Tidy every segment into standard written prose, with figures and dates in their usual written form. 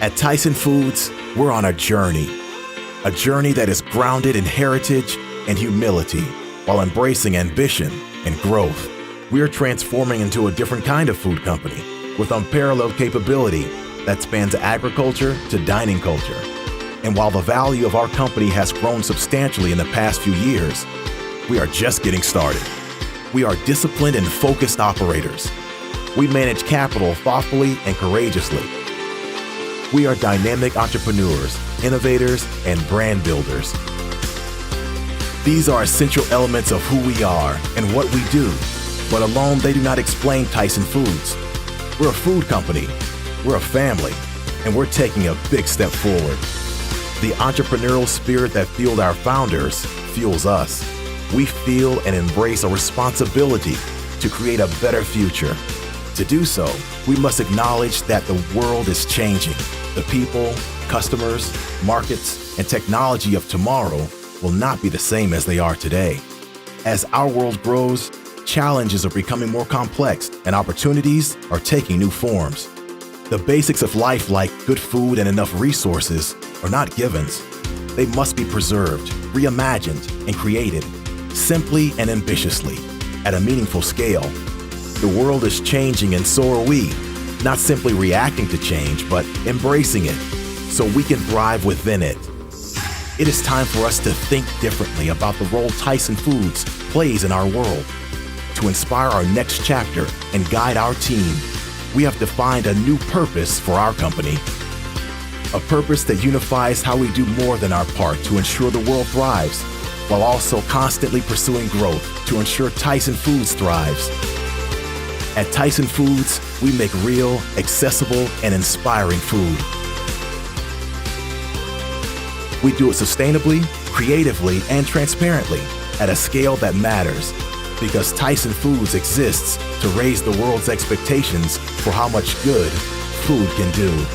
At Tyson Foods, we're on a journey that is grounded in heritage and humility while embracing ambition and growth. We are transforming into a different kind of food company with unparalleled capability that spans agriculture to dining culture. And while the value of our company has grown substantially in the past few years, we are just getting started. We are disciplined and focused operators. We manage capital thoughtfully and courageously. We are dynamic entrepreneurs, innovators, and brand builders. These are essential elements of who we are and what we do, but alone they do not explain Tyson Foods. We're a food company, we're a family, and we're taking a big step forward. The entrepreneurial spirit that fueled our founders fuels us. We feel and embrace a responsibility to create a better future. To do so, we must acknowledge that the world is changing. The people, customers, markets, and technology of tomorrow will not be the same as they are today. As our world grows, challenges are becoming more complex and opportunities are taking new forms. The basics of life like good food and enough resources are not givens. They must be preserved, reimagined, and created simply and ambitiously at a meaningful scale. The world is changing and so are we, not simply reacting to change, but embracing it so we can thrive within it. It is time for us to think differently about the role Tyson Foods plays in our world. To inspire our next chapter and guide our team, we have defined a new purpose for our company. A purpose that unifies how we do more than our part to ensure the world thrives, while also constantly pursuing growth to ensure Tyson Foods thrives. At Tyson Foods, we make real, accessible, and inspiring food. We do it sustainably, creatively, and transparently at a scale that matters, because Tyson Foods exists to raise the world's expectations for how much good food can do.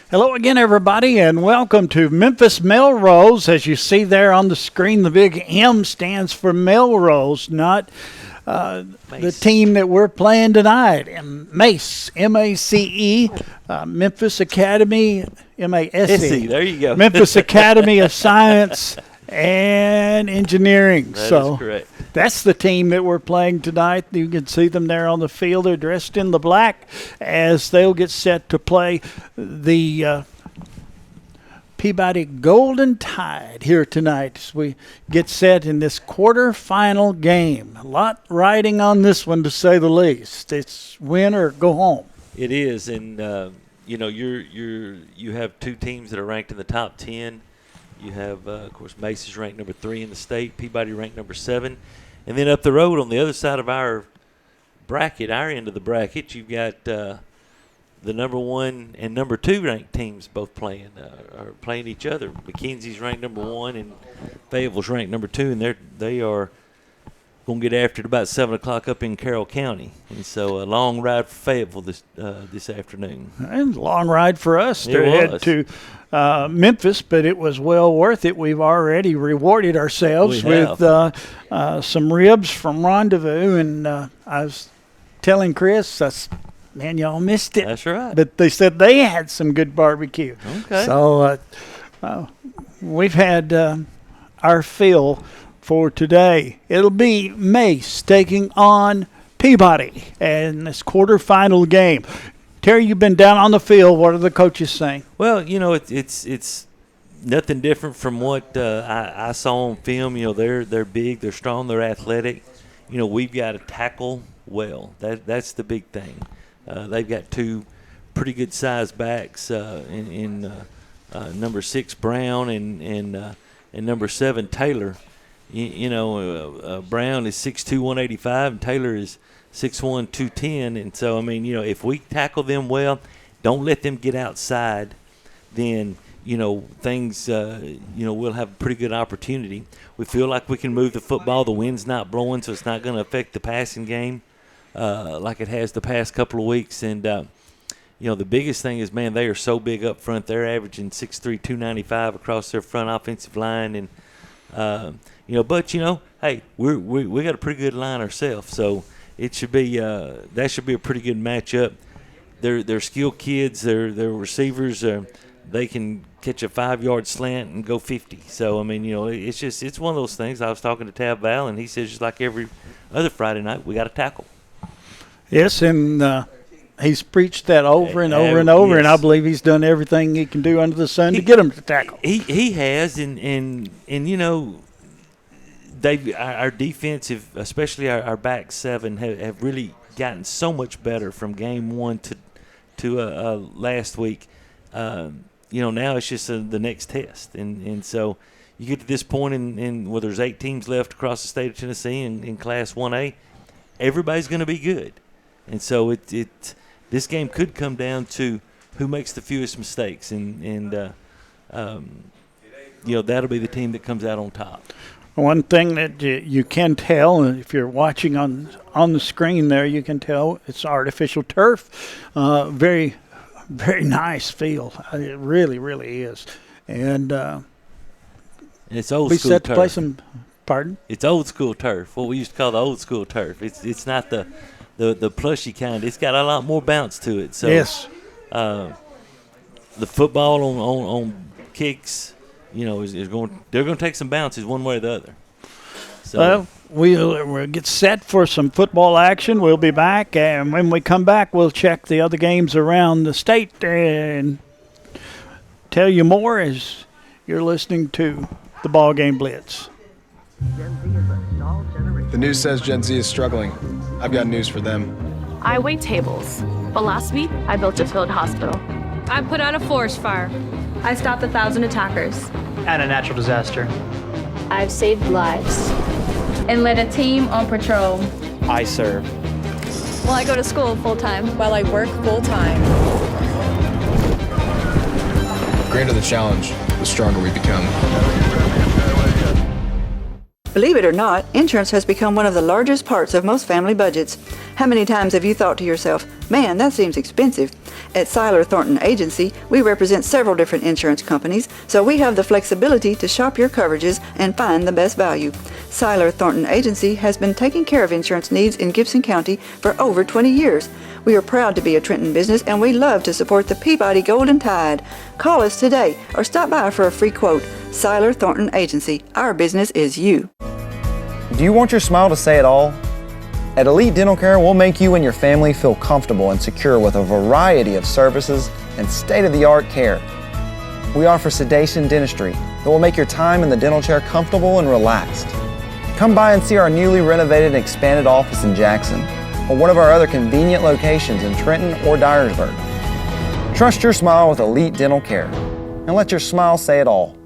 Hello again, everybody, and welcome to Memphis Melrose. As you see there on the screen, the big M stands for Melrose, not the team that we're playing tonight. M.A.S.E, M-A-C-E, Memphis Academy, M-A.S.E. There you go. Memphis Academy of Science and Engineering. That is correct. That's the team that we're playing tonight. You can see them there on the field. They're dressed in the black as they'll get set to play the Peabody Golden Tide here tonight as we get set in this quarterfinal game. A lot riding on this one, to say the least. It's win or go home. It is, and you have two teams that are ranked in the top 10. You have, of course, M.A.S.E is ranked number 3 in the state, Peabody ranked number 7. And then up the road on the other side of our bracket, our end of the bracket, you've got the number 1 and number 2 ranked teams both playing each other. McKenzie's ranked number 1 and Fayetteville's ranked number 2, and they are going to get after it about 7 o'clock up in Carroll County. And so a long ride for Fayetteville this afternoon. And a long ride for us to It head to Memphis, but it was well worth it. We've already rewarded ourselves with some ribs from Rendezvous, and I was telling Chris, man, y'all missed it. That's right. But they said they had some good barbecue. Okay. So we've had our fill for today. It'll be M.A.S.E taking on Peabody in this quarterfinal game. Terry, you've been down on the field. What are the coaches saying? Well, it's nothing different from what I saw on film. They're big, they're strong, they're athletic. We've got to tackle well. That's the big thing. They've got two pretty good sized backs in number 6 Brown and number 7 Taylor. Brown is 6'2", 185, and Taylor is 6'1", 210. And so, if we tackle them well, don't let them get outside, then, things, we'll have a pretty good opportunity. We feel like we can move the football. The wind's not blowing, so it's not going to affect the passing game like it has the past couple of weeks. And the biggest thing is, man, they are so big up front. They're averaging 6'3", 295 across their front offensive line, and but hey, we got a pretty good line ourselves, so it should be that should be a pretty good matchup. They're skilled kids. They're receivers. They can catch a 5-yard slant and go 50. So I mean, it's one of those things. I was talking to Tab Val, and he says just like every other Friday night, we got to tackle. Yes, and he's preached that over and over and over, yes. And I believe he's done everything he can do under the sun to get them to tackle. He has, and our defensive, especially our back seven, have really gotten so much better from game one to last week. Now it's just the next test, and so you get to this point in where there's 8 teams left across the state of Tennessee in Class 1A. Everybody's going to be good, and so this game could come down to who makes the fewest mistakes, and that'll be the team that comes out on top. One thing that you can tell, if you're watching on the screen there, you can tell it's artificial turf. Very, very nice field. It really, really is. And it's old we school set turf. to play some. Pardon? It's old school turf. What we used to call the old school turf. It's not the plushy kind. It's got a lot more bounce to it. So yes. The football on kicks, is going. They're going to take some bounces one way or the other. So. Well, we'll get set for some football action. We'll be back, and when we come back, we'll check the other games around the state and tell you more as you're listening to the BallGame Blitz. The news says Gen Z is struggling. I've got news for them. I wait tables, but last week I built a field hospital. I put out a forest fire. I stopped 1,000 attackers. And a natural disaster. I've saved lives. And led a team on patrol. I serve. Well, I go to school full-time. While I work full-time. The greater the challenge, the stronger we become. Believe it or not, insurance has become one of the largest parts of most family budgets. How many times have you thought to yourself, man, that seems expensive? At Seiler Thornton Agency, we represent several different insurance companies, so we have the flexibility to shop your coverages and find the best value. Seiler Thornton Agency has been taking care of insurance needs in Gibson County for over 20 years. We are proud to be a Trenton business, and we love to support the Peabody Golden Tide. Call us today or stop by for a free quote. Seiler Thornton Agency. Our business is you. Do you want your smile to say it all? At Elite Dental Care, we'll make you and your family feel comfortable and secure with a variety of services and state-of-the-art care. We offer sedation dentistry that will make your time in the dental chair comfortable and relaxed. Come by and see our newly renovated and expanded office in Jackson or one of our other convenient locations in Trenton or Dyersburg. Trust your smile with Elite Dental Care and let your smile say it all.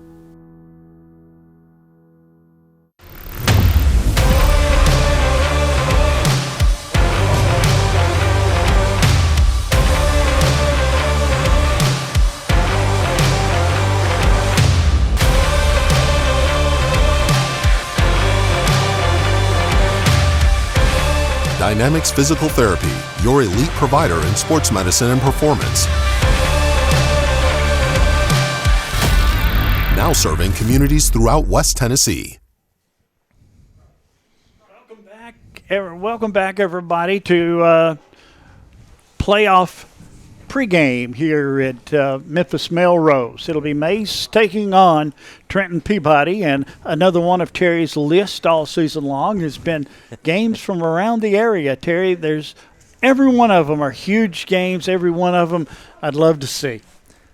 Dynamics Physical Therapy, your elite provider in sports medicine and performance. Now serving communities throughout West Tennessee. Welcome back, everybody, to playoff pregame here at Memphis Melrose. It'll be MASE taking on Trenton Peabody, and another one of Terry's list all season long has been games from around the area. Terry, every one of them are huge games. Every one of them I'd love to see.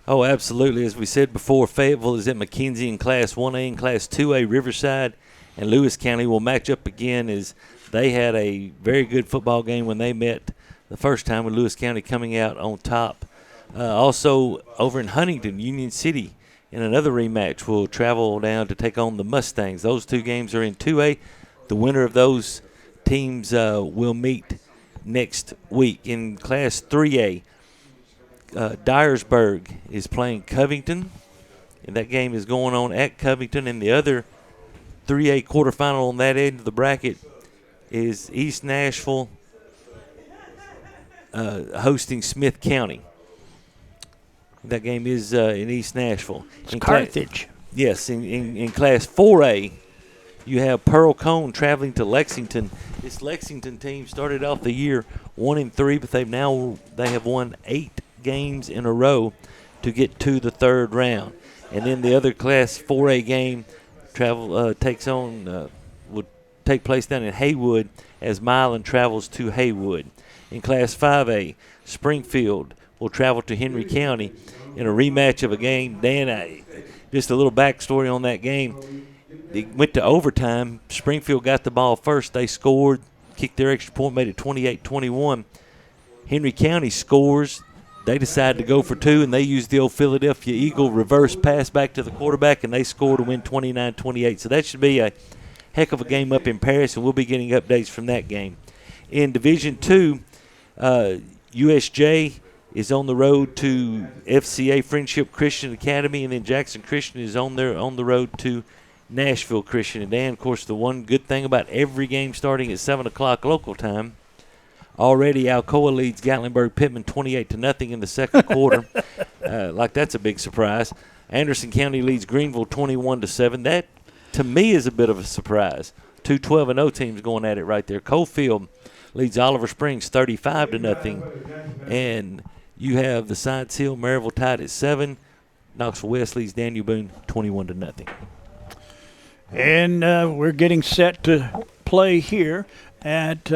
Oh, absolutely. As we said before, Fayetteville is at McKenzie in Class 1A and Class 2A. Riverside and Lewis County will match up again, as they had a very good football game when they met the first time, with Lewis County coming out on top. Also, over in Huntington, Union City, in another rematch, will travel down to take on the Mustangs. Those two games are in 2A. The winner of those teams will meet next week. In Class 3A, Dyersburg is playing Covington, and that game is going on at Covington. And the other 3A quarterfinal on that end of the bracket is East Nashville hosting Smith County. That game is in East Nashville. It's Carthage. Yes, in Class 4A, you have Pearl Cone traveling to Lexington. This Lexington team started off the year 1-3, but they have won 8 games in a row to get to the third round. And then the other Class 4A game would take place down in Haywood as Milan travels to Haywood. In Class 5A, Springfield will travel to Henry County in a rematch of a game. Dan, just a little backstory on that game. They went to overtime. Springfield got the ball first. They scored, kicked their extra point, made it 28-21. Henry County scores. They decided to go for 2, and they used the old Philadelphia Eagle reverse pass back to the quarterback, and they scored to win 29-28. So that should be a heck of a game up in Paris, and we'll be getting updates from that game. In Division II, USJ is on the road to FCA Friendship Christian Academy, and then Jackson Christian is on the road to Nashville Christian. And Dan, of course, the one good thing about every game starting at 7 o'clock local time, already Alcoa leads Gatlinburg Pittman 28-0 in the second quarter. That's a big surprise. Anderson County leads Greenville 21-7. That, to me, is a bit of a surprise. 2 12-0 teams going at it right there. Coalfield leads Oliver Springs 35-0. And you have the Science Hill Maryville tied at 7. Knoxville West leads Daniel Boone 21-0. And we're getting set to play here at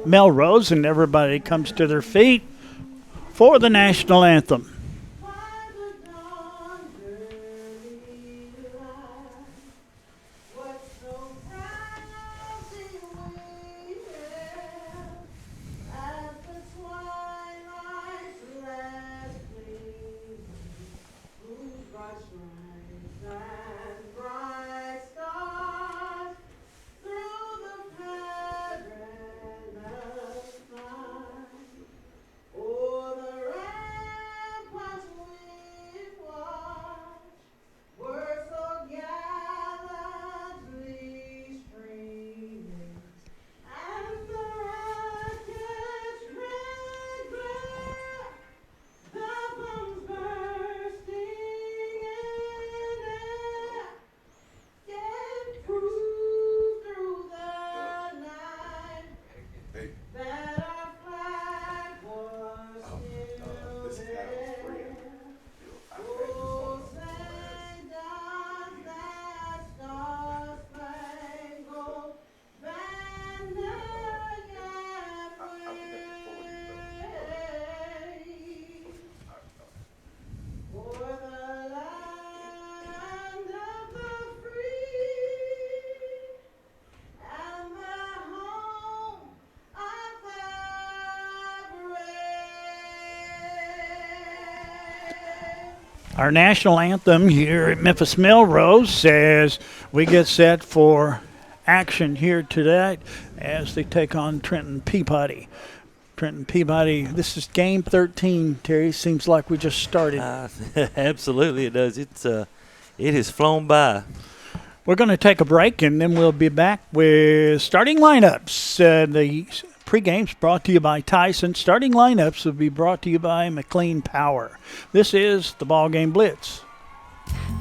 Melrose, and everybody comes to their feet for the national anthem. Our national anthem here at Memphis Melrose as we get set for action here tonight as they take on Trenton Peabody. Trenton Peabody, this is game 13, Terry. Seems like we just started. Absolutely it does. It has flown by. We're going to take a break, and then we'll be back with starting lineups. The pregame's brought to you by Tyson. Starting lineups will be brought to you by McLean Power. This is the BallGame Blitz.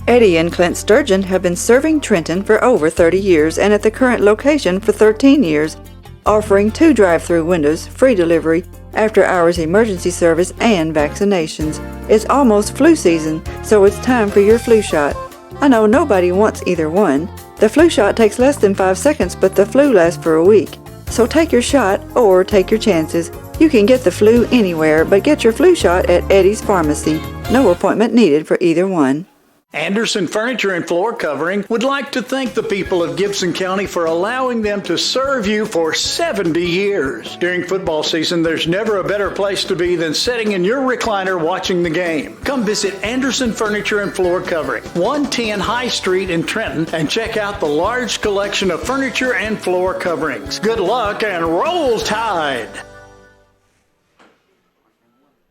Eddie and Clint Sturgeon have been serving Trenton for over 30 years and at the current location for 13 years, offering 2 drive-through windows, free delivery, after-hours emergency service, and vaccinations. It's almost flu season, so it's time for your flu shot. I know nobody wants either one. The flu shot takes less than 5 seconds, but the flu lasts for a week. So take your shot or take your chances. You can get the flu anywhere, but get your flu shot at Eddie's Pharmacy. No appointment needed for either one. Anderson Furniture and Floor Covering would like to thank the people of Gibson County for allowing them to serve you for 70 years. During football season, there's never a better place to be than sitting in your recliner watching the game. Come visit Anderson Furniture and Floor Covering, 110 High Street in Trenton, and check out the large collection of furniture and floor coverings. Good luck and roll Tide!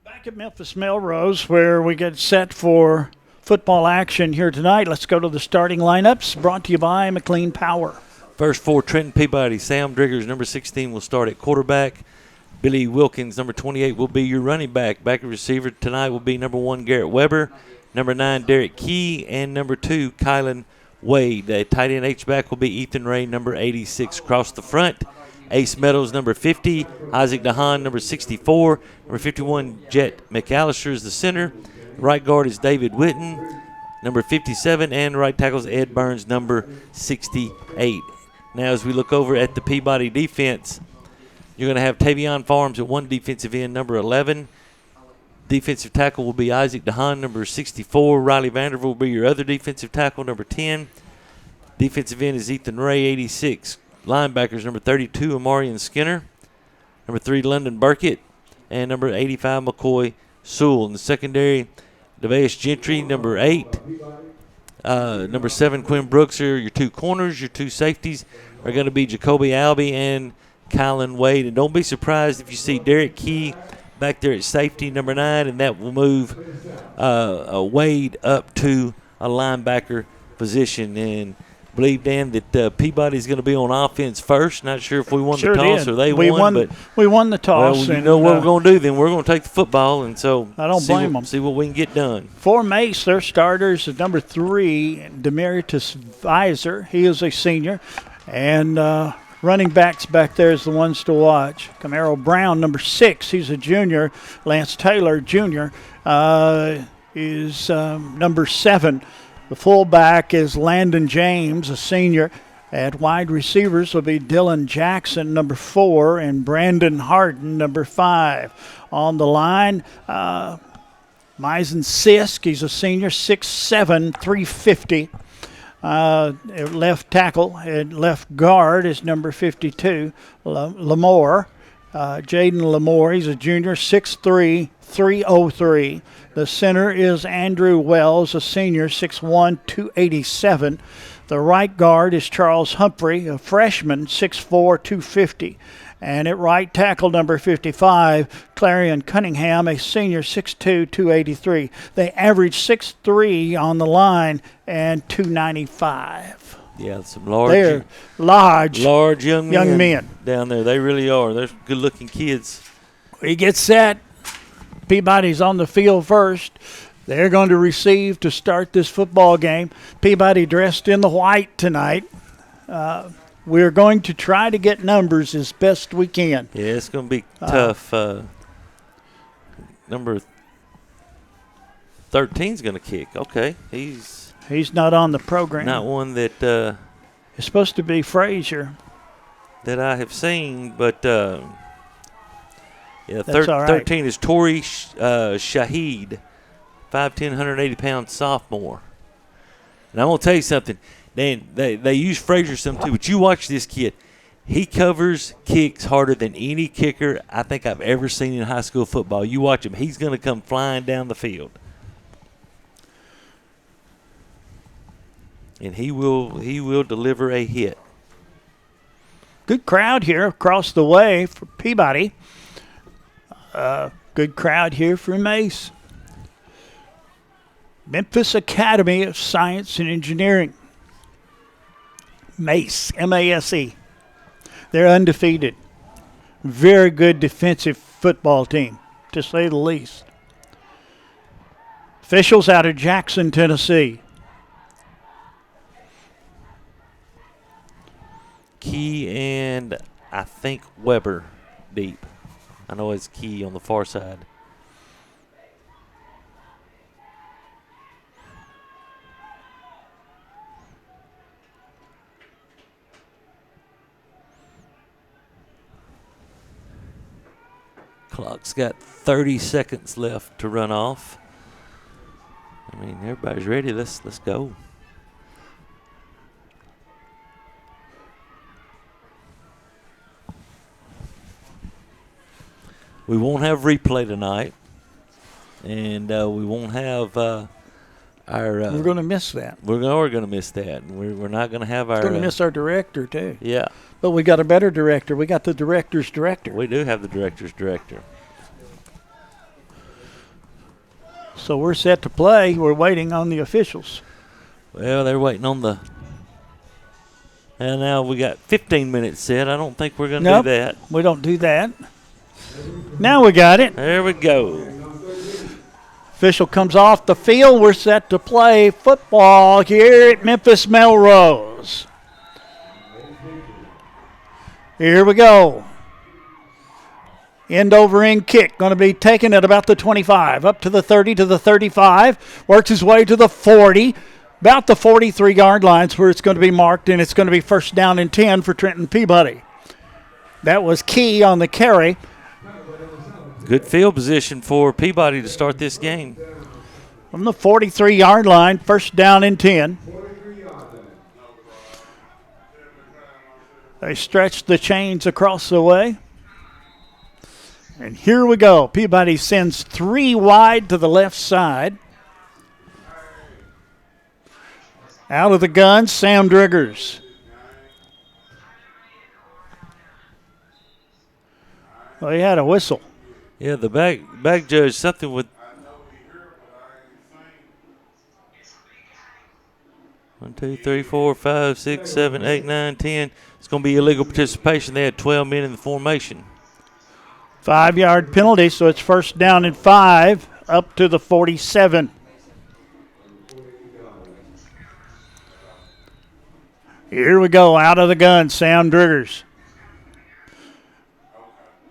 Back at Memphis Melrose, where we get set for football action here tonight. Let's go to the starting lineups, brought to you by McLean Power. First for Trenton Peabody, Sam Driggers, number 16, will start at quarterback. Billy Wilkins, number 28, will be your running back. Backup receiver tonight will be number 1, Garrett Weber, number 9, Derek Key, and number 2, Kylan Wade. The tight end H-back will be Ethan Ray, number 86. Across the front, Ace Meadows, number 50, Isaac DeHaan, number 64, number 51, Jet McAllister is the center. Right guard is David Witten, number 57, and right tackle is Ed Burns, number 68. Now as we look over at the Peabody defense, you're going to have Tavion Farms at 1 defensive end, number 11. Defensive tackle will be Isaac DeHaan, number 64. Riley Vanderbilt will be your other defensive tackle, number 10. Defensive end is Ethan Ray, 86. Linebackers, number 32, Amarian Skinner. Number 3, London Burkett. And number 85, McCoy Sewell. In the secondary, DeVayas Gentry, number 8. Number 7, Quinn Brooks are your 2 corners. Your 2 safeties are going to be Jacoby Albee and Kylan Wade. And don't be surprised if you see Derek Key back there at safety, number 9, and that will move Wade up to a linebacker position. And believe, Dan, that Peabody's going to be on offense first. Not sure if we won the toss or they won, but we won the toss. Well, you know what we're going to do then. We're going to take the football, and so I don't blame them. See what we can get done. For MASE, their starters is number 3, Demeritus Visor. He is a senior. And running backs back there is the ones to watch. Camaro Brown, number 6, he's a junior. Lance Taylor, junior, is number 7. The fullback is Landon James, a senior. At wide receivers will be Dylan Jackson, number 4, and Brandon Harden, number 5. On the line, Misen Sisk, he's a senior, 6'7", 350. Left tackle and left guard is number 52, Lamore. Jaden Lamore, he's a junior, 6'3", 303. The center is Andrew Wells, a senior, 6'1", 287. The right guard is Charles Humphrey, a freshman, 6'4", 250. And at right tackle, number 55, Clarion Cunningham, a senior, 6'2", 283. They average 6'3" on the line and 295. Yeah, some large young men down there. They really are. They're good-looking kids. He gets set. Peabody's on the field first. They're going to receive to start this football game. Peabody dressed in the white tonight. We're going to try to get numbers as best we can. Yeah, it's going to be tough. Number 13's going to kick. Okay, he's not on the program. Not one that it's supposed to be Frazier that I have seen, but yeah, 13 is Torrey Shaheed, 5'10", 180-pound sophomore. And I'm going to tell you something. They use Frazier some too, but you watch this kid. He covers kicks harder than any kicker I think I've ever seen in high school football. You watch him. He's going to come flying down the field. And he will deliver a hit. Good crowd here across the way for Peabody. Good crowd here for MASE. Memphis Academy of Science and Engineering. MASE, M-A-S-E. They're undefeated. Very good defensive football team, to say the least. Officials out of Jackson, Tennessee. Key and I think Weber deep. I know it's Key on the far side. Clock's got 30 seconds left to run off. I mean, everybody's ready. Let's go. We won't have replay tonight, and we won't have our. We're going to miss that. We're going to miss that. We're not going to have our. We're going to miss our director too. Yeah. But we got a better director. We got the director's director. We do have the director's director. So we're set to play. We're waiting on the officials. Well, they're waiting on the. And now we got 15 minutes set. I don't think we're going to do that. We don't do that. Now we got it. There we go. Official comes off the field. We're set to play football here at Memphis Melrose. Here we go. End over end kick. Going to be taken at about the 25. Up to the 30, to the 35. Works his way to the 40. About the 43-yard lines where it's going to be marked, and it's going to be first down and 10 for Trenton Peabody. That was key on the carry. Good field position for Peabody to start this game. From the 43-yard line, first down and 10. They stretch the chains across the way. And here we go. Peabody sends 3 wide to the left side. Out of the gun, Sam Driggers. Well, he had a whistle. Yeah, the back judge, something with 1, 2, 3, 4, 5, 6, 7, 8, 9, 10. It's going to be illegal participation. They had 12 men in the formation. 5-yard penalty, so it's first down and 5 up to the 47. Here we go, out of the gun, Sam Driggers.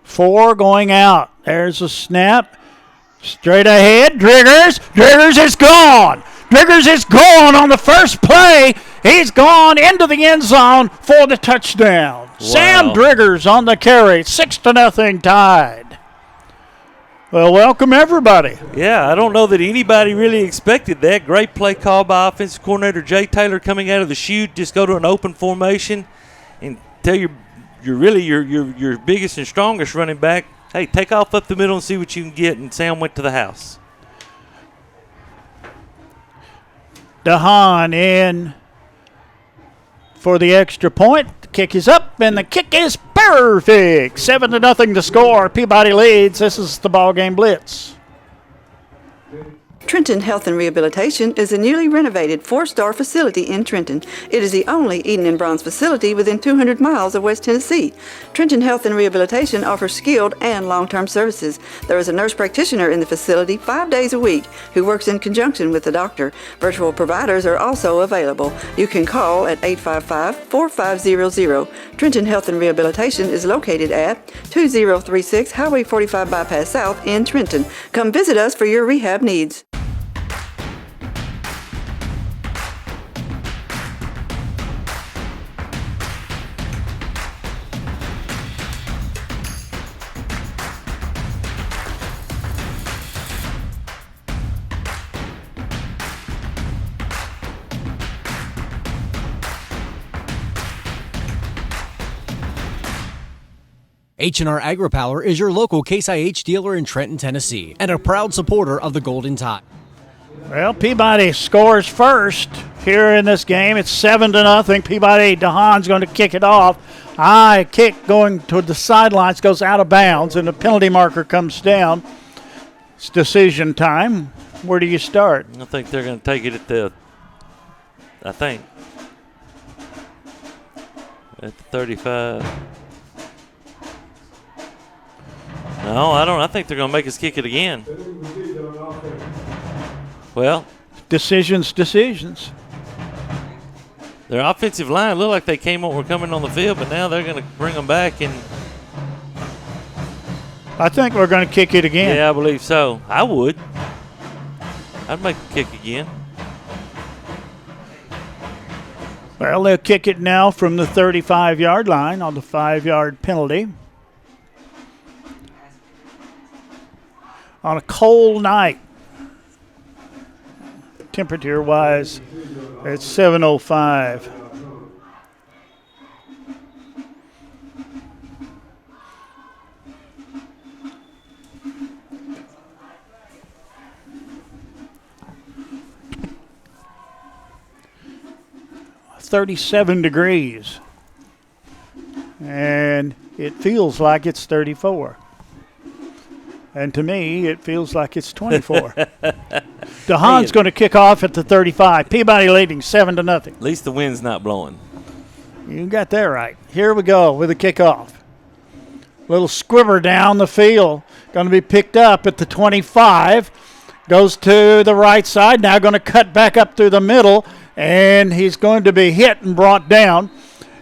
4 going out. There's a snap. Straight ahead, Driggers. Driggers is gone. Driggers is gone on the first play. He's gone into the end zone for the touchdown. Wow. Sam Driggers on the carry. 6-0 tied. Well, welcome everybody. Yeah, I don't know that anybody really expected that. Great play call by offensive coordinator Jay Taylor coming out of the chute. Just go to an open formation and tell your biggest and strongest running back, hey, take off up the middle and see what you can get. And Sam went to the house. DeHaan in for the extra point. The kick is up, and the kick is perfect. 7-0 to score. Peabody leads. This is the BallGame Blitz. Trenton Health and Rehabilitation is a newly renovated 4-star facility in Trenton. It is the only Eden and Bronze facility within 200 miles of West Tennessee. Trenton Health and Rehabilitation offers skilled and long-term services. There is a nurse practitioner in the facility 5 days a week who works in conjunction with the doctor. Virtual providers are also available. You can call at 855-4500. Trenton Health and Rehabilitation is located at 2036 Highway 45 Bypass South in Trenton. Come visit us for your rehab needs. H&R AgriPower is your local Case IH dealer in Trenton, Tennessee, and a proud supporter of the Golden Tide. Well, Peabody scores first here in this game. It's 7-0. Peabody, DeHaan's going to kick it off. High kick going to the sidelines, goes out of bounds, and the penalty marker comes down. It's decision time. Where do you start? I think they're going to take it at the 35. No, I don't. I think they're going to make us kick it again. Well, decisions. Their offensive line looked like they were coming on the field, but now they're going to bring them back. And I think we're going to kick it again. Yeah, I believe so. I would. I'd make the kick again. Well, they'll kick it now from the 35-yard line on the 5-yard penalty. On a cold night, temperature-wise, it's 7:05. $37 degrees, and it feels like it's 34. And to me, it feels like it's 24. DeHaan's going to kick off at the 35. Peabody leading 7-0. At least the wind's not blowing. You got that right. Here we go with the kickoff. Little squibber down the field. Going to be picked up at the 25. Goes to the right side. Now going to cut back up through the middle. And he's going to be hit and brought down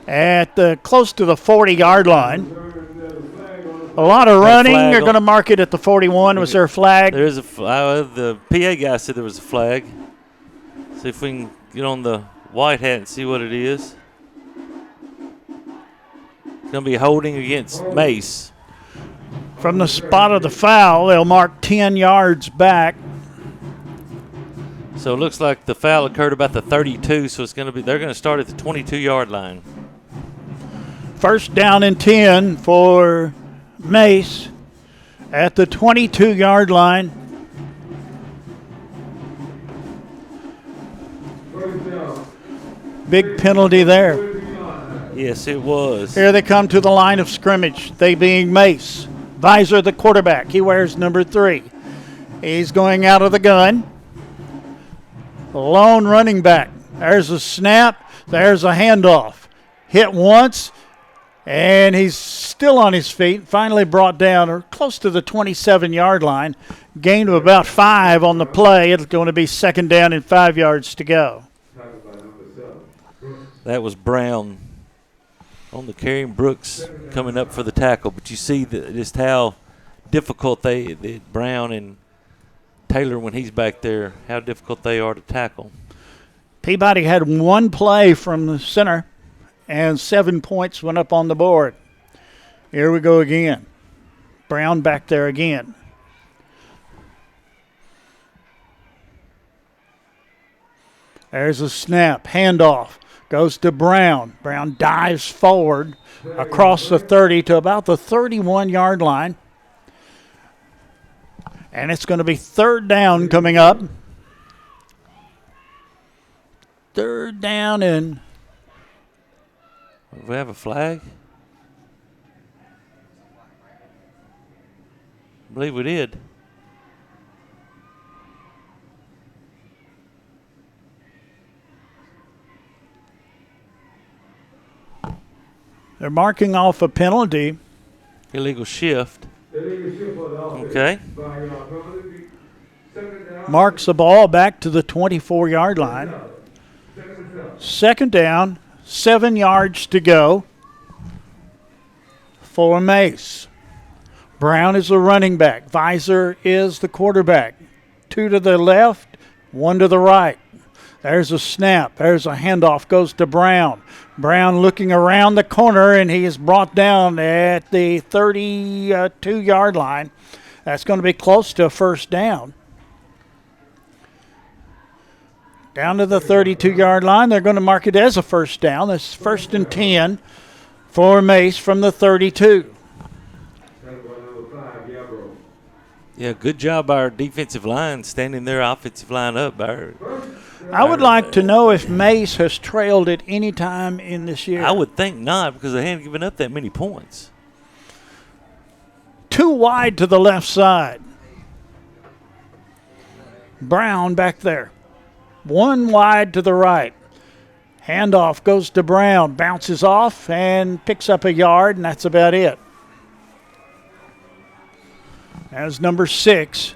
at close to the 40-yard line. A lot of running. They're going to mark it at the 41. Was there a flag? There's a the PA guy said there was a flag. See if we can get on the white hat and see what it is. It's going to be holding against MASE. From the spot of the foul, they'll mark 10 yards back. So it looks like the foul occurred about the 32, so it's going to be they're going to start at the 22-yard line. First down and 10 for MASE at the 22-yard line. Big penalty there. Yes, it was. Here they come to the line of scrimmage, they being MASE. Visor, the quarterback, he wears number 3. He's going out of the gun. Lone running back. There's a snap. There's a handoff. Hit once, and he's still on his feet. Finally brought down or close to the 27-yard line. Gain of about 5 on the play. It's going to be second down and 5 yards to go. That was Brown on the carry. Brooks coming up for the tackle. But you see just how difficult Brown and Taylor, when he's back there, how difficult they are to tackle. Peabody had one play from the center, and 7 points went up on the board. Here we go again. Brown back there again. There's a snap, handoff. Goes to Brown. Brown dives forward across the 30 to about the 31-yard line. And it's going to be third down coming up. Third down and... Do we have a flag? I believe we did. They're marking off a penalty. Illegal shift. Okay. Marks the ball back to the 24-yard line. Second down, 7 yards to go for MASE. Brown is the running back. Visor is the quarterback. 2 to the left, 1 to the right. There's a snap. There's a handoff. Goes to Brown. Brown looking around the corner, and he is brought down at the 32-yard line. That's going to be close to a first down. Down to the 32-yard line. They're going to mark it as a first down. This is first and 10 for MASE from the 32. Yeah, good job by our defensive line standing their offensive line up. I would like to know if MASE has trailed at any time in this year. I would think not, because they haven't given up that many points. 2 wide to the left side. Brown back there. 1 wide to the right. Handoff goes to Brown. Bounces off and picks up a yard, and that's about it. As number 6,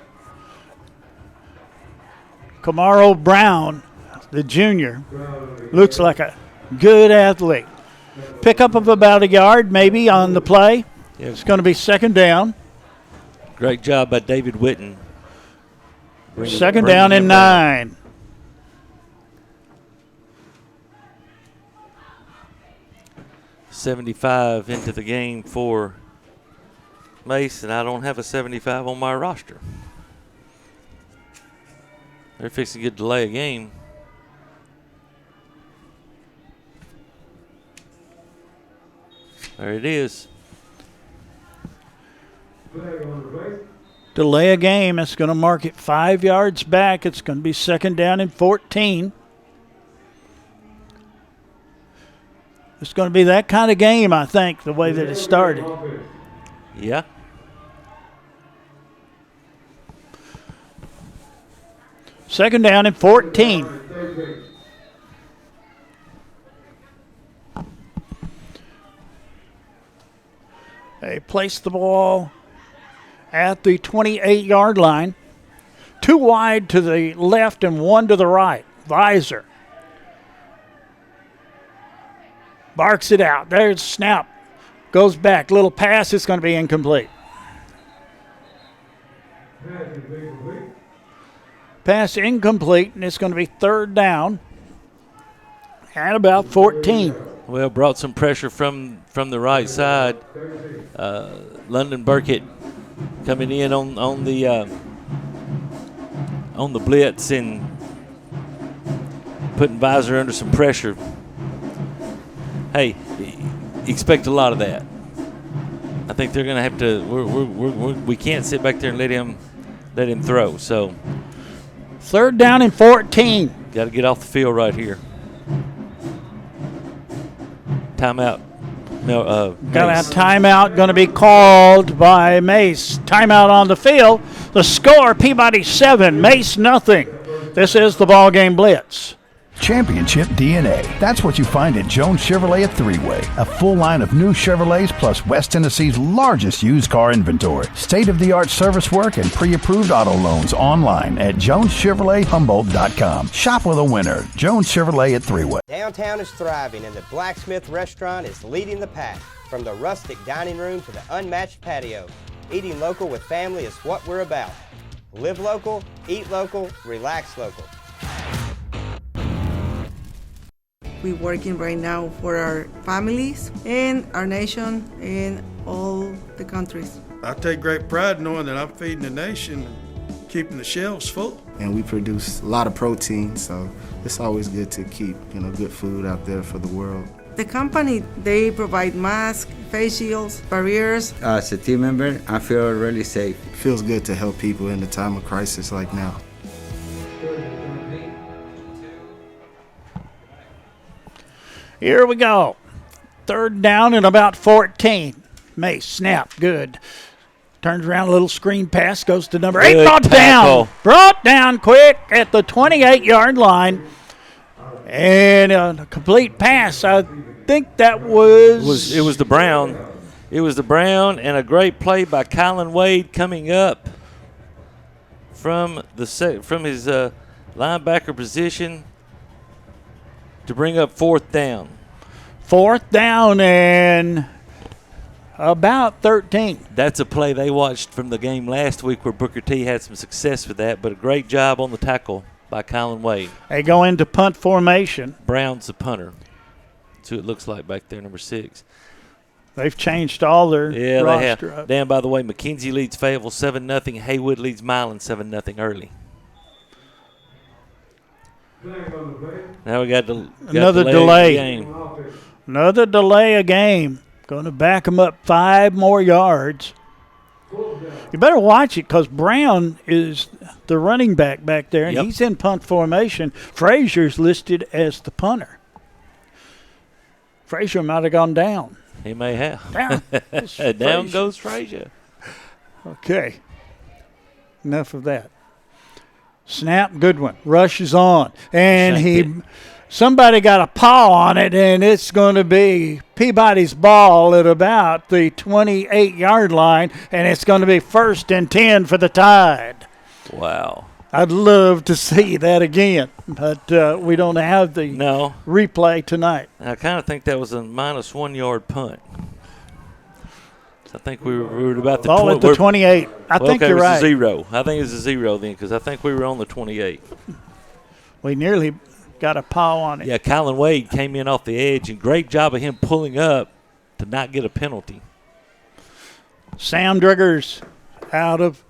Camaro Brown, the junior, looks like a good athlete. Pickup of about a yard maybe on the play. Yeah. It's going to be second down. Great job by David Witten. Second down and 9. $75 into the game for MASE, and I don't have a 75 on my roster. They're fixing to get delay a game. There it is. Delay a game. It's going to mark it 5 yards back. It's going to be second down and 14. It's going to be that kind of game, I think, the way that it started. Yeah. Second down and 14. They place the ball at the 28-yard line. 2 wide to the left and 1 to the right. Visor barks it out. There's snap. Goes back. Little pass. It's going to be incomplete. Pass incomplete, and it's going to be 3rd down at about 14. Well, brought some pressure from the right side. London Burkett coming in on the blitz and putting Visor under some pressure. Hey, expect a lot of that. I think they're going to have to. We can't sit back there and let him throw. So 3rd down and 14. Got to get off the field right here. Timeout. No, got a timeout going to be called by MASE. Timeout on the field. The score: Peabody 7, MASE nothing. This is the BallGame Blitz. Championship DNA. That's what you find at Jones Chevrolet at Three-Way. A full line of new Chevrolets plus West Tennessee's largest used car inventory. State-of-the-art service work and pre-approved auto loans online at JonesChevroletHumboldt.com. Shop with a winner. Jones Chevrolet at Three-Way. Downtown is thriving and the Blacksmith Restaurant is leading the pack. From the rustic dining room to the unmatched patio, eating local with family is what we're about. Live local, eat local, relax local. We're working right now for our families and our nation and all the countries. I take great pride knowing that I'm feeding the nation and keeping the shelves full. And we produce a lot of protein, so it's always good to keep, good food out there for the world. The company, they provide masks, face shields, barriers. As a team member, I feel really safe. It feels good to help people in a time of crisis like now. Here we go. 3rd down and about 14. MASE snap, good. Turns around, a little screen pass, goes to number 8. Brought down quick at the 28-yard line. And a complete pass. I think that was... It was the Brown. It was the Brown, and a great play by Colin Wade coming up from his linebacker position to bring up 4th down. 4th down and about 13. That's a play they watched from the game last week where Booker T had some success with that, but a great job on the tackle by Colin Wade. They go into punt formation. Brown's the punter. That's who it looks like back there, number 6. They've changed all their roster. They have. Dan, by the way, McKenzie leads Fayetteville 7-0. Haywood leads Milan 7-0 early. Now we got another delay. Another delay of game. Going to back them up 5 more yards. You better watch it because Brown is the running back there, and he's in punt formation. Frazier's listed as the punter. Frazier might have gone down. He may have. Down. Down goes Frazier. Okay. Enough of that. Snap, good one. Rush is on. And somebody got a paw on it, and it's going to be Peabody's ball at about the 28-yard line, and it's going to be 1st and 10 for the Tide. Wow. I'd love to see that again, but we don't have the replay tonight. I kind of think that was a -1 yard punt. I think we were about the ball at the 28. I think you're right. It was a 0. I think it was a 0 then because I think we were on the 28. We nearly got a paw on it. Yeah, Colin Wade came in off the edge, and great job of him pulling up to not get a penalty. Sam Driggers out of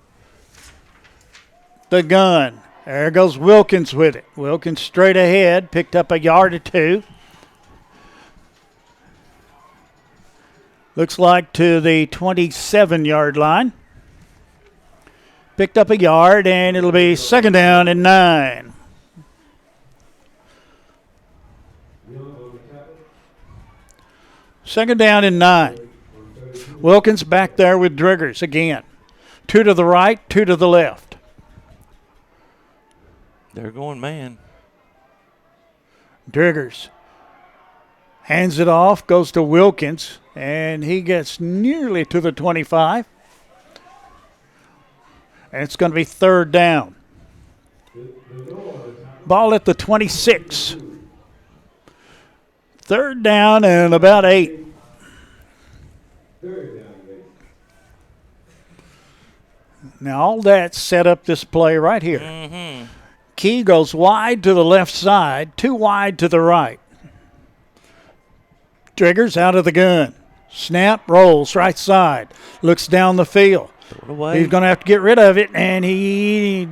the gun. There goes Wilkins with it. Wilkins straight ahead, picked up a yard or 2. Looks like to the 27-yard line. Picked up a yard, and it'll be 2nd down and 9. Second down and 9. Wilkins back there with Driggers again. 2 to the right, 2 to the left. They're going man. Driggers Hands it off, goes to Wilkins, and he gets nearly to the 25. And it's going to be third down. Ball at the 26. Third down and about 8. Now all that set up this play right here. Mm-hmm. Key goes wide to the left side, 2 wide to the right. Triggers out of the gun. Snap, rolls right side. Looks down the field. He's going to have to get rid of it, and he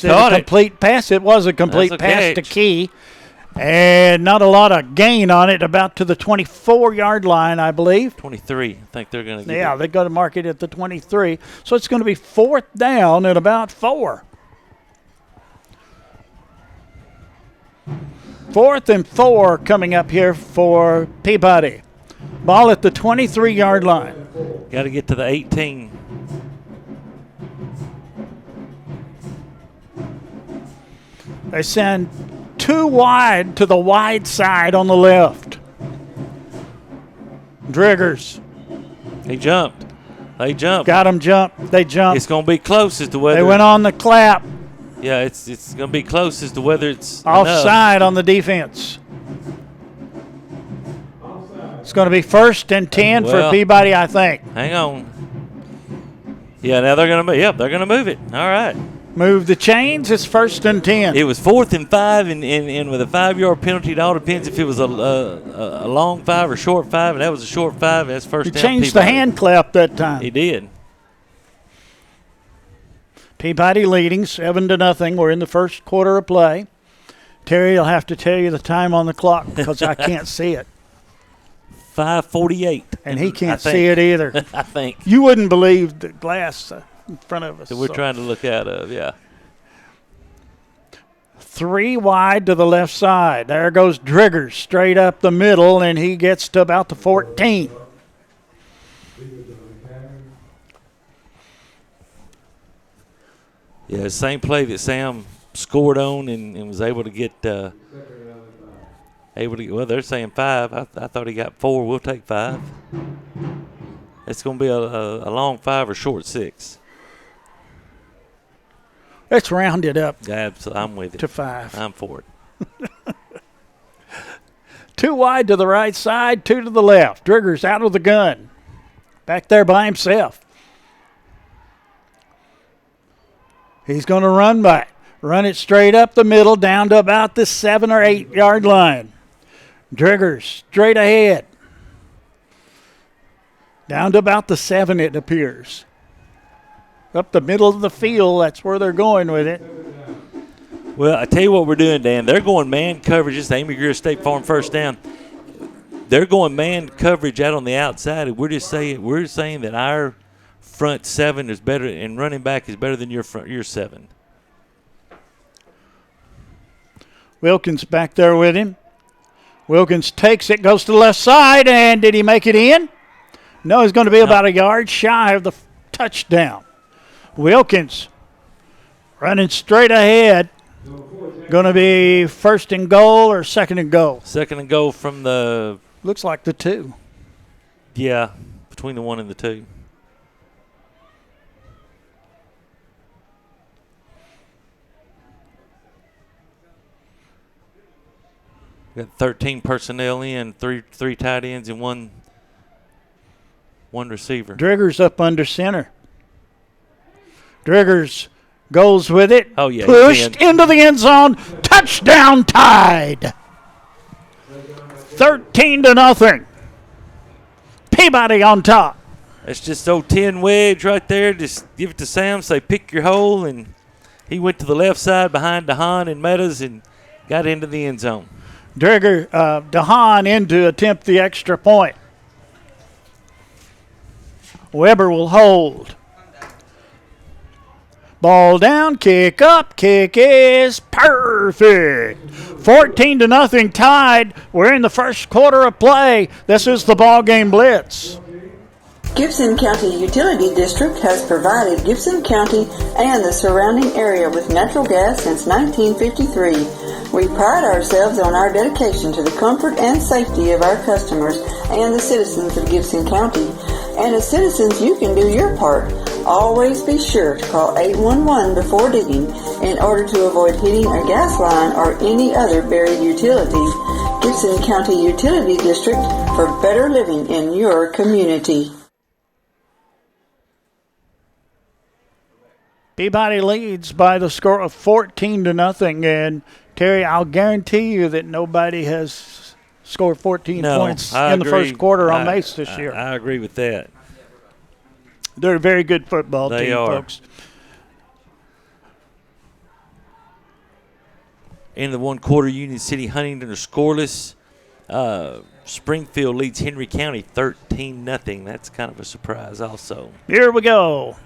caught a complete pass. It was a complete pass to catch. Key. And not a lot of gain on it, about to the 24-yard line, I believe. 23. I think they're going to get Yeah, they're going to mark it at the 23. So it's going to be fourth down at about 4. 4th and 4 coming up here for Peabody. Ball at the 23-yard line. Got to get to the 18. They send 2 wide to the wide side on the left. Driggers. He jumped. They jumped. Got him jumped. They jumped. It's going to be close as to whether. They went on the clap. Yeah, it's going to be close as to whether it's offside on the defense. It's going to be 1st and 10 for Peabody, I think. Hang on. Yeah, now they're going to move. Yep, they're going to move it. All right. Move the chains. It's 1st and 10. It was 4th and 5, and with a 5-yard penalty, it all depends if it was a long 5 or short 5, and that was a short 5. That's first down. He changed the hand clap that time. He did. Peabody leading 7-0. We're in the first quarter of play. Terry will have to tell you the time on the clock because I can't see it. 5:48. And he can't see it either. I think. You wouldn't believe the glass in front of us. That we're trying to look out of, yeah. 3 wide to the left side. There goes Driggers straight up the middle, and he gets to about the 14. Yeah, same play that Sam scored on and was able to get well, they're saying 5. I thought he got 4. We'll take 5. It's going to be a long 5 or short 6. Let's round it up. Yeah, I'm with it. To 5. I'm for it. 2 wide to the right side, 2 to the left. Driggers out of the gun. Back there by himself. He's going to run it straight up the middle, down to about the 7 or 8 yard line. Driggers straight ahead. Down to about the 7, it appears. Up the middle of the field, that's where they're going with it. Well, I tell you what we're doing, Dan. They're going man coverage. It's the Amy Greer State Farm first down. They're going man coverage out on the outside, and we're saying that our front 7 is better and running back is better than your 7. Wilkins back there with him. Wilkins takes it, goes to the left side, and did he make it in? No, he's going to be about a yard shy of the touchdown. Wilkins running straight ahead. Going to be 1st and goal or 2nd and goal? 2nd and goal from the... Looks like the 2. Yeah, between the 1 and the 2. Got 13 personnel in, three tight ends and one receiver. Driggers up under center. Driggers goes with it. Oh, yeah. Pushed into the end zone. Touchdown Tide. 13-0. Peabody on top. That's just old 10 wedge right there. Just give it to Sam, say pick your hole, and he went to the left side behind DeHaan and Meadows and got into the end zone. DeHaan in to attempt the extra point. Weber will hold. Ball down, kick up, kick is perfect. 14-0 Tide. We're in the first quarter of play. This is the BallGame Blitz. Gibson County Utility District has provided Gibson County and the surrounding area with natural gas since 1953. We pride ourselves on our dedication to the comfort and safety of our customers and the citizens of Gibson County. And as citizens, you can do your part. Always be sure to call 811 before digging in order to avoid hitting a gas line or any other buried utilities. Gibson County Utility District for better living in your community. Peabody leads by the score of 14-0, and Terry, I'll guarantee you that nobody has scored 14 points in the first quarter on MASE this year. I agree with that. They're a very good football They team, are. folks. In the one quarter, Union City Huntington are scoreless. Springfield leads Henry County 13-0. That's kind of a surprise also. Here we go.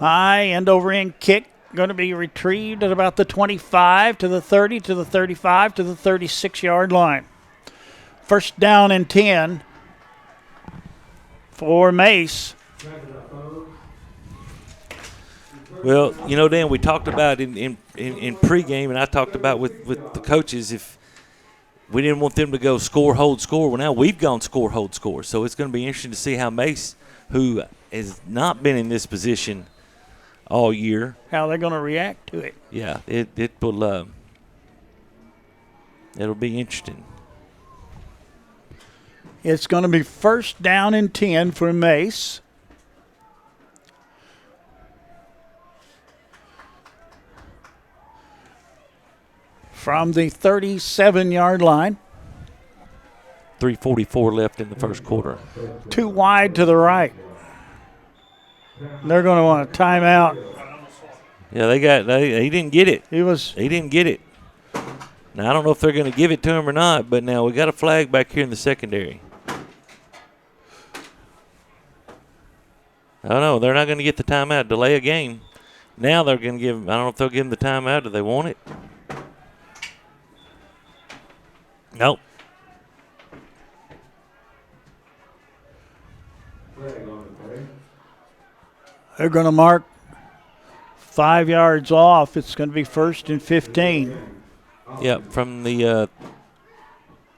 High end over end kick, going to be retrieved at about the 25 to the 30 to the 35 to the 36-yard line. First down and 10 for MASE. Well, you know, Dan, we talked about in pregame, and I talked about with the coaches, if we didn't want them to go score, hold, score. Well, now we've gone score, hold, score. So it's going to be interesting to see how MASE, who has not been in this position all year, how they're going to react to it. Yeah, it will. It'll be interesting. It's going to be first down and 10 for MASE. From the 37-yard line. 3:44 left in the first quarter. Too wide to the right. They're going to want a timeout. Yeah, he didn't get it. He didn't get it. Now, I don't know if they're going to give it to him or not, but now we got a flag back here in the secondary. Oh, no, they're not going to get the timeout. Delay a game. Now they're going to give him, I don't know if they'll give him the timeout. Do they want it? Nope. They're going to mark 5 yards off. It's going to be first and 15. Yeah, from the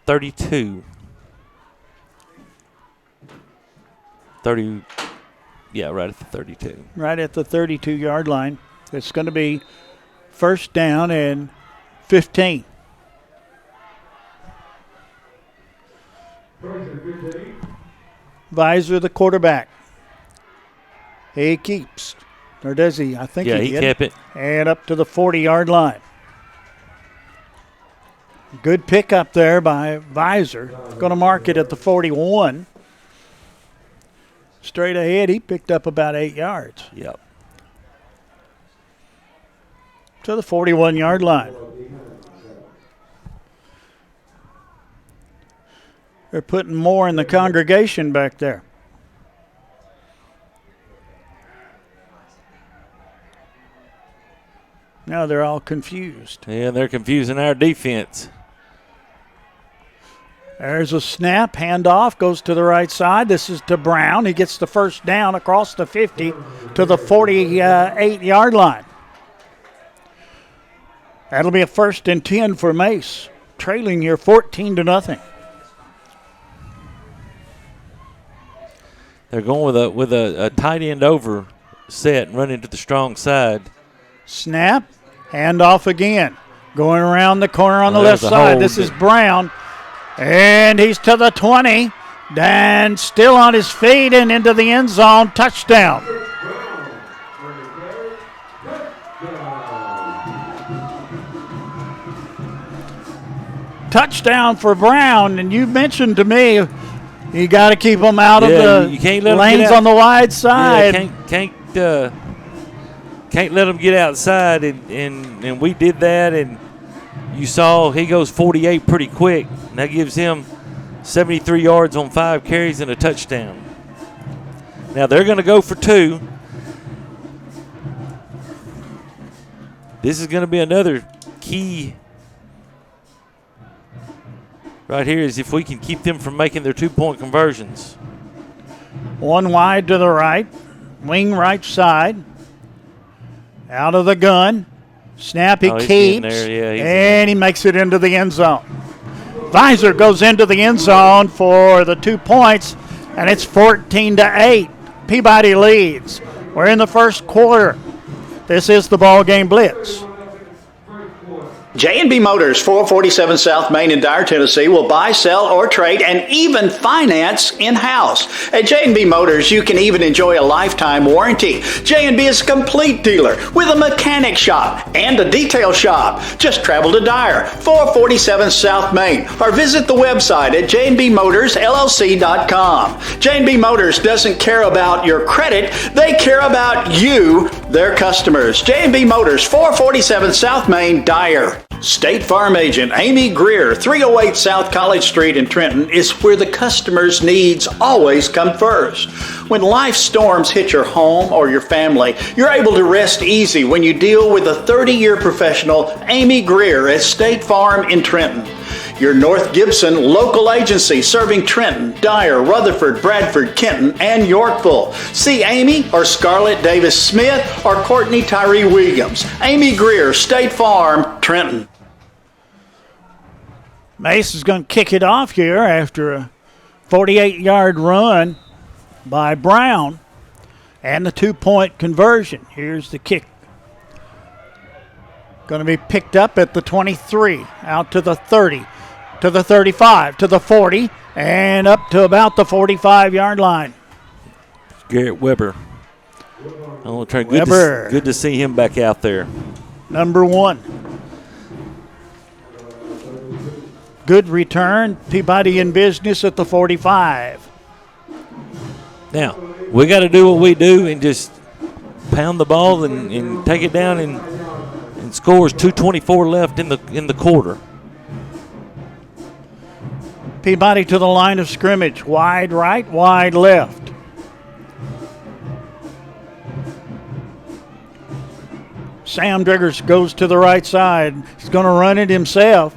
32. 30. Yeah, right at the 32. Right at the 32-yard line. It's going to be first down and 15. Visor, the quarterback. He keeps. Or does he? I think he kept it. And up to the 40-yard line. Good pickup there by Visor. Going to mark it at the 41. Straight ahead, he picked up about 8 yards. Yep. To the 41-yard line. They're putting more in the congregation back there. Now they're all confused. Yeah, they're confusing our defense. There's a snap, handoff, goes to the right side. This is to Brown. He gets the first down across the 50 to the 48-yard line. That'll be a first and 10 for MASE, trailing here 14-0. They're going with a tight end over set and running to the strong side. Snap, handoff again. Going around the corner on the left side. This is Brown. And he's to the 20. Dan still on his feet and into the end zone. Touchdown. Touchdown for Brown. And you mentioned to me, you got to keep them out of the lanes on the wide side. Yeah, can't let them get outside, and we did that, and you saw he goes 48 pretty quick. And that gives him 73 yards on 5 carries and a touchdown. Now they're going to go for 2. This is going to be another key right here, is if we can keep them from making their 2-point conversions. One wide to the right. Wing right side. Out of the gun. Snap, he keeps. And he makes it into the end zone. Visor goes into the end zone for the 2 points, and it's 14-8. Peabody leads. We're in the first quarter. This is the ball game Blitz. J&B Motors, 447 South Main in Dyer, Tennessee, will buy, sell, or trade, and even finance in-house. At J&B Motors, you can even enjoy a lifetime warranty. J&B is a complete dealer with a mechanic shop and a detail shop. Just travel to Dyer, 447 South Main, or visit the website at jnbmotorsllc.com. J&B Motors doesn't care about your credit, they care about you, their customers. J&B Motors, 447 South Main, Dyer. State Farm agent Amy Greer, 308 South College Street in Trenton, is where the customer's needs always come first. When life storms hit your home or your family, you're able to rest easy when you deal with a 30-year professional, Amy Greer at State Farm in Trenton. Your North Gibson local agency serving Trenton, Dyer, Rutherford, Bradford, Kenton, and Yorkville. See Amy or Scarlett Davis Smith or Courtney Tyree Williams. Amy Greer, State Farm, Trenton. MASE is going to kick it off here after a 48-yard run by Brown and the 2-point conversion. Here's the kick. Going to be picked up at the 23, out to the 30, to the 35, to the 40, and up to about the 45-yard line. Garrett Weber. I want to try. Good to see him back out there. Number 1. Good return. Peabody in business at the 45. Now, we got to do what we do and just pound the ball and take it down and scores. 2:24 left in the quarter. Peabody to the line of scrimmage. Wide right, wide left. Sam Driggers goes to the right side. He's going to run it himself.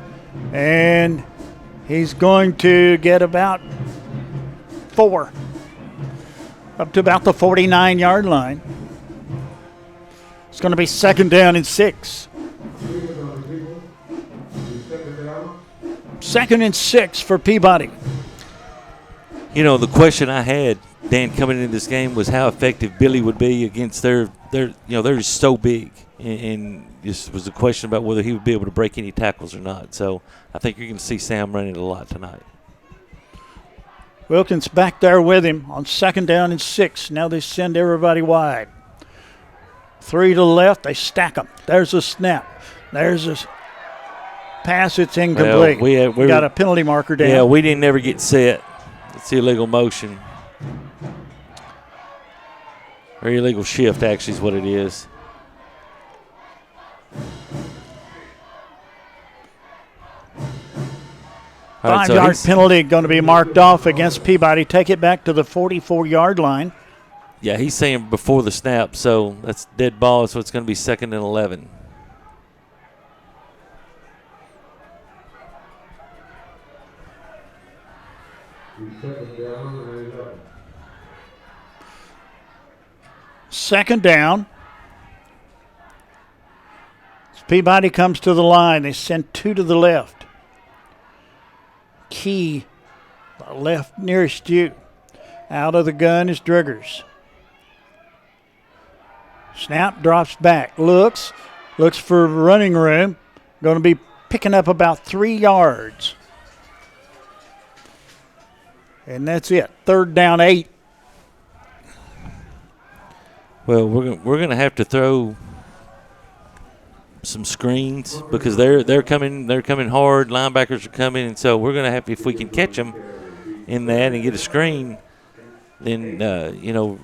And he's going to get about 4. Up to about the 49-yard line. It's going to be 2nd down and 6. 2nd and 6 for Peabody. You know, the question I had, Dan, coming into this game was how effective Billy would be against they're just so big. And this was a question about whether he would be able to break any tackles or not. So I think you're going to see Sam running a lot tonight. Wilkins back there with him on 2nd down and 6. Now they send everybody wide. 3 to the left. They stack them. There's a snap. There's a pass. It's incomplete. Well, we got a penalty marker down. Yeah, we didn't ever get set. It's illegal motion. Or illegal shift, actually, is what it is. Right, 5-yard penalty going to be marked off against Peabody. Take it back to the 44-yard line. Yeah, he's saying before the snap, so that's dead ball, so it's going to be 2nd and 11. Second down. Peabody comes to the line. They send 2 to the left. Key, left nearest you. Out of the gun is Driggers. Snap, drops back. Looks for running room. Going to be picking up about 3 yards. And that's it. 3rd down 8. Well, we're going to have to throw some screens because they're coming hard. Linebackers are coming, and so we're going to have, if we can catch them in that and get a screen, then that'll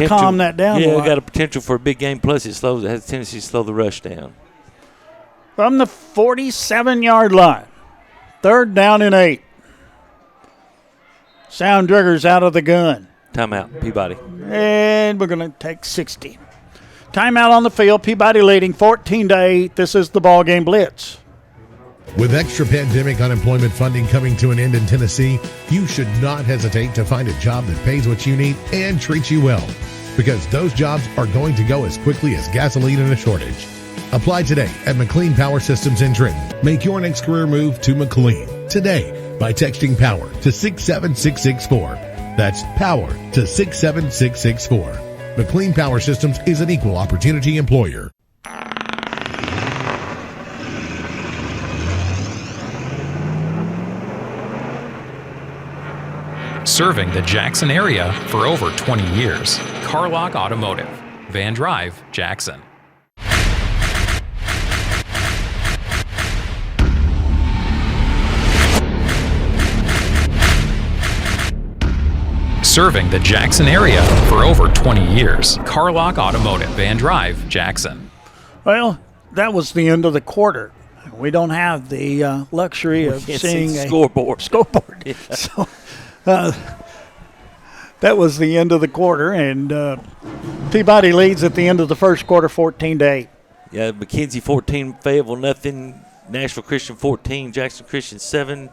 calm that down. Yeah, got a potential for a big game. Plus, it has a tendency to slow the rush down. From the 47-yard line, 3rd down and 8. Sound Driggers out of the gun. Timeout, Peabody. And we're going to take 60. Timeout on the field. Peabody leading 14-8. This is the ball game Blitz. With extra pandemic unemployment funding coming to an end in Tennessee, you should not hesitate to find a job that pays what you need and treats you well, because those jobs are going to go as quickly as gasoline in a shortage. Apply today at McLean Power Systems in Trenton. Make your next career move to McLean today by texting POWER to 67664. That's POWER to 67664. McLean Power Systems is an equal opportunity employer. Serving the Jackson area for over 20 years. Carlock Automotive, Van Drive, Jackson. Serving the Jackson area for over 20 years. Carlock Automotive, Van Drive, Jackson. Well, that was the end of the quarter. We don't have the luxury of seeing a scoreboard. Yeah. So that was the end of the quarter, and Peabody leads at the end of the first quarter 14-8. Yeah, McKenzie 14, Fayetteville nothing, Nashville Christian 14, Jackson Christian 7,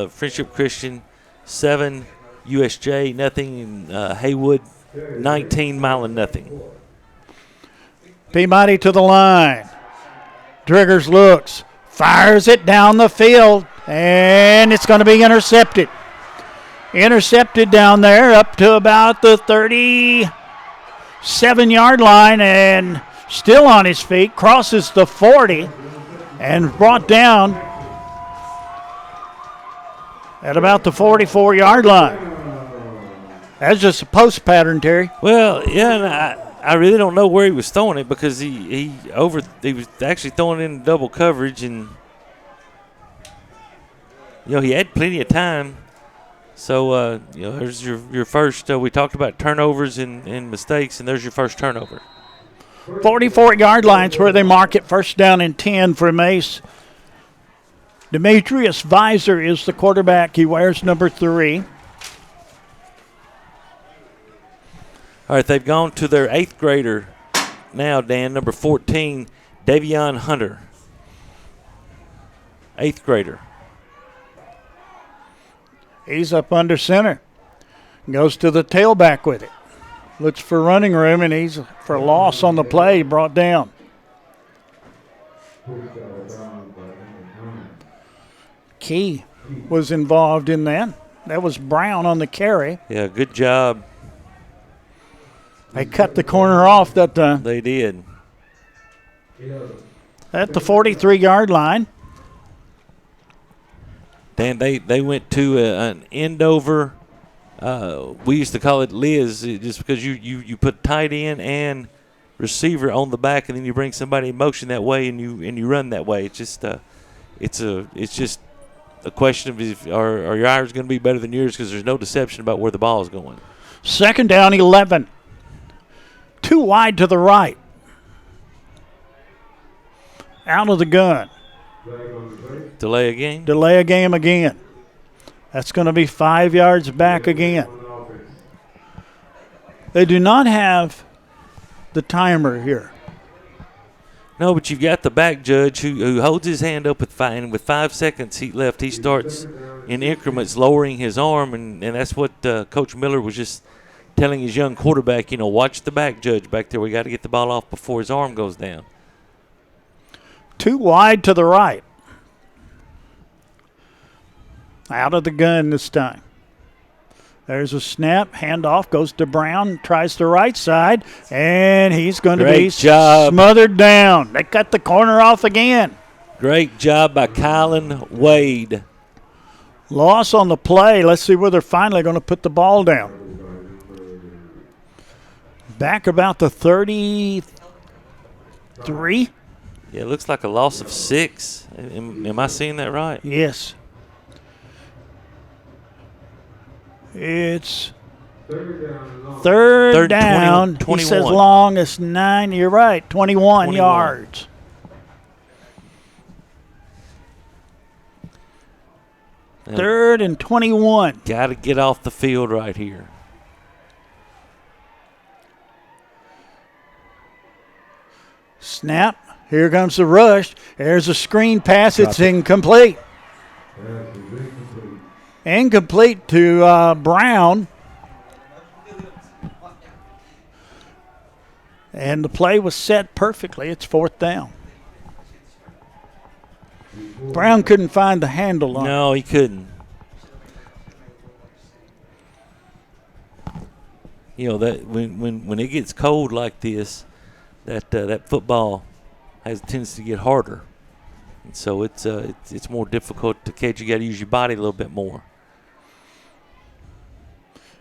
Friendship Christian 7, USJ nothing, and Haywood 19, Milan nothing. Peabody to the line. Driggers looks, fires it down the field, and it's going to be intercepted. Intercepted down there up to about the 37-yard line, and still on his feet, crosses the 40 and brought down at about the 44-yard line. That's just a post pattern, Terry. Well, yeah, and I really don't know where he was throwing it, because he was actually throwing it in double coverage, and he had plenty of time. So there's your first. We talked about turnovers and mistakes, and there's your first turnover. 44-yard line's where they mark it. First down and 10 for MASE. Demetrius Visor is the quarterback. He wears number 3. All right, they've gone to their 8th grader now, Dan, number 14, Davion Hunter. 8th grader. He's up under center. Goes to the tailback with it. Looks for running room, and he's for loss on the play, brought down. Key was involved in that. That was Brown on the carry. Yeah, good job. They cut the corner off that time. They did. At the 43-yard line. Dan, they went to an end over. We used to call it Liz, just because you put tight end and receiver on the back, and then you bring somebody in motion that way, and you run that way. It's just a question of are your irons going to be better than yours, because there's no deception about where the ball is going. Second down, 11. 2 wide to the right. Out of the gun. Delay a game? Delay a game again. That's going to be 5 yards back again. They do not have the timer here. No, but you've got the back judge who holds his hand up with 5 seconds left. He starts in increments lowering his arm, and that's what Coach Miller was just telling his young quarterback, watch the back judge back there. We got to get the ball off before his arm goes down. 2 wide to the right. Out of the gun this time. There's a snap. Handoff goes to Brown. Tries the right side. And he's going to be smothered down. They cut the corner off again. Great job by Kylan Wade. Loss on the play. Let's see where they're finally going to put the ball down. Back about the 33. Yeah, it looks like a loss of 6. Am I seeing that right? Yes. It's third down. 21. He says long as 9. You're right, 21 yards. Now, 3rd and 21. Got to get off the field right here. Snap. Here comes the rush. There's a screen pass. It's incomplete. Incomplete to Brown. And the play was set perfectly. It's 4th down. Brown couldn't find the handle on it. No, he couldn't. You know, that when it gets cold like this, that football has a tendency to get harder. And so it's more difficult to catch. You got to use your body a little bit more.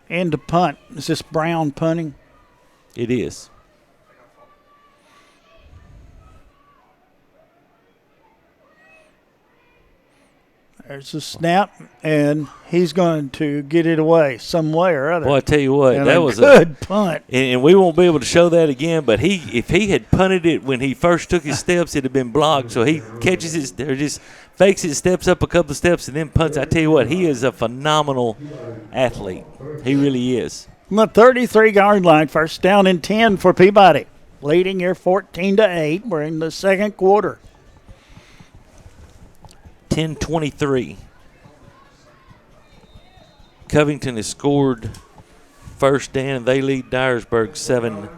And to punt. Is this Brown punting? It is. There's a snap, and he's going to get it away some way or other. Well, I tell you what, and that was a good punt. And we won't be able to show that again, but if he had punted it when he first took his steps, it'd have been blocked. So he catches it, or just fakes it, steps up a couple of steps, and then punts. I tell you what, he is a phenomenal athlete. He really is. On the 33-yard line, 1st down and 10 for Peabody. Leading here 14-8. We're in the 2nd quarter. 10-23. Covington has scored 1st down, and they lead Dyersburg 7-0.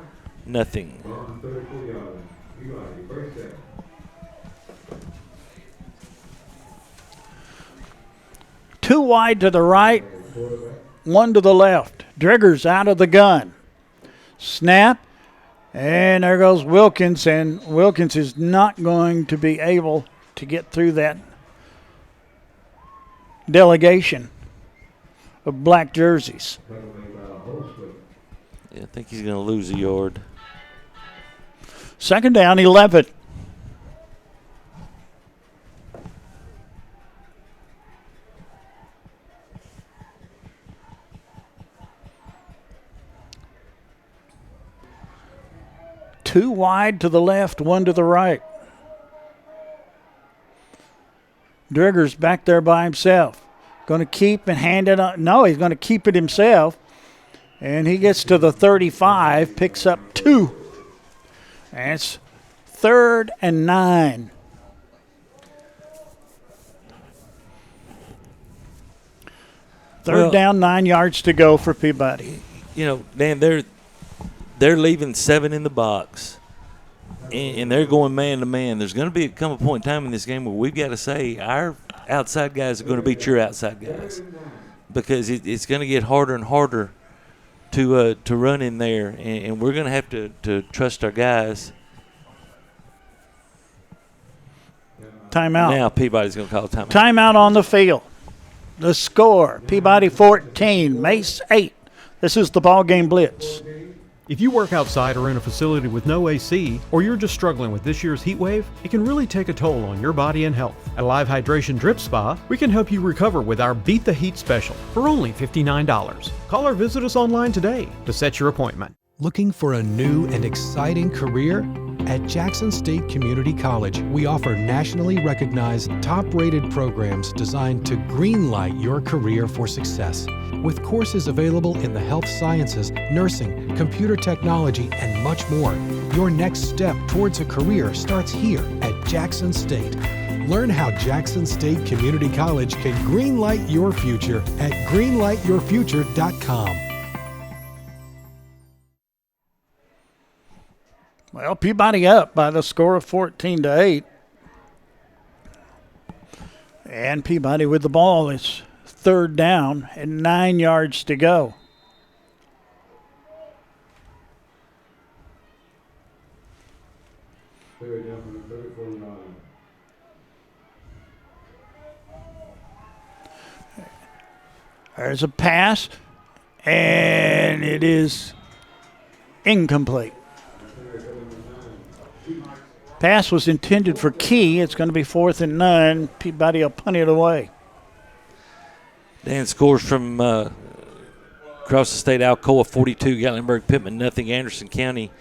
Two wide to the right, one to the left. Driggers out of the gun. Snap, and there goes Wilkins, and Wilkins is not going to be able to get through that delegation of black jerseys. Yeah, I think he's going to lose a yard. 2nd down, 11. Two wide to the left, one to the right. Drigger's back there by himself. Going to keep and hand it on. No, he's going to keep it himself. And he gets to the 35, picks up 2. And it's 3rd and 9. Third down, 9 yards to go for Peabody. You know, Dan, they're leaving 7 in the box, and they're going man to man. There's going to come a point in time in this game where we've got to say our outside guys are going to beat your outside guys, because it's going to get harder and harder to run in there, and we're going to have to trust our guys. Timeout. Now Peabody's going to call a timeout. Timeout on the field. The score, Peabody 14, MASE 8. This is the BallGame Blitz. If you work outside or in a facility with no AC, or you're just struggling with this year's heat wave, it can really take a toll on your body and health. At Live Hydration Drip Spa, we can help you recover with our Beat the Heat special for only $59. Call or visit us online today to set your appointment. Looking for a new and exciting career? At Jackson State Community College, we offer nationally recognized, top-rated programs designed to greenlight your career for success. With courses available in the health sciences, nursing, computer technology, and much more, your next step towards a career starts here at Jackson State. Learn how Jackson State Community College can greenlight your future at greenlightyourfuture.com. Well, Peabody up by the score of 14-8. And Peabody with the ball. It's 3rd down and 9 yards to go. There's a pass, and it is incomplete. Pass was intended for Key. It's going to be 4th and 9. Peabody will punt it away. Dan scores from across the state. Alcoa 42, Gatlinburg Pittman nothing. Anderson County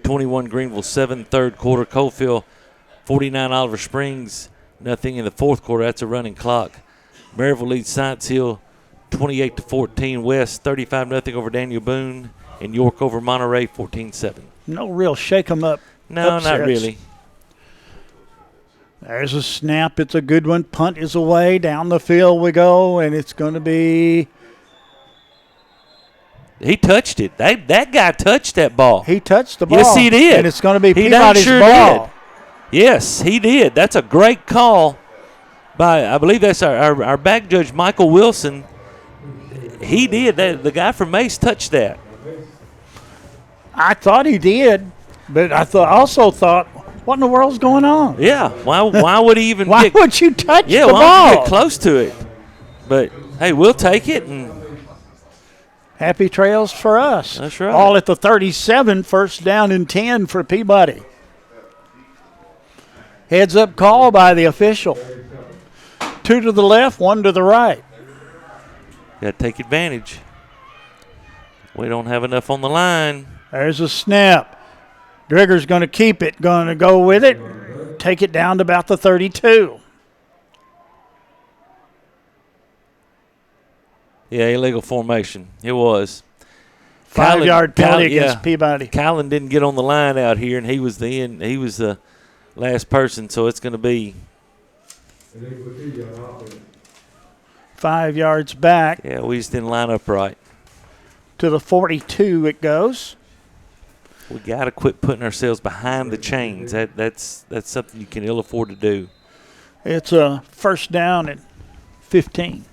21, Greenville 7. 3rd quarter, Coalfield 49, Oliver Springs nothing. In the 4th quarter, that's a running clock. Maryville leads Science Hill 28-14. West 35-0 over Daniel Boone, and York over Monterey 14-7. No real shake 'em up. No, upsets. not really. There's a snap. It's a good one. Punt is away. Down the field we go, and it's going to be. He touched it. That guy touched that ball. He touched the ball. Yes, he did. And it's going to be He Peabody's sure ball. did. Yes, he did. That's a great call by, I believe that's our back judge, Michael Wilson. He did. The guy from MASE touched that. I thought he did, but also thought, what in the world's going on? Yeah. Why would he even Why would you touch the why ball? would you get close to it? But, hey, we'll take it. And happy trails for us. That's right. All at the 37, first down and 10 for Peabody. Heads up call by the official. 2 to the left, 1 to the right. got to take advantage. We don't have enough on the line. There's a snap. Drigger's going to keep it, going to go with it, take it down to about the 32. Yeah, illegal formation. It was. 5-yard penalty against Peabody. Kylan didn't get on the line out here, and he was the last person, so it's going to be 5 yards back. Yeah, we just didn't line up right. To the 42 it goes. We got to quit putting ourselves behind the chains. That's something you can ill afford to do. It's a first down at 15.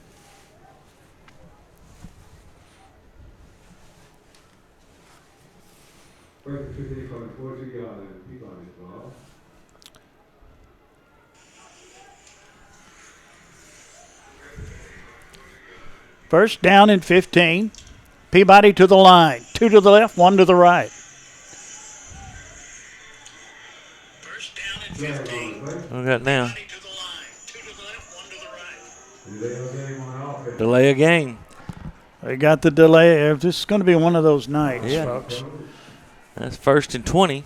First down and 15. Peabody to the line. 2 to the left, 1 to the right. First down and 15. What we got now? Delay a game. They got the delay. This is going to be one of those nights, folks. That's 1st and 20.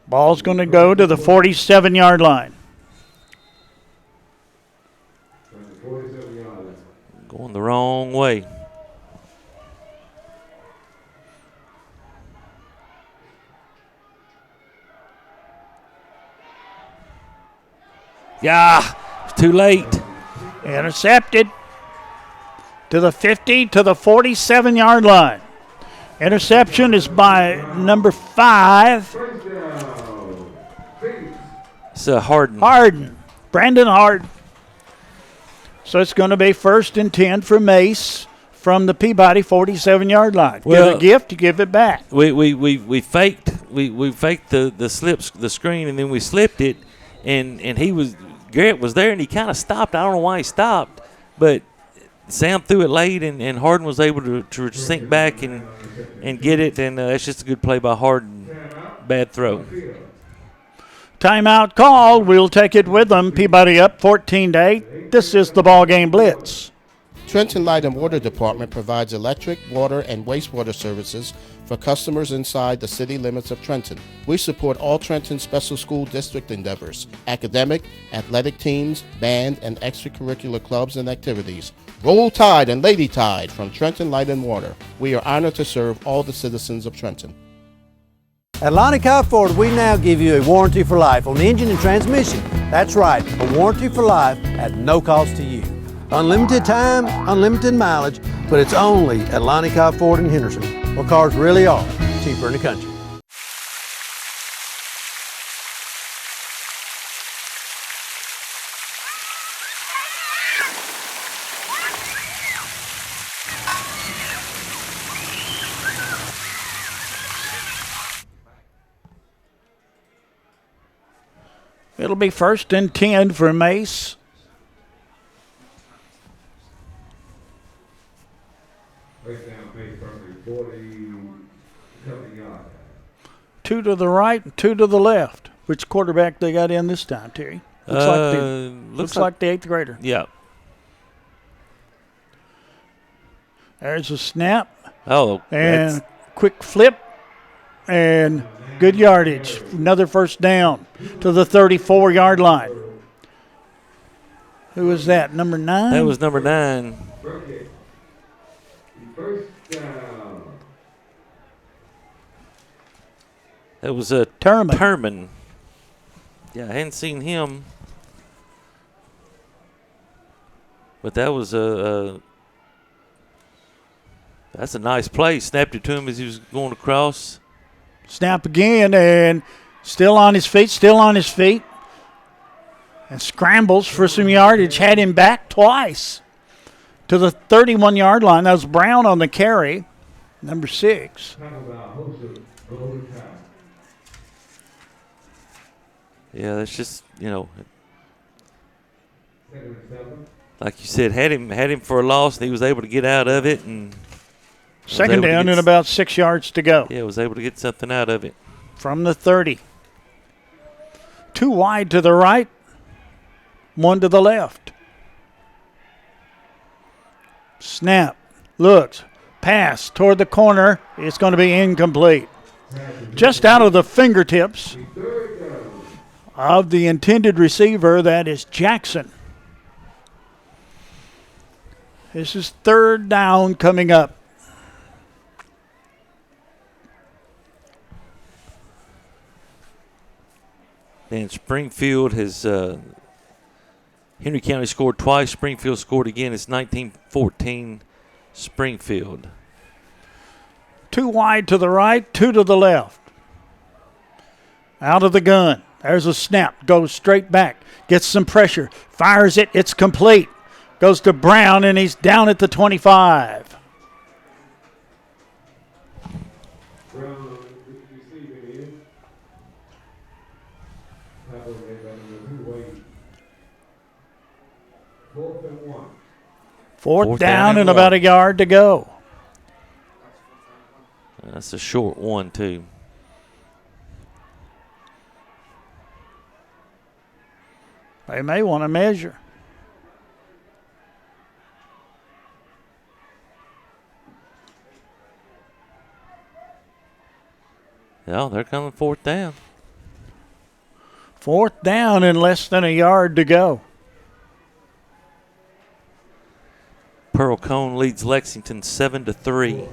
Ball's going to go to the 47-yard line. Going the wrong way. Yeah, it's too late. Intercepted to the 50, to the 47-yard line. Interception is by number 5. It's Harden. Harden. Brandon Harden. So it's going to be 1st and 10 for MASE from the Peabody 47-yard line. Well, give a gift, you give it back. We faked the screen, and then we slipped it, and Garrett was there, and he kind of stopped. I don't know why he stopped, but Sam threw it late, and Harden was able to sink back and get it, and that's just a good play by Harden. Bad throw. Timeout called. We'll take it with them. Peabody up 14-8. This is the BallGame Blitz. Trenton Light and Water Department provides electric, water, and wastewater services for customers inside the city limits of Trenton. We support all Trenton Special School District endeavors, academic, athletic teams, band, and extracurricular clubs and activities. Roll Tide and Lady Tide from Trenton Light and Water. We are honored to serve all the citizens of Trenton. At Lonnie Cobb Ford, we now give you a warranty for life on engine and transmission. That's right, a warranty for life at no cost to you. Unlimited time, unlimited mileage, but it's only at Lonnie Cobb Ford in Henderson, where cars really are cheaper in the country. It'll be 1st and 10 for MASE. Two to the right and 2 to the left. Which quarterback they got in this time, Terry? Looks like the 8th grader. Yeah. There's a snap. Oh. And quick flip. And good yardage. Another first down to the 34-yard line. Who was that? Number 9? That was number 9. That was a Turman. Turman. Yeah, I hadn't seen him. But that was that's a nice play. Snapped it to him as he was going across. Snap again, and still on his feet. And scrambles for some yardage. Had him back twice to the 31-yard line. That was Brown on the carry, number 6. Yeah, that's just, like you said, had him for a loss, and he was able to get out of it. And second down and about 6 yards to go. Yeah, was able to get something out of it. From the 30. 2 wide to the right, 1 to the left. Snap, looks, pass toward the corner. It's going to be incomplete. Just out of the fingertips of the intended receiver, that is Jackson. This is 3rd down coming up. And Springfield has Henry County scored twice. Springfield scored again. It's 19-14 Springfield. 2 wide to the right, 2 to the left. Out of the gun. There's a snap. Goes straight back. Gets some pressure. Fires it. It's complete. Goes to Brown, and he's down at the 25. Fourth down and about 1 yard to go. That's a short one, too. They may want to measure. Yeah, they're coming 4th down. 4th down and less than 1 yard to go. Pearl Cone leads Lexington 7-3.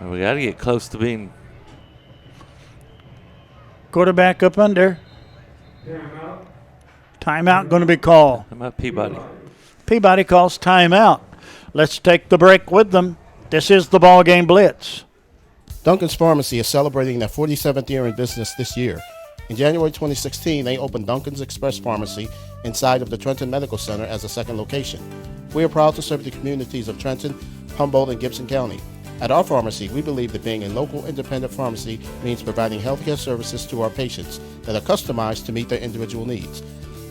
Well, we got to get close to being. Quarterback up under. Timeout going to be called. How about Peabody? Peabody calls timeout. Let's take the break with them. This is the BallGame Blitz. Duncan's Pharmacy is celebrating their 47th year in business this year. In January 2016, they opened Duncan's Express Pharmacy inside of the Trenton Medical Center as a second location. We are proud to serve the communities of Trenton, Humboldt, and Gibson County. At our pharmacy, we believe that being a local independent pharmacy means providing healthcare services to our patients that are customized to meet their individual needs.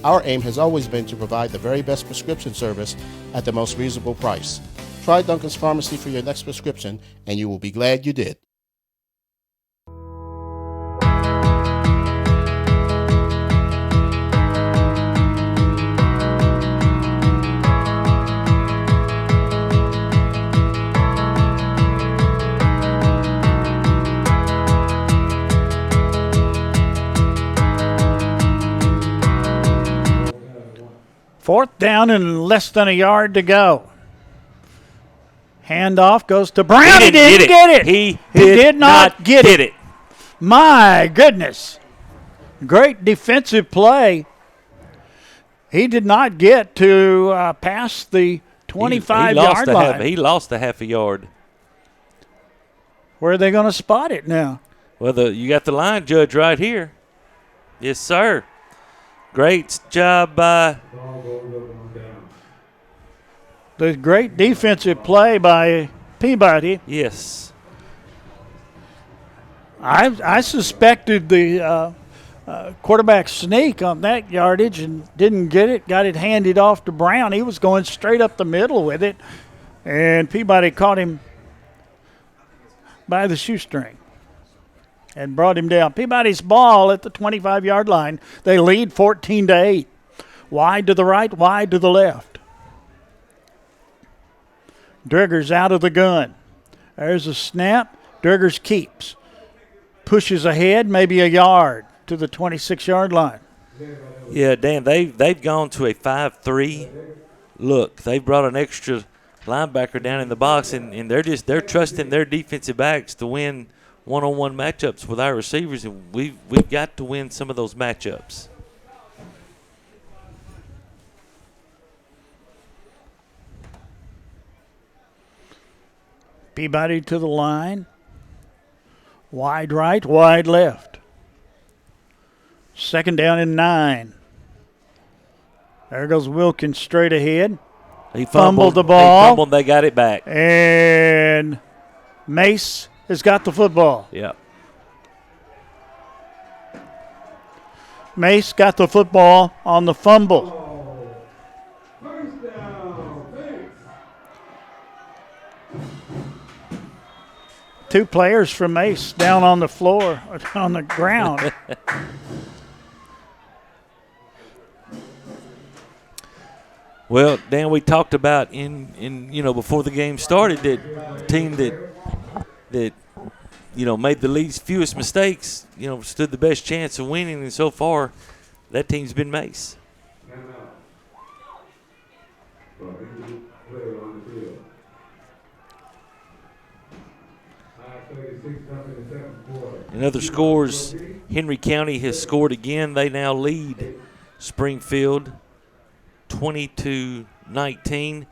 Our aim has always been to provide the very best prescription service at the most reasonable price. Try Duncan's Pharmacy for your next prescription, and you will be glad you did. Fourth down and less than 1 yard to go. Handoff goes to Brown. He didn't get it. He did not get it. My goodness. Great defensive play. He did not get to pass the 25-yard line. He lost a half a yard. Where are they going to spot it now? Well, you got the line judge right here. Yes, sir. Great job by the great defensive play by Peabody. Yes. I suspected the quarterback sneak on that yardage and didn't get it. Got it handed off to Brown. He was going straight up the middle with it, and Peabody caught him by the shoestring and brought him down. Peabody's ball at the 25-yard line. They lead 14-8. Wide to the right, wide to the left. Driggers out of the gun. There's a snap. Driggers keeps. Pushes ahead, maybe 1 yard. to the 26-yard line. Yeah, Dan, they've gone to a 5-3 look. They brought an extra linebacker down in the box, and they're trusting their defensive backs to win one-on-one matchups with our receivers, and we've got to win some of those matchups. Peabody to the line. Wide right, wide left. 2nd down and 9. There goes Wilkins straight ahead. He fumbled the ball. He fumbled, they got it back. And M.A.S.E has got the football. Yep. M.A.S.E got the football on the fumble. Two players from M.A.S.E down on the floor, on the ground. Well, Dan, we talked about in before the game started that the team that made the least fewest mistakes, stood the best chance of winning, and so far that team's been M.A.S.E. In other scores, Henry County has scored again. They now lead Springfield 20-19.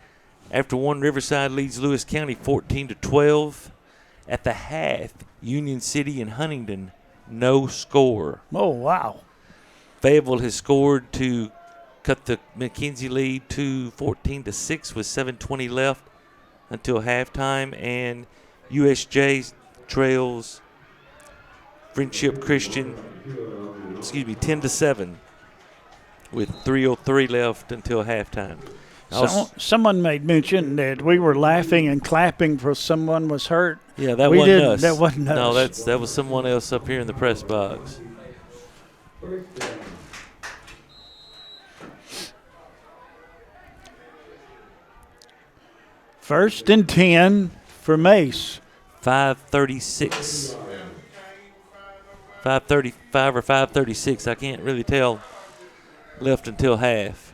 After one, Riverside leads Lewis County 14-12. At the half, Union City and Huntington, no score. Oh, wow. Fayetteville has scored to cut the McKenzie lead to 14-6 with 7:20 left until halftime, and USJ trails Friendship Christian, 10-7 with 3:03 left until halftime. Someone made mention that we were laughing and clapping for someone was hurt. Yeah, that wasn't us. That wasn't us. No, that was someone else up here in the press box. First and 10 for M.A.S.E. 5:36. 5:35 or 5:36. I can't really tell. Left until half.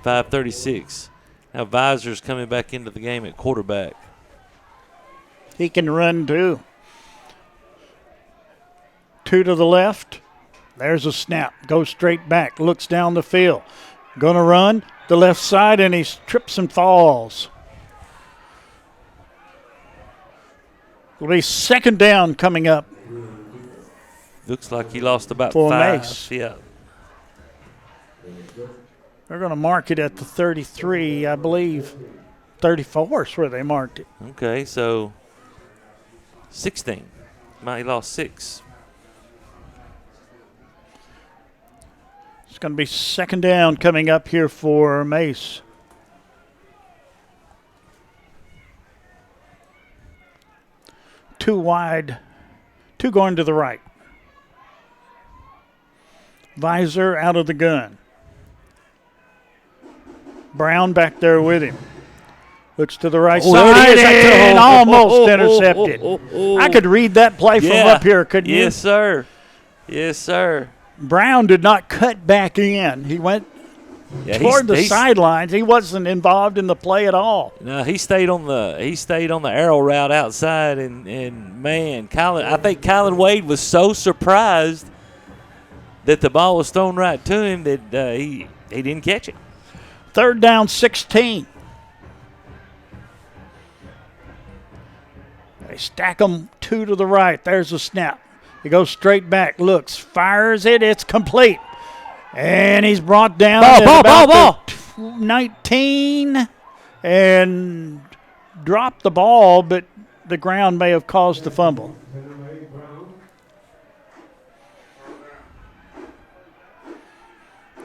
5:36. Now Visor's coming back into the game at quarterback. He can run too. 2 to the left. There's a snap. Goes straight back. Looks down the field. Going to run the left side, and he trips and falls. It'll be 2nd down coming up. Looks like he lost about for 5. M.A.S.E. Yeah. They're going to mark it at the 33, I believe. 34 is where they marked it. Okay, so 16. He lost 6. It's going to be 2nd down coming up here for M.A.S.E. Two wide, 2 going to the right. Visor out of the gun. Brown back there with him. Looks to the right side and almost intercepted. I could read that play from up here, couldn't you? Yes, sir. Yes, sir. Brown did not cut back in. He went toward the sidelines. He wasn't involved in the play at all. No, he stayed on the arrow route outside, and man, I think Kylan Wade was so surprised that the ball was thrown right to him that he didn't catch it. 3rd down, 16. They stack them 2 to the right. There's a snap. He goes straight back, looks, fires it. It's complete. And he's brought down at 19 and dropped the ball, but the ground may have caused the fumble.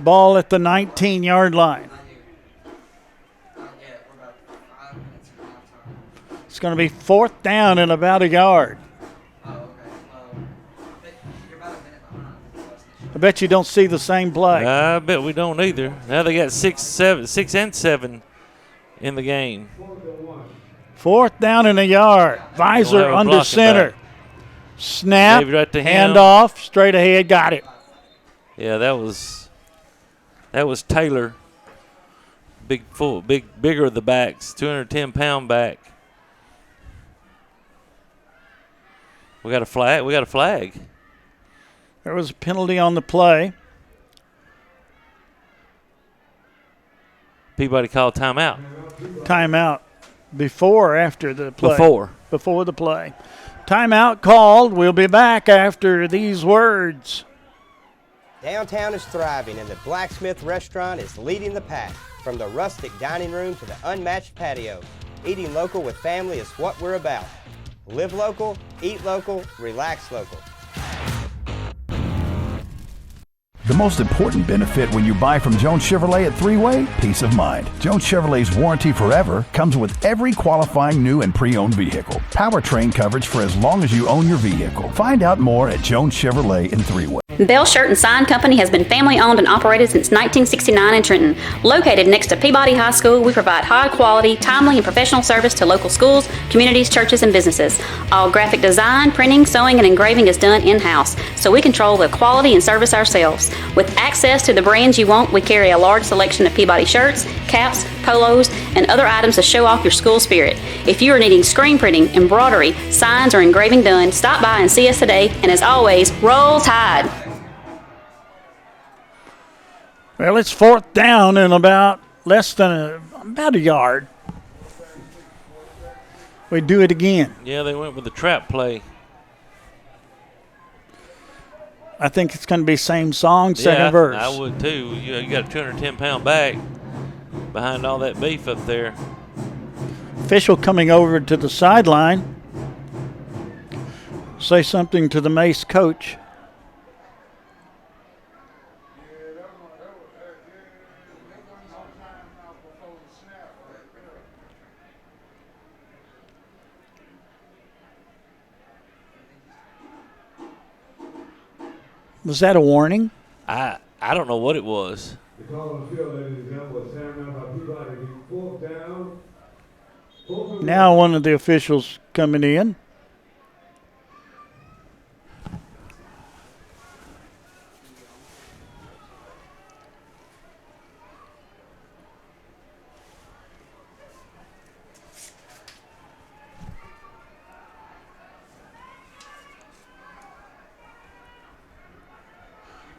Ball at the 19-yard line. It's going to be 4th down and about a yard. I bet you don't see the same play. I bet we don't either. Now they got 6 and 7 in the game. 4th down and a yard. Visor under center. Snap, Gave it right to him. hand off, straight ahead, got it. Yeah, that was Taylor. Bigger of the backs, 210-pound back. We got a flag. There was a penalty on the play. Peabody called timeout. Timeout before or after the play? Before the play. Timeout called. We'll be back after these words. Downtown is thriving and the Blacksmith Restaurant is leading the pack. From the rustic dining room to the unmatched patio, eating local with family is what we're about. Live local, eat local, relax local. The most important benefit when you buy from Jones Chevrolet at Three-Way? Peace of mind. Jones Chevrolet's warranty forever comes with every qualifying new and pre-owned vehicle. Powertrain coverage for as long as you own your vehicle. Find out more at Jones Chevrolet in Three-Way. Bell Shirt and Sign Company has been family owned and operated since 1969 in Trenton. Located next to Peabody High School, we provide high quality, timely, and professional service to local schools, communities, churches, and businesses. All graphic design, printing, sewing, and engraving is done in-house, so we control the quality and service ourselves. With access to the brands you want, we carry a large selection of Peabody shirts, caps, polos, and other items to show off your school spirit. If you are needing screen printing, embroidery, signs, or engraving done, stop by and see us today, and as always, roll Tide! Well, it's fourth down and about a yard. We do it again. Yeah, they went with the trap play. I think it's going to be same song, second verse. I would too. You got a 210-pound back behind all that beef up there. Official coming over to the sideline. Say something to the MASE coach. Was that a warning? I don't know what it was. The call on the field, ladies and gentlemen, was timeout by Peabody. Fourth down. Now one of the officials coming in.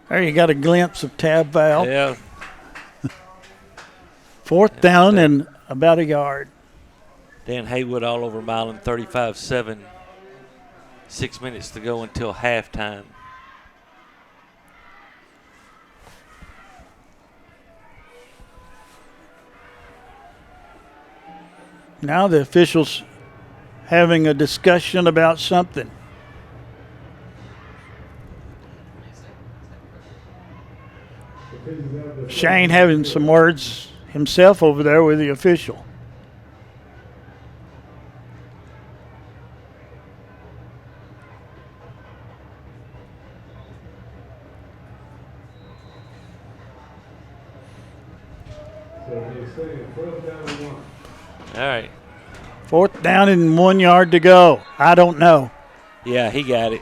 There you got a glimpse of Tab Val. Yeah. Fourth down and about a yard. Dan Haywood all over Milan, 35-7. 6 minutes to go until halftime. Now the officials having a discussion about something. Shane having some words himself over there with the official. All right. Fourth down and 1 yard to go. I don't know. Yeah, he got it.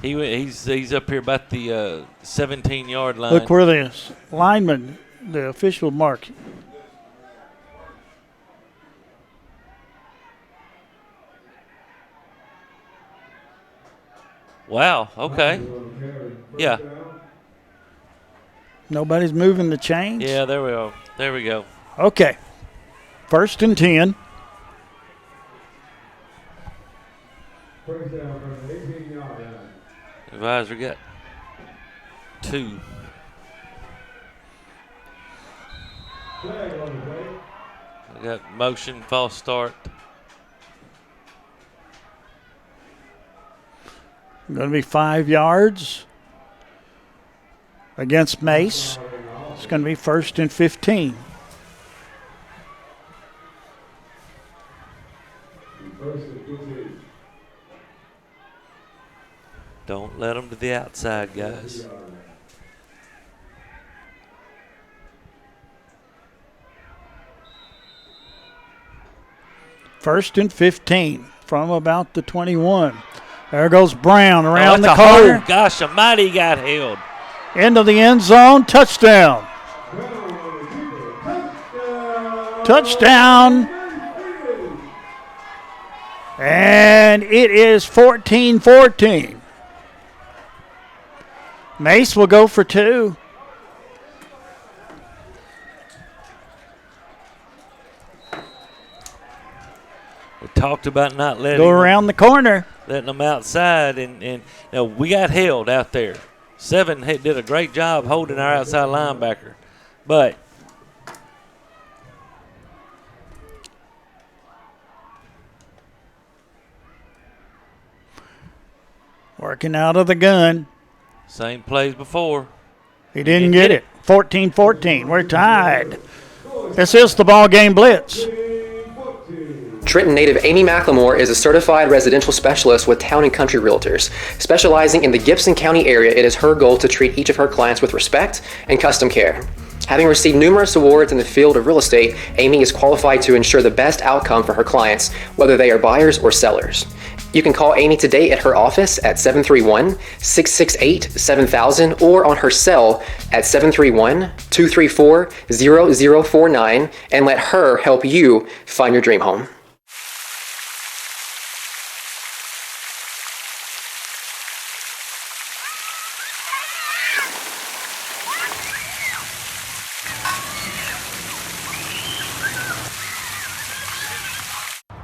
He's up here about the 17-yard line. Look where the lineman, the official mark. Wow, okay. Yeah. Nobody's moving the chains? Yeah, there we go. There we go. Okay. 1st and 10. First down from the 18-yard line. Advisor got 2. Flag on the play. I got motion, false start. Going to be 5 yards against MASE. It's going to be 1st and 15. First and 15. Don't let them to the outside, guys. First and 15 from about the 21. There goes Brown around the that's corner. a hold. Gosh almighty, he got held. Into the end zone. Touchdown. Touchdown. And it is 14-14. MASE will go for 2. We talked about not letting go around the corner, letting them outside, and now we got held out there. 7 did a great job holding our outside linebacker, but working out of the gun. Same plays before. He didn't get it. 14-14. We're tied. This is the ball game Blitz. Trenton native Amy McLemore is a certified residential specialist with Town and Country Realtors. Specializing in the Gibson County area, it is her goal to treat each of her clients with respect and custom care. Having received numerous awards in the field of real estate, Amy is qualified to ensure the best outcome for her clients, whether they are buyers or sellers. You can call Amy today at her office at 731-668-7000 or on her cell at 731-234-0049 and let her help you find your dream home.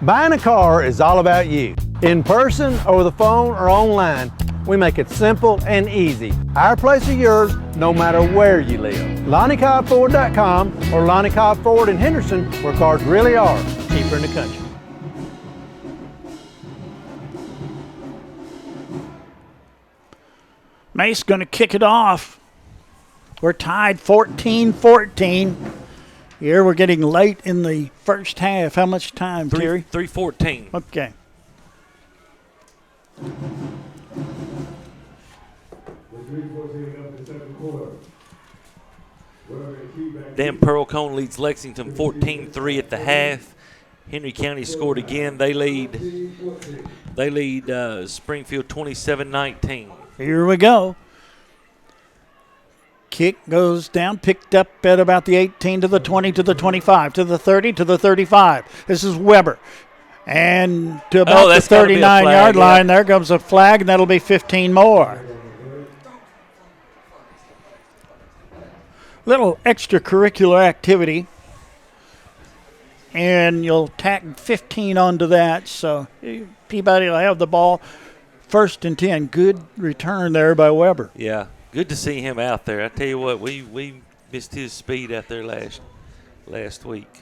Buying a car is all about you. In person, over the phone, or online, we make it simple and easy. Our place is yours, no matter where you live. LonnieCobbFord.com or Lonnie Cobb Ford in Henderson, where cars really are cheaper in the country. MASE going to kick it off. We're tied 14-14. Here we're getting late in the first half. How much time, Terry? 3:14. Okay. Dan Pearl-Cone leads Lexington 14-3 at the half. Henry County scored again. They lead Springfield 27-19. Here we go. Kick goes down, picked up at about the 18 to the 20 to the 25 to the 30 to the 35. This is Weber. And to about the 39-yard line, there comes a flag, and that'll be 15 more. Little extracurricular activity. And you'll tack 15 onto that. So Peabody will have the ball. 1st and 10. Good return there by Weber. Yeah. Good to see him out there. I tell you what, we missed his speed out there last week.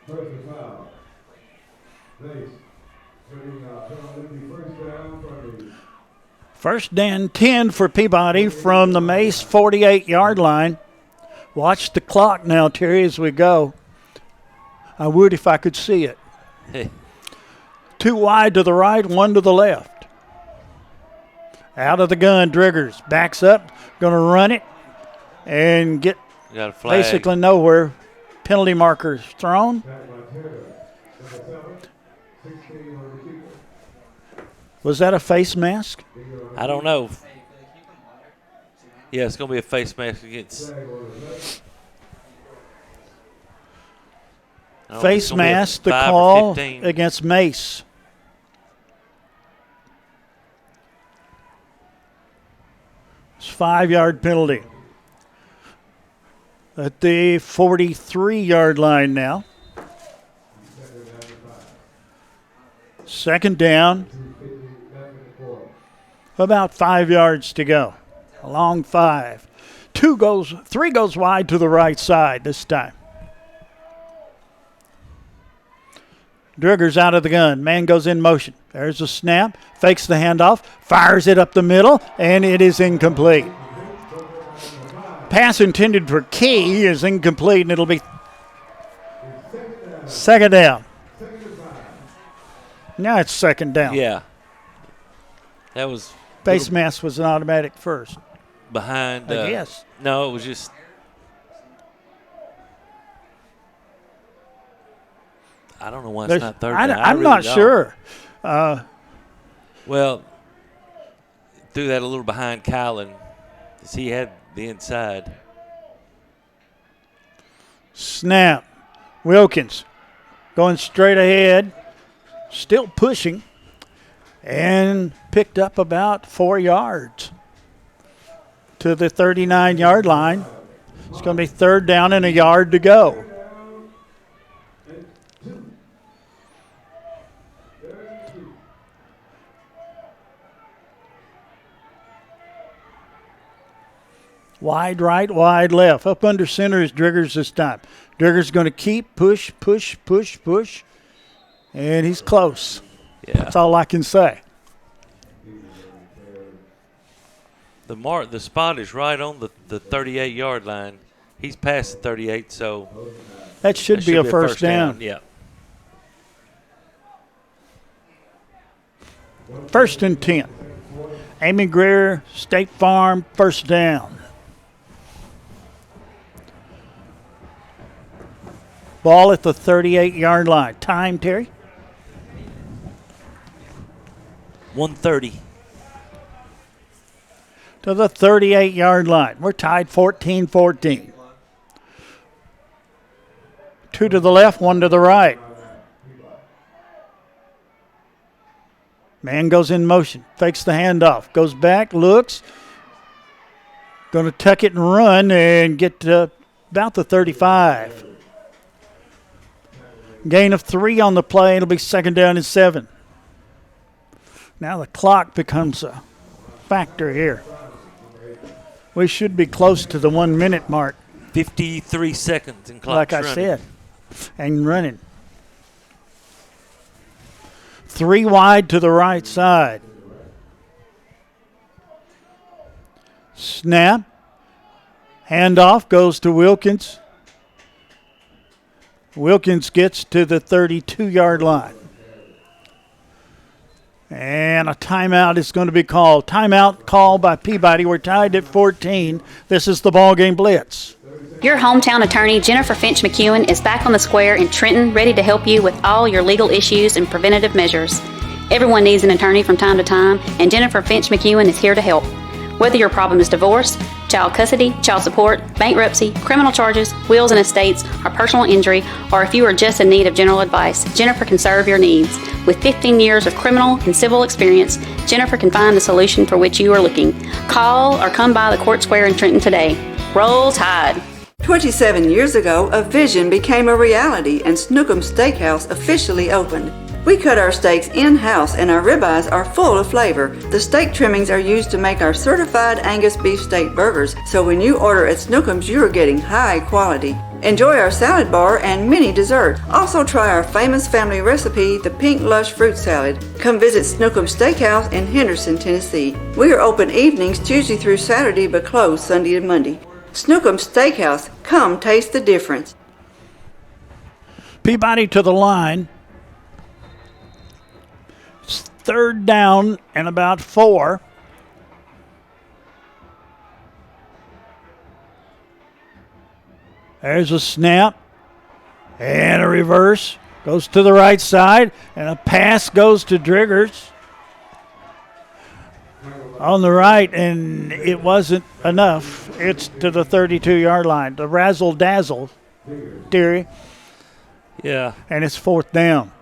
Personal foul. MASE. First down from the 1st and 10 for Peabody from the MASE 48-yard line. Watch the clock now, Terry, as we go. I would if I could see it. Hey. 2 wide to the right, 1 to the left. Out of the gun, Driggers backs up, going to run it and get basically nowhere. Penalty markers thrown. Was that a face mask? I don't know. Yeah, it's going to be a face mask against. Face mask, the call against MASE. It's 5-yard penalty. At the 43-yard line now. 2nd down. About 5 yards to go. A long 5. 3 goes wide to the right side this time. Driggers out of the gun. Man goes in motion. There's a snap. Fakes the handoff. Fires it up the middle. And it is incomplete. Pass intended for Key is incomplete, and it'll be 2nd down. Now it's 2nd down. Yeah. That was Face mask was an automatic first. Behind. I guess. No, it was just. I don't know why it's not third down. I'm really not sure. Well, threw that a little behind Kylan, as he had the inside. Snap. Wilkins going straight ahead, still pushing, and picked up about 4 yards to the 39-yard line. It's going to be third down and a yard to go. Wide right, wide left. Up under center is Driggers this time. Driggers going to keep, push, and he's close. Yeah. That's all I can say. The spot is right on the 38-yard line. He's past the 38, so that should be a first down. Yeah. First and 10. Amy Greer, State Farm, first down. Ball at the 38-yard line. Time, Terry? 1:30. To the 38-yard line. We're tied 14-14. 2 to the left, 1 to the right. Man goes in motion, fakes the handoff, goes back, looks. Going to tuck it and run and get to about the 35. Gain of 3 on the play. It'll be second down and 7. Now the clock becomes a factor here. We should be close to the 1 minute mark. 53 seconds and clock's like I running. said, and running. 3 wide to the right side. Snap. Handoff goes to Wilkins. Wilkins gets to the 32-yard line. And a timeout is going to be called. Timeout called by Peabody. We're tied at 14. This is the BallGame Blitz. Your hometown attorney, Jennifer Finch McEwen, is back on the square in Trenton, ready to help you with all your legal issues and preventative measures. Everyone needs an attorney from time to time, and Jennifer Finch McEwen is here to help. Whether your problem is divorce, child custody, child support, bankruptcy, criminal charges, wills and estates, or personal injury, or if you are just in need of general advice, Jennifer can serve your needs. With 15 years of criminal and civil experience, Jennifer can find the solution for which you are looking. Call or come by the Court Square in Trenton today. Roll Tide. 27 years ago, a vision became a reality and Snookum Steakhouse officially opened. We cut our steaks in-house and our ribeyes are full of flavor. The steak trimmings are used to make our certified Angus beef steak burgers, so when you order at Snookum's, you are getting high quality. Enjoy our salad bar and mini dessert. Also try our famous family recipe, the Pink Lush Fruit Salad. Come visit Snookum Steakhouse in Henderson, Tennessee. We are open evenings Tuesday through Saturday but closed Sunday and Monday. Snookum Steakhouse, come taste the difference. Peabody to the line. It's third down and about 4. There's a snap and a reverse. Goes to the right side and a pass goes to Driggers on the right, and it wasn't enough. It's to the 32-yard line. The razzle-dazzle, Terry. Yeah. And it's fourth down.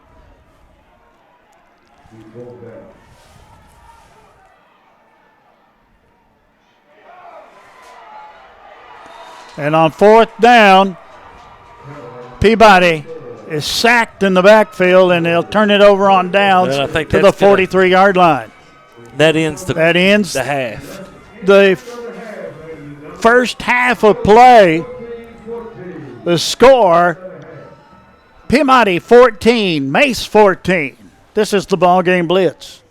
And on fourth down, Peabody is sacked in the backfield, and they'll turn it over on downs to the 43-yard line. That ends the half. The first half of play, the score, Peabody 14, MASE 14. This is the BallGame Blitz.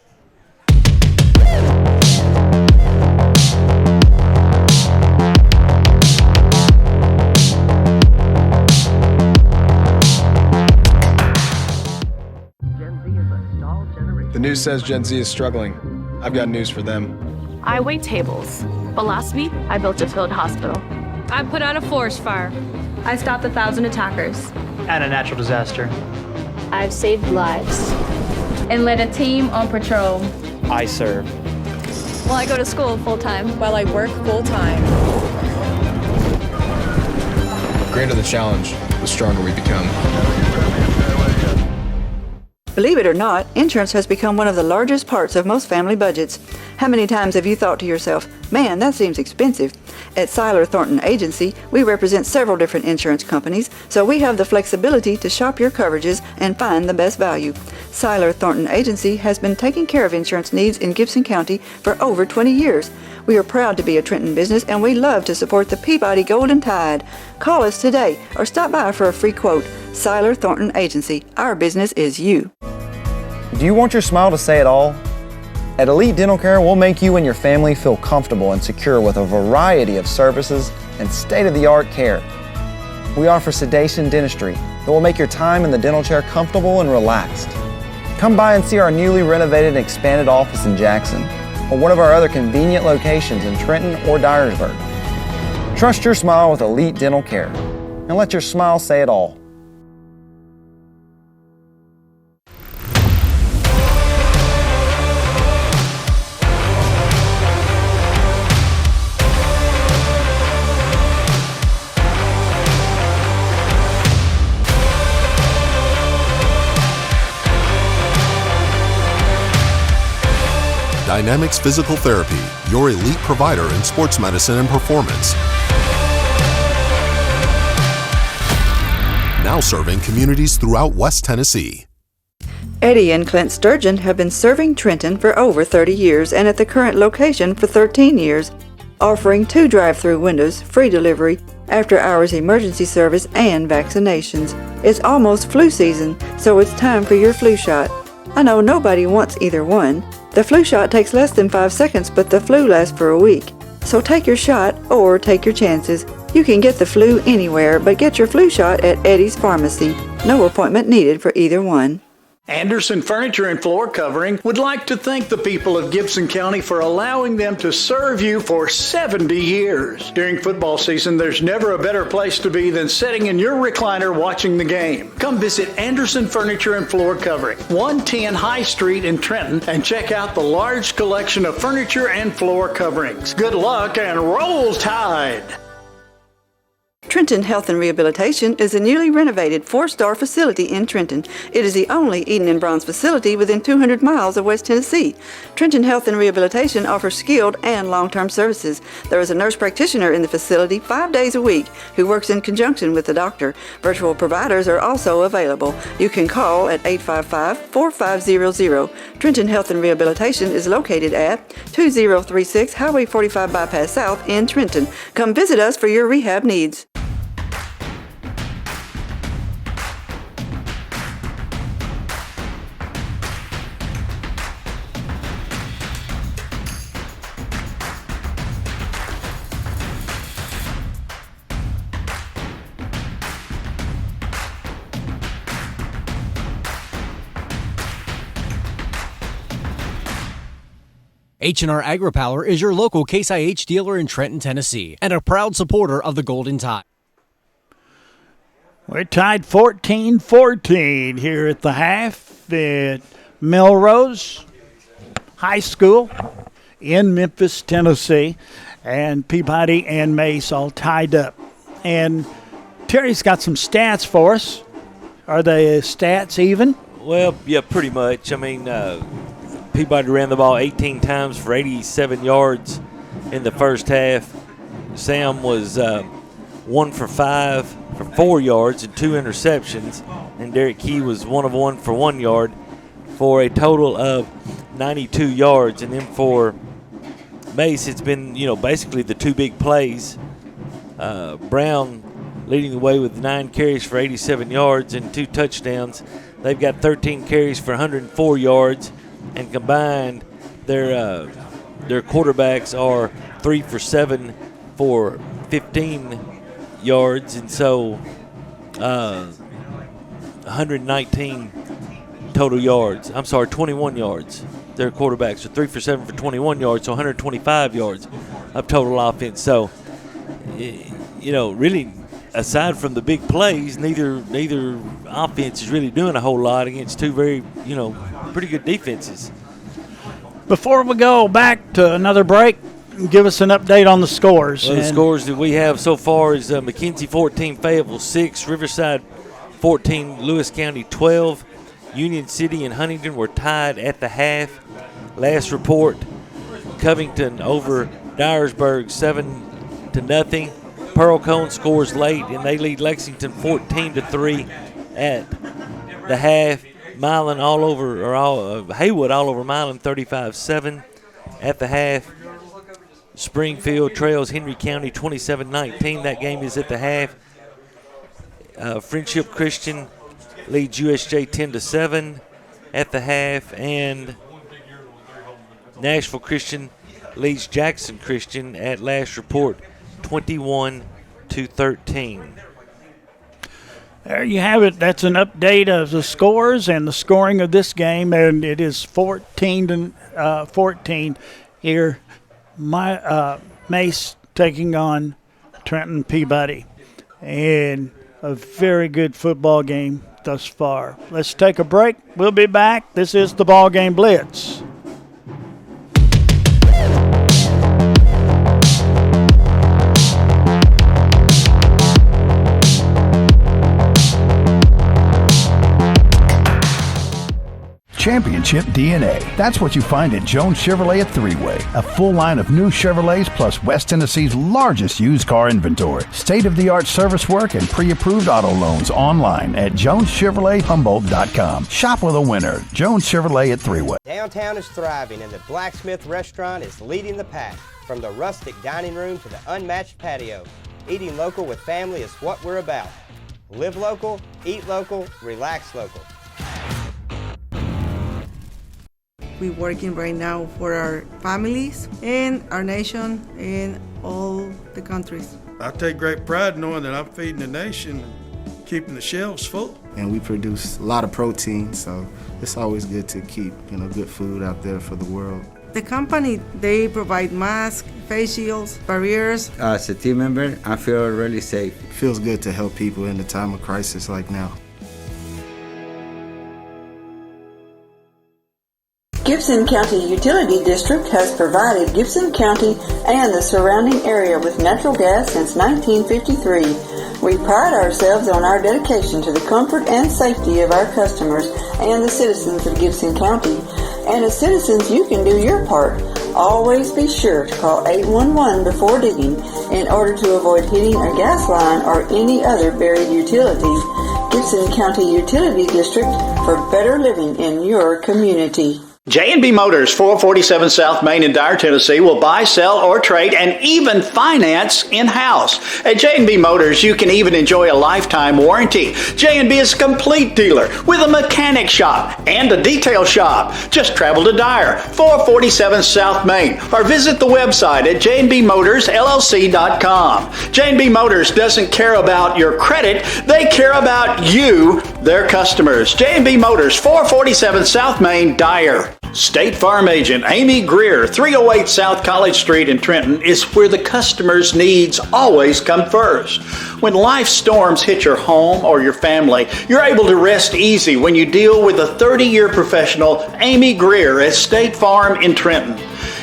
The news says Gen Z is struggling. I've got news for them. I wait tables, but last week I built a field hospital. I put out a forest fire. I stopped 1,000 attackers. And a natural disaster. I've saved lives. And led a team on patrol. I serve. Well, I go to school full-time. While I work full-time. The greater the challenge, the stronger we become. Believe it or not, insurance has become one of the largest parts of most family budgets. How many times have you thought to yourself, man, that seems expensive? At Seiler Thornton Agency, we represent several different insurance companies, so we have the flexibility to shop your coverages and find the best value. Seiler Thornton Agency has been taking care of insurance needs in Gibson County for over 20 years. We are proud to be a Trenton business, and we love to support the Peabody Golden Tide. Call us today or stop by for a free quote. Seiler Thornton Agency. Our business is you. Do you want your smile to say it all? At Elite Dental Care, we'll make you and your family feel comfortable and secure with a variety of services and state-of-the-art care. We offer sedation dentistry that will make your time in the dental chair comfortable and relaxed. Come by and see our newly renovated and expanded office in Jackson, or one of our other convenient locations in Trenton or Dyersburg. Trust your smile with Elite Dental Care, and let your smile say it all. Dynamics Physical Therapy, your elite provider in sports medicine and performance. Now serving communities throughout West Tennessee. Eddie and Clint Sturgeon have been serving Trenton for over 30 years and at the current location for 13 years, offering 2 drive-through windows, free delivery, after-hours emergency service, and vaccinations. It's almost flu season, so it's time for your flu shot. I know nobody wants either one. The flu shot takes less than 5 seconds, but the flu lasts for a week. So take your shot or take your chances. You can get the flu anywhere, but get your flu shot at Eddie's Pharmacy. No appointment needed for either one. Anderson Furniture and Floor Covering would like to thank the people of Gibson County for allowing them to serve you for 70 years. During football season, there's never a better place to be than sitting in your recliner watching the game. Come visit Anderson Furniture and Floor Covering, 110 High Street in Trenton, and check out the large collection of furniture and floor coverings. Good luck and roll Tide! Trenton Health and Rehabilitation is a newly renovated 4-star facility in Trenton. It is the only Eden and Bronze facility within 200 miles of West Tennessee. Trenton Health and Rehabilitation offers skilled and long-term services. There is a nurse practitioner in the facility 5 days a week who works in conjunction with the doctor. Virtual providers are also available. You can call at 855-4500. Trenton Health and Rehabilitation is located at 2036 Highway 45 Bypass South in Trenton. Come visit us for your rehab needs. H&R AgriPower is your local Case IH dealer in Trenton, Tennessee, and a proud supporter of the Golden Tide. We're tied 14-14 here at the half at Melrose High School in Memphis, Tennessee, and Peabody and M.A.S.E all tied up. And Terry's got some stats for us. Are the stats even? Well, yeah, pretty much. I mean, Peabody ran the ball 18 times for 87 yards in the first half. Sam was 1 for 5 for 4 yards and 2 interceptions. And Derek Key was 1 of 1 for 1 yard for a total of 92 yards. And then for M.A.S.E, it's been, basically the 2 big plays. Brown leading the way with 9 carries for 87 yards and 2 touchdowns. They've got 13 carries for 104 yards. And combined, their quarterbacks are 3 for 7 for 15 yards, and so 119 total yards. I'm sorry, 21 yards. their quarterbacks are 3 for 7 for 21 yards, so 125 yards of total offense. So, really, aside from the big plays, neither offense is really doing a whole lot against two very, pretty good defenses. Before we go back to another break, give us an update on the scores. Well, the scores that we have so far is McKenzie 14, Fayetteville 6, Riverside 14, Lewis County 12. Union City and Huntington were tied at the half. Last report, Covington over Dyersburg 7-0. Pearl Cone scores late, and they lead Lexington 14-3 at the half. Haywood all over Milan 35-7 at the half. Springfield trails Henry County 27-19. That game is at the half. Friendship Christian leads USJ 10-7 at the half, and Nashville Christian leads Jackson Christian at last report 21-13. There you have it. That's an update of the scores and the scoring of this game, and it is 14-14 here. MASE taking on Trenton Peabody, and a very good football game thus far. Let's take a break. We'll be back. This is the BallGame Blitz. Championship DNA. That's what you find at Jones Chevrolet at Three-Way. A full line of new Chevrolets plus West Tennessee's largest used car inventory. State-of-the-art service work and pre-approved auto loans online at JonesChevroletHumboldt.com. Shop with a winner. Jones Chevrolet at Three-Way. Downtown is thriving and the Blacksmith Restaurant is leading the pack. From the rustic dining room to the unmatched patio, eating local with family is what we're about. Live local, eat local, relax local. We're working right now for our families and our nation and all the countries. I take great pride knowing that I'm feeding the nation and keeping the shelves full. And we produce a lot of protein, so it's always good to keep, good food out there for the world. The company, they provide masks, face shields, barriers. As a team member, I feel really safe. It feels good to help people in a time of crisis like now. Gibson County Utility District has provided Gibson County and the surrounding area with natural gas since 1953. We pride ourselves on our dedication to the comfort and safety of our customers and the citizens of Gibson County. And as citizens, you can do your part. Always be sure to call 811 before digging in order to avoid hitting a gas line or any other buried utility. Gibson County Utility District for better living in your community. J&B Motors, 447 South Main in Dyer, Tennessee, will buy, sell, or trade, and even finance in-house. At J&B Motors, you can even enjoy a lifetime warranty. J&B is a complete dealer with a mechanic shop and a detail shop. Just travel to Dyer, 447 South Main, or visit the website at jnbmotorsllc.com. J&B Motors doesn't care about your credit, they care about you, their customers. J&B Motors, 447 South Main, Dyer. State Farm agent Amy Greer, 308 South College Street in Trenton, is where the customer's needs always come first. When life storms hit your home or your family, you're able to rest easy when you deal with a 30-year professional, Amy Greer at State Farm in Trenton.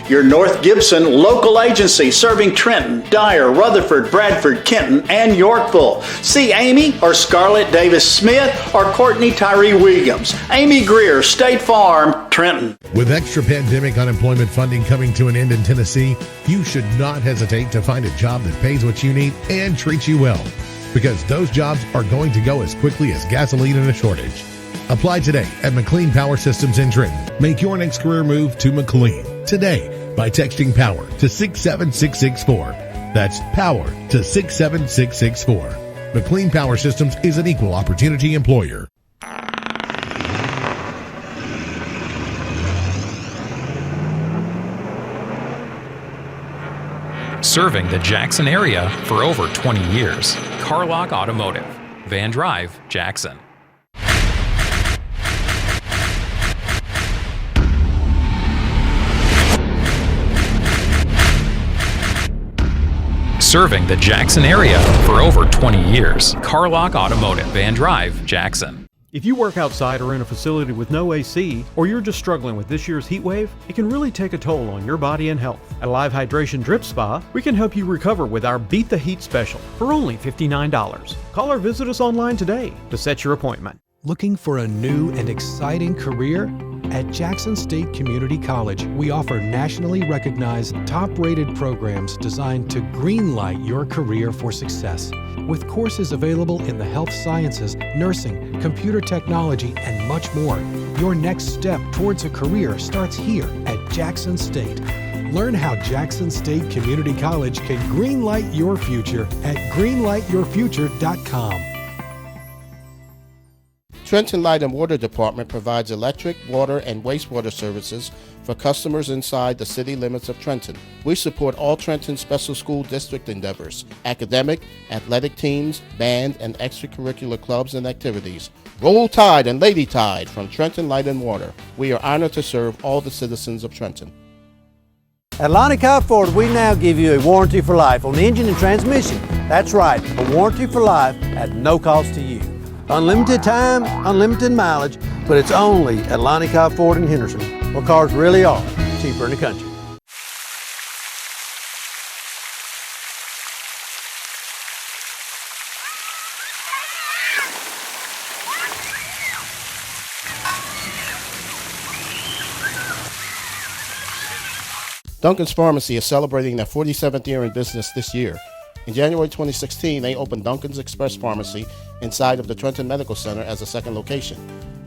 Your North Gibson local agency serving Trenton, Dyer, Rutherford, Bradford, Kenton, and Yorkville. See Amy or Scarlett Davis Smith or Courtney Tyree Williams. Amy Greer, State Farm, Trenton. With extra pandemic unemployment funding coming to an end in Tennessee, you should not hesitate to find a job that pays what you need and treats you well, because those jobs are going to go as quickly as gasoline in a shortage. Apply today at McLean Power Systems in Trenton. Make your next career move to McLean today by texting POWER to 67664. That's POWER to 67664. McLean Power Systems is an equal opportunity employer. Serving the Jackson area for over 20 years. Carlock Automotive, Van Drive, Jackson. serving the Jackson area for over 20 years. Carlock Automotive, Van Drive, Jackson. If you work outside or in a facility with no AC, or you're just struggling with this year's heat wave, it can really take a toll on your body and health. At Live Hydration Drip Spa, we can help you recover with our Beat the Heat special for only $59. Call or visit us online today to set your appointment. Looking for a new and exciting career? At Jackson State Community College, we offer nationally recognized, top-rated programs designed to greenlight your career for success. With courses available in the health sciences, nursing, computer technology, and much more, your next step towards a career starts here at Jackson State. Learn how Jackson State Community College can greenlight your future at greenlightyourfuture.com. Trenton Light and Water Department provides electric, water, and wastewater services for customers inside the city limits of Trenton. We support all Trenton Special School District endeavors, academic, athletic teams, band, and extracurricular clubs and activities. Roll Tide and Lady Tide from Trenton Light and Water. We are honored to serve all the citizens of Trenton. At Lonnie Cobb Ford, we now give you a warranty for life on the engine and transmission. That's right, a warranty for life at no cost to you. Unlimited time, unlimited mileage, but it's only at Lonnie Cobb Ford in Henderson, where cars really are cheaper in the country. Duncan's Pharmacy is celebrating their 47th year in business this year. In January 2016, they opened Duncan's Express Pharmacy inside of the Trenton Medical Center as a second location.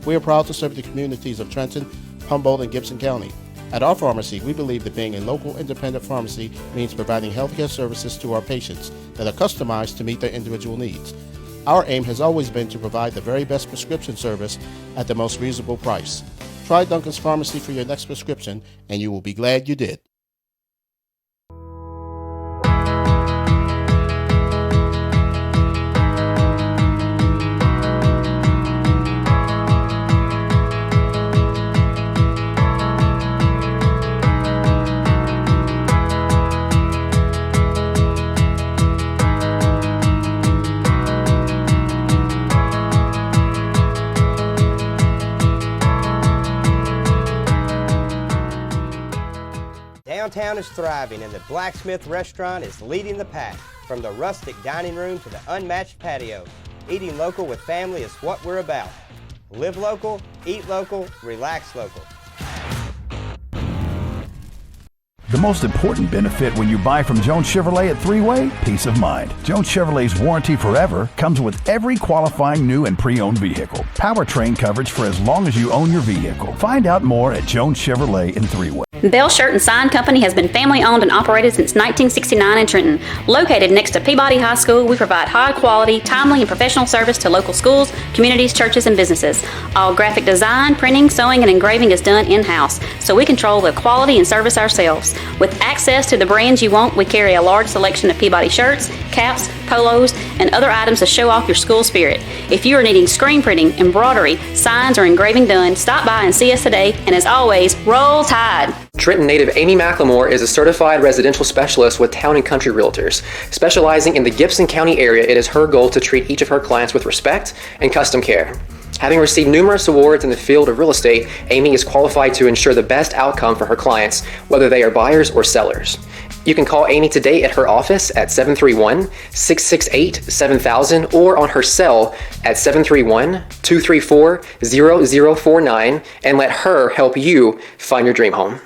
We are proud to serve the communities of Trenton, Humboldt, and Gibson County. At our pharmacy, we believe that being a local independent pharmacy means providing healthcare services to our patients that are customized to meet their individual needs. Our aim has always been to provide the very best prescription service at the most reasonable price. Try Duncan's Pharmacy for your next prescription, and you will be glad you did. Downtown is thriving and the Blacksmith Restaurant is leading the pack. From the rustic dining room to the unmatched patio, eating local with family is what we're about. Live local, eat local, relax local. The most important benefit when you buy from Jones Chevrolet at Three-Way? Peace of mind. Jones Chevrolet's warranty forever comes with every qualifying new and pre-owned vehicle. Powertrain coverage for as long as you own your vehicle. Find out more at Jones Chevrolet in Three-Way. Bell Shirt and Sign Company has been family owned and operated since 1969 in Trenton. Located next to Peabody High School, we provide high quality, timely, and professional service to local schools, communities, churches, and businesses. All graphic design, printing, sewing, and engraving is done in-house, so we control the quality and service ourselves. With access to the brands you want, we carry a large selection of Peabody shirts, caps, polos, and other items to show off your school spirit. If you are needing screen printing, embroidery, signs, or engraving done, stop by and see us today, and as always, roll tide! Trenton native Amy McLemore is a certified residential specialist with Town & Country Realtors. Specializing in the Gibson County area, it is her goal to treat each of her clients with respect and custom care. Having received numerous awards in the field of real estate, Amy is qualified to ensure the best outcome for her clients, whether they are buyers or sellers. You can call Amy today at her office at 731-668-7000 or on her cell at 731-234-0049 and let her help you find your dream home.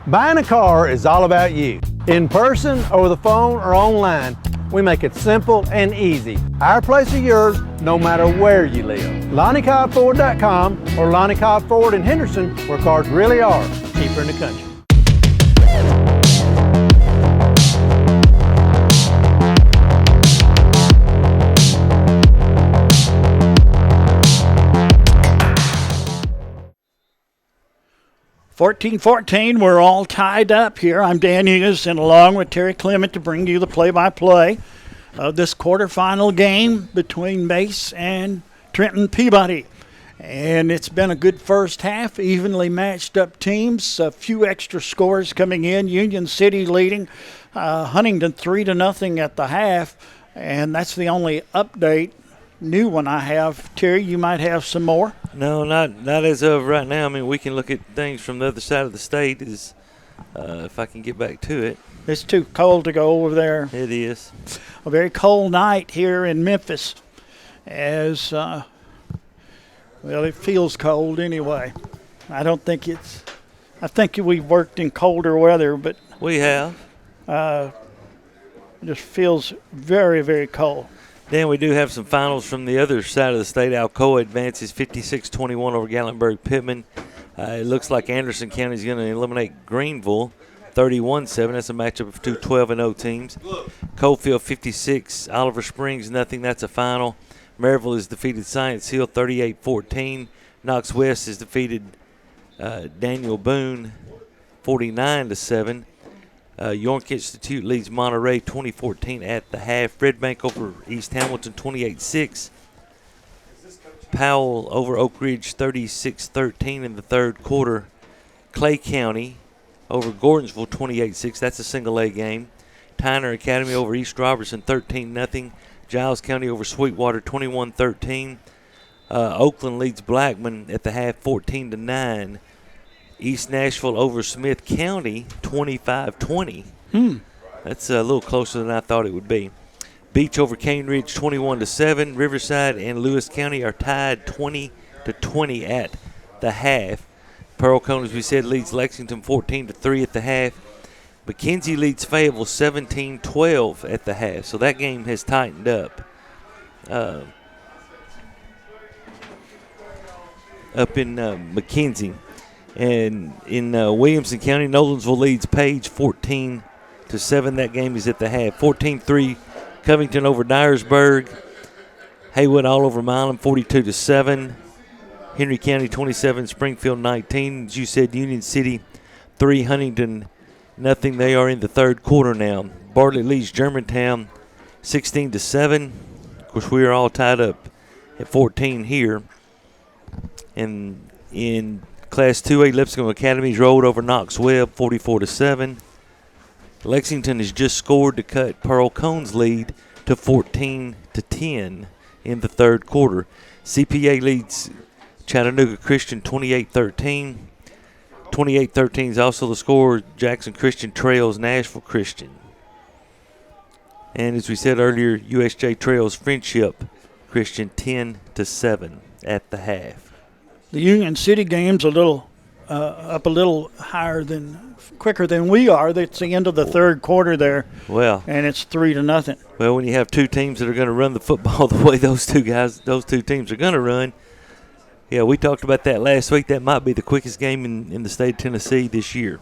Buying a car is all about you. In person, over the phone, or online, we make it simple and easy. Our place or yours, no matter where you live. LonnieCobbFord.com or Lonnie Cobb Ford in Henderson, where cars really are cheaper in the country. 14-14, we're all tied up here. I'm Dan Hughes, and along with Terry Clement to bring you the play-by-play of this quarterfinal game between MASE and Trenton Peabody. And it's been a good first half, evenly matched up teams, a few extra scores coming in. Union City leading Huntington 3-0 at the half, and that's the only update. New one I have. Terry, you might have some more. No, not as of right now. I mean, we can look at things from the other side of the state if I can get back to it. It's too cold to go over there. It is. A very cold night here in Memphis as, well, it feels cold anyway. I think we've worked in colder weather, but. We have. It just feels very, very cold. Then we do have some finals from the other side of the state. Alcoa advances 56-21 over Gatlinburg-Pittman. It looks like Anderson County is going to eliminate Greenville 31-7. That's a matchup of two 12-0 teams. Coalfield 56, Oliver Springs nothing. That's a final. Maryville has defeated Science Hill 38-14. Knox West has defeated Daniel Boone 49-7. York Institute leads Monterey 20-14 at the half. Red Bank over East Hamilton 28-6. Powell over Oak Ridge 36-13 in the third quarter. Clay County over Gordonsville 28-6. That's a single A game. Tyner Academy over East Robertson 13-0. Giles County over Sweetwater 21-13. Oakland leads Blackman at the half 14-9. East Nashville over Smith County, 25-20. That's a little closer than I thought it would be. Beach over Cane Ridge, 21-7. Riverside and Lewis County are tied 20-20 at the half. Pearl-Cohn, as we said, leads Lexington 14-3 at the half. McKenzie leads Fayetteville 17-12 at the half. So that game has tightened up. Up in McKenzie. And in Williamson County, Nolensville leads Page 14-7. That game is at the half. 14-3, Covington over Dyersburg. Haywood all over Milam, 42-7. Henry County 27, Springfield 19. As you said, Union City 3, Huntington nothing. They are in the third quarter now. Bartlett leads Germantown 16-7. Of course, we are all tied up at 14 here. And in Class 2A, Lipscomb Academy's rolled over Knox Webb 44-7. Lexington has just scored to cut Pearl-Cohn's lead to 14-10 in the third quarter. CPA leads Chattanooga Christian 28-13. 28-13 is also the score. Jackson Christian trails Nashville Christian. And as we said earlier, USJ trails Friendship Christian 10-7 at the half. The Union City game's up a little quicker than we are. That's the end of the third quarter there. Well, and it's 3-0. Well, when you have two teams that are going to run the football the way those two teams are going to run, yeah, we talked about that last week. That might be the quickest game in the state of Tennessee this year.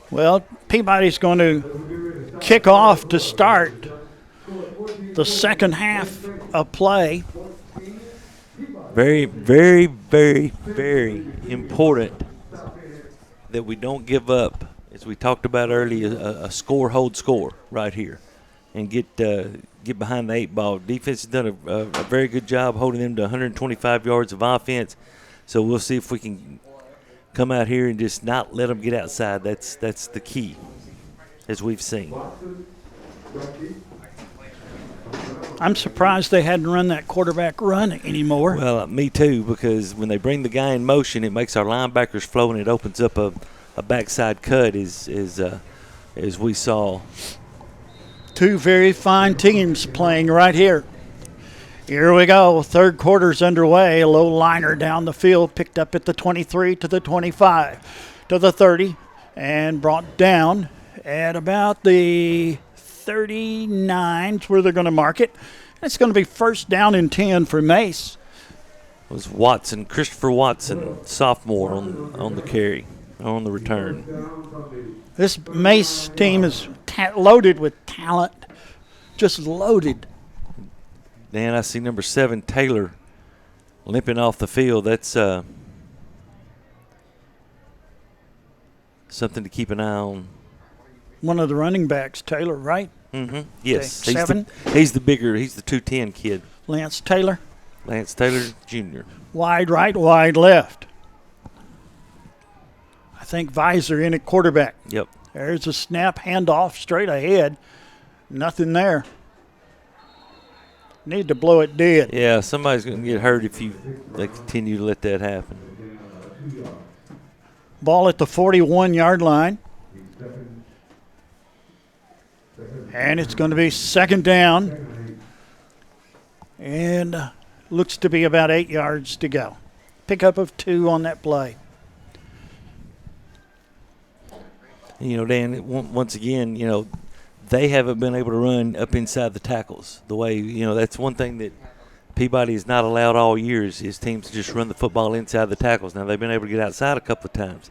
Well, Peabody's going to kick off to start the second half of play. Very, very, very, very important that we don't give up, as we talked about earlier, a hold score right here and get behind the eight ball. Defense has done a very good job holding them to 125 yards of offense. So we'll see if we can come out here and just not let them get outside. That's the key, as we've seen. I'm surprised they hadn't run that quarterback run anymore. Well, me too, because when they bring the guy in motion, it makes our linebackers flow and it opens up a backside cut as we saw. Two very fine teams playing right here. Here we go. Third quarter's underway. A low liner down the field, picked up at the 23 to the 25 to the 30 and brought down at about the 39 is where they're going to mark it. It's going to be first down and 10 for MASE. It was Christopher Watson, sophomore on the carry, on the return. This MASE team is loaded with talent, just loaded. Dan, I see number 7, Taylor, limping off the field. That's something to keep an eye on. One of the running backs, Taylor, right? Mm-hmm. Yes. Okay, 7. He's the 210 kid. Lance Taylor. Lance Taylor Jr. Wide right, wide left. I think Visor in at quarterback. Yep. There's a snap, handoff straight ahead. Nothing there. Need to blow it dead. Yeah, somebody's going to get hurt if they continue to let that happen. Ball at the 41-yard line. And it's going to be second down. And looks to be about 8 yards to go. Pickup of 2 on that play. You know, Dan, once again, you know, they haven't been able to run up inside the tackles the way, you know, that's one thing that Peabody has not allowed all years is teams to just run the football inside the tackles. Now, they've been able to get outside a couple of times.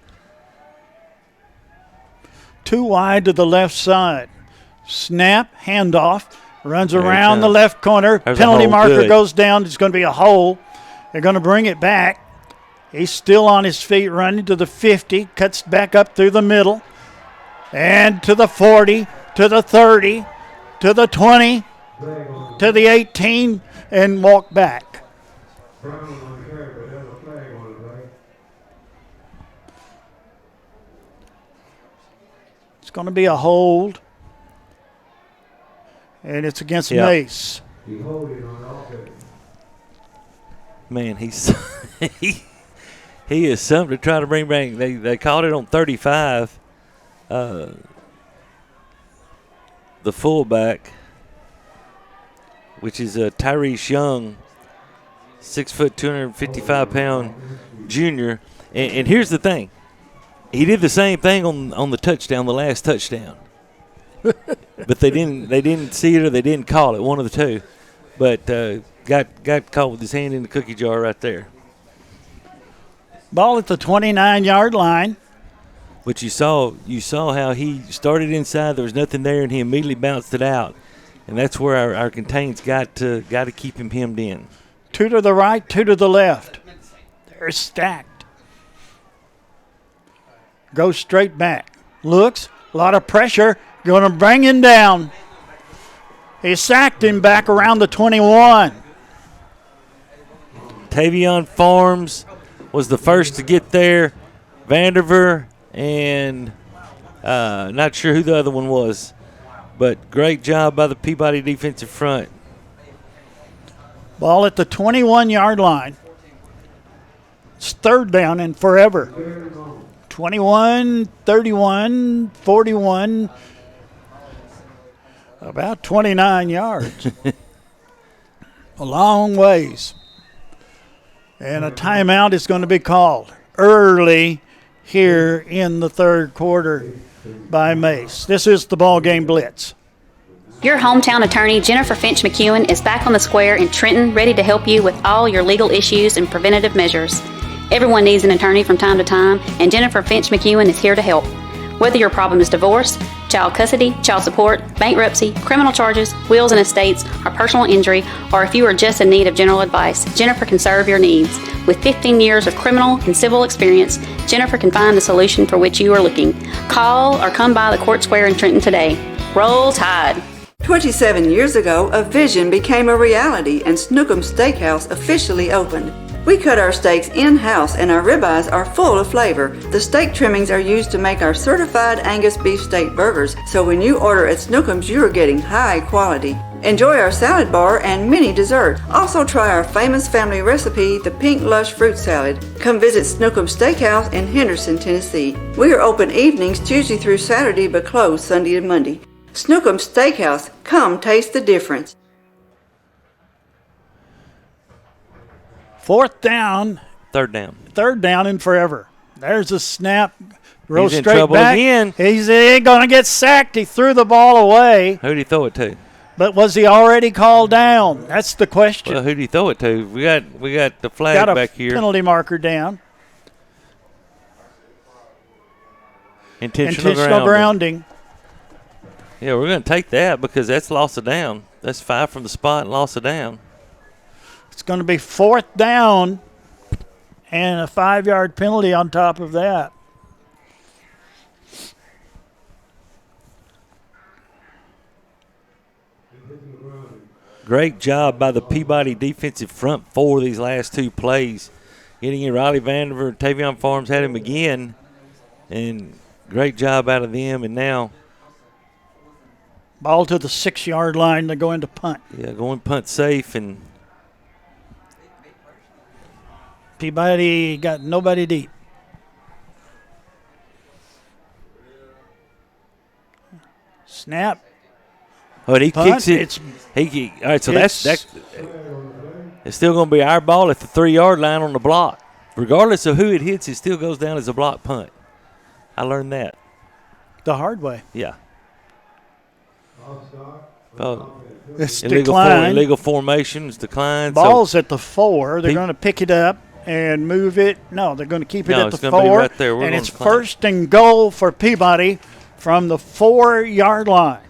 2 wide to the left side. Snap, handoff, runs around the left corner. There's penalty a hole. marker Good. goes down. It's going to be a hole. They're going to bring it back. He's still on his feet running to the 50, cuts back up through the middle, and to the 40, to the 30, to the 20, to the 18, and walk back. It's going to be a hold. And it's against MASE. Man, he's he is something to try to bring back. They called it on 35. The fullback, which is Tyrese Young, 6 foot, 255-pound junior. And here's the thing. He did the same thing on the touchdown, the last touchdown. But they didn't see it or they didn't call it, one of the two. But got caught with his hand in the cookie jar right there. Ball at the 29-yard line. But you saw how he started inside. There was nothing there, and he immediately bounced it out. And that's where our contain's got to keep him hemmed in. 2 to the right, 2 to the left. They're stacked. Goes straight back. Looks, a lot of pressure. Going to bring him down. He sacked him back around the 21. Tavion Farms was the first to get there. Vanderveer and not sure who the other one was. But great job by the Peabody defensive front. Ball at the 21-yard line. It's third down and forever. 21, 31, 41. About 29 yards. A long ways. And a timeout is going to be called early here in the third quarter by MASE. This is the BallGame Blitz. Your hometown attorney, Jennifer Finch McEwen, is back on the square in Trenton, ready to help you with all your legal issues and preventative measures. Everyone needs an attorney from time to time, and Jennifer Finch McEwen is here to help. Whether your problem is divorce, child custody, child support, bankruptcy, criminal charges, wills and estates, or personal injury, or if you are just in need of general advice, Jennifer can serve your needs. With 15 years of criminal and civil experience, Jennifer can find the solution for which you are looking. Call or come by the Court Square in Trenton today. Roll Tide! 27 years ago, a vision became a reality and Snookum's Steakhouse officially opened. We cut our steaks in-house and our ribeyes are full of flavor. The steak trimmings are used to make our certified Angus beef steak burgers, so when you order at Snookum's, you are getting high quality. Enjoy our salad bar and mini dessert. Also try our famous family recipe, the Pink Lush Fruit Salad. Come visit Snookum's Steakhouse in Henderson, Tennessee. We are open evenings Tuesday through Saturday but closed Sunday and Monday. Snookum's Steakhouse. Come taste the difference. Fourth down. Third down. Third down and forever. There's a snap. He's in trouble back. again. He's going to get sacked. He threw the ball away. Who did he throw it to? But was he already called down? That's the question. Well, who did he throw it to? We got the flag got a back here. Penalty marker down. Intentional grounding. Yeah, we're going to take that because that's loss of down. That's 5 from the spot and loss of down. It's going to be fourth down and a 5-yard penalty on top of that. great job by the Peabody defensive front four these last two plays. Getting in Riley Vandiver and Tavion Farms had him again. And great job out of them. And now ball to the 6-yard line. They're going to punt. Yeah, going punt safe. And Peabody got nobody deep. Snap. Oh, and he punt. kicks it. All right, so that's it's still going to be our ball at the 3-yard line on the block. Regardless of who it hits, it still goes down as a block punt. I learned that the hard way. Yeah. It's declined. Illegal formations, decline. Ball's at the 4. They're going to pick it up and move it. No, they're going to keep it at the 4. Be right there. And it's first and goal for Peabody from the 4-yard line.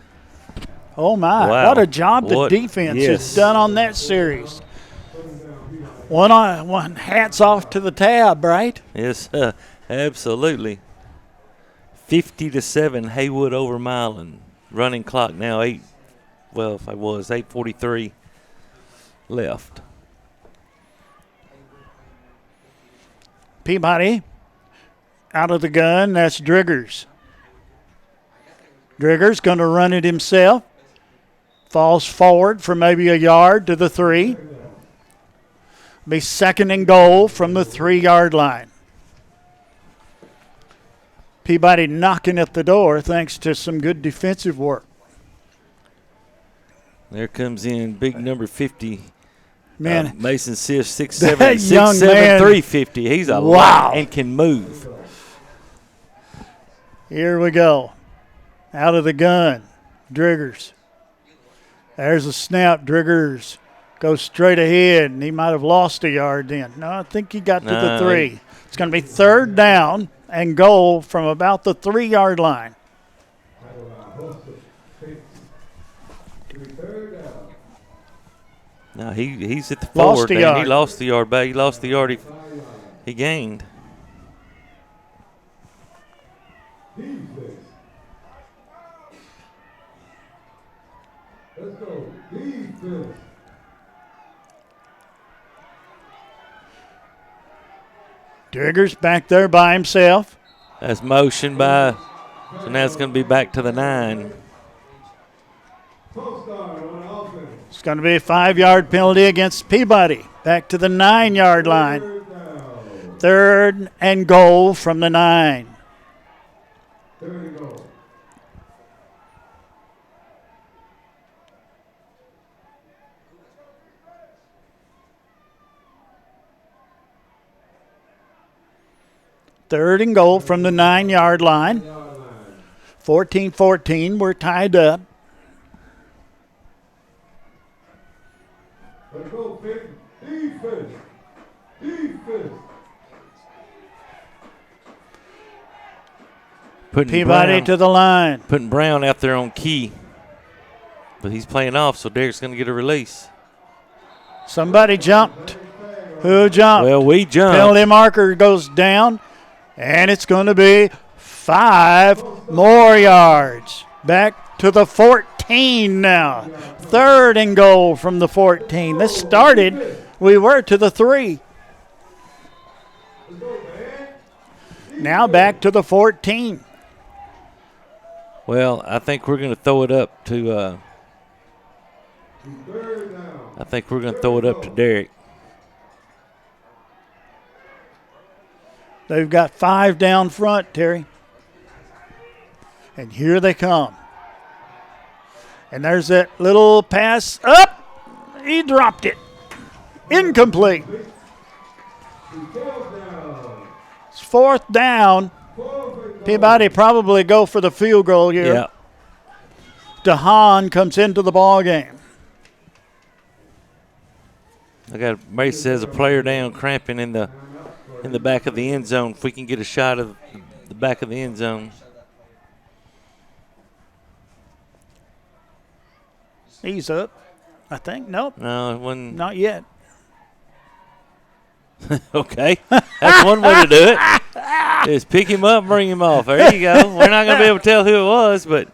Oh, my. Wow. What a job the defense has done on that series. One hats off to the tab, right? Yes, absolutely. 50-7, Haywood over Milan. Running clock now 8:43 left. Peabody out of the gun. That's Driggers. Driggers going to run it himself. Falls forward for maybe a yard to the 3. Be second and goal from the 3-yard line. Peabody knocking at the door thanks to some good defensive work. There comes in big number 50. Man, Mason Siff, 6'7", that young man, 350. He's a lot and can move. Here we go. Out of the gun. Driggers. There's a snap. Driggers goes straight ahead, and he might have lost a yard then. No, I think he got to the 3. It's going to be third down and goal from about the 3-yard line. No, he's at the 4. He lost the yard back. He lost the yard he gained. Let's go. Defense. Driggers back there by himself. That's motion by, so now it's going to be back to the 9. It's going to be a 5-yard penalty against Peabody. Back to the 9-yard line. Third and goal from the 9. Third and goal. Third and goal from the 9-yard line. 14-14, we're tied up. Let's go, defense. Defense. Peabody to the line. Putting Brown out there on key. But he's playing off, so Derek's going to get a release. Somebody jumped. Who jumped? Well, we jumped. Penalty marker goes down, and it's going to be 5 more yards. Back to the 14 now. Third and goal from the 14. This started, we were to the 3. Now back to the 14. Well, I think we're going to throw it up to Derek. They've got 5 down front, Terry. And here they come. And there's that little pass up. He dropped it. Incomplete. It's 4th down. Peabody probably go for the field goal here. Yeah. DeHaan comes into the ball game. I got M.A.S.E has a player down cramping in the back of the end zone. If we can get a shot of the back of the end zone. He's up, I think. Nope. No, it wasn't. Not yet. Okay. That's one way to do it. Just pick him up, bring him off. There you go. We're not going to be able to tell who it was, but.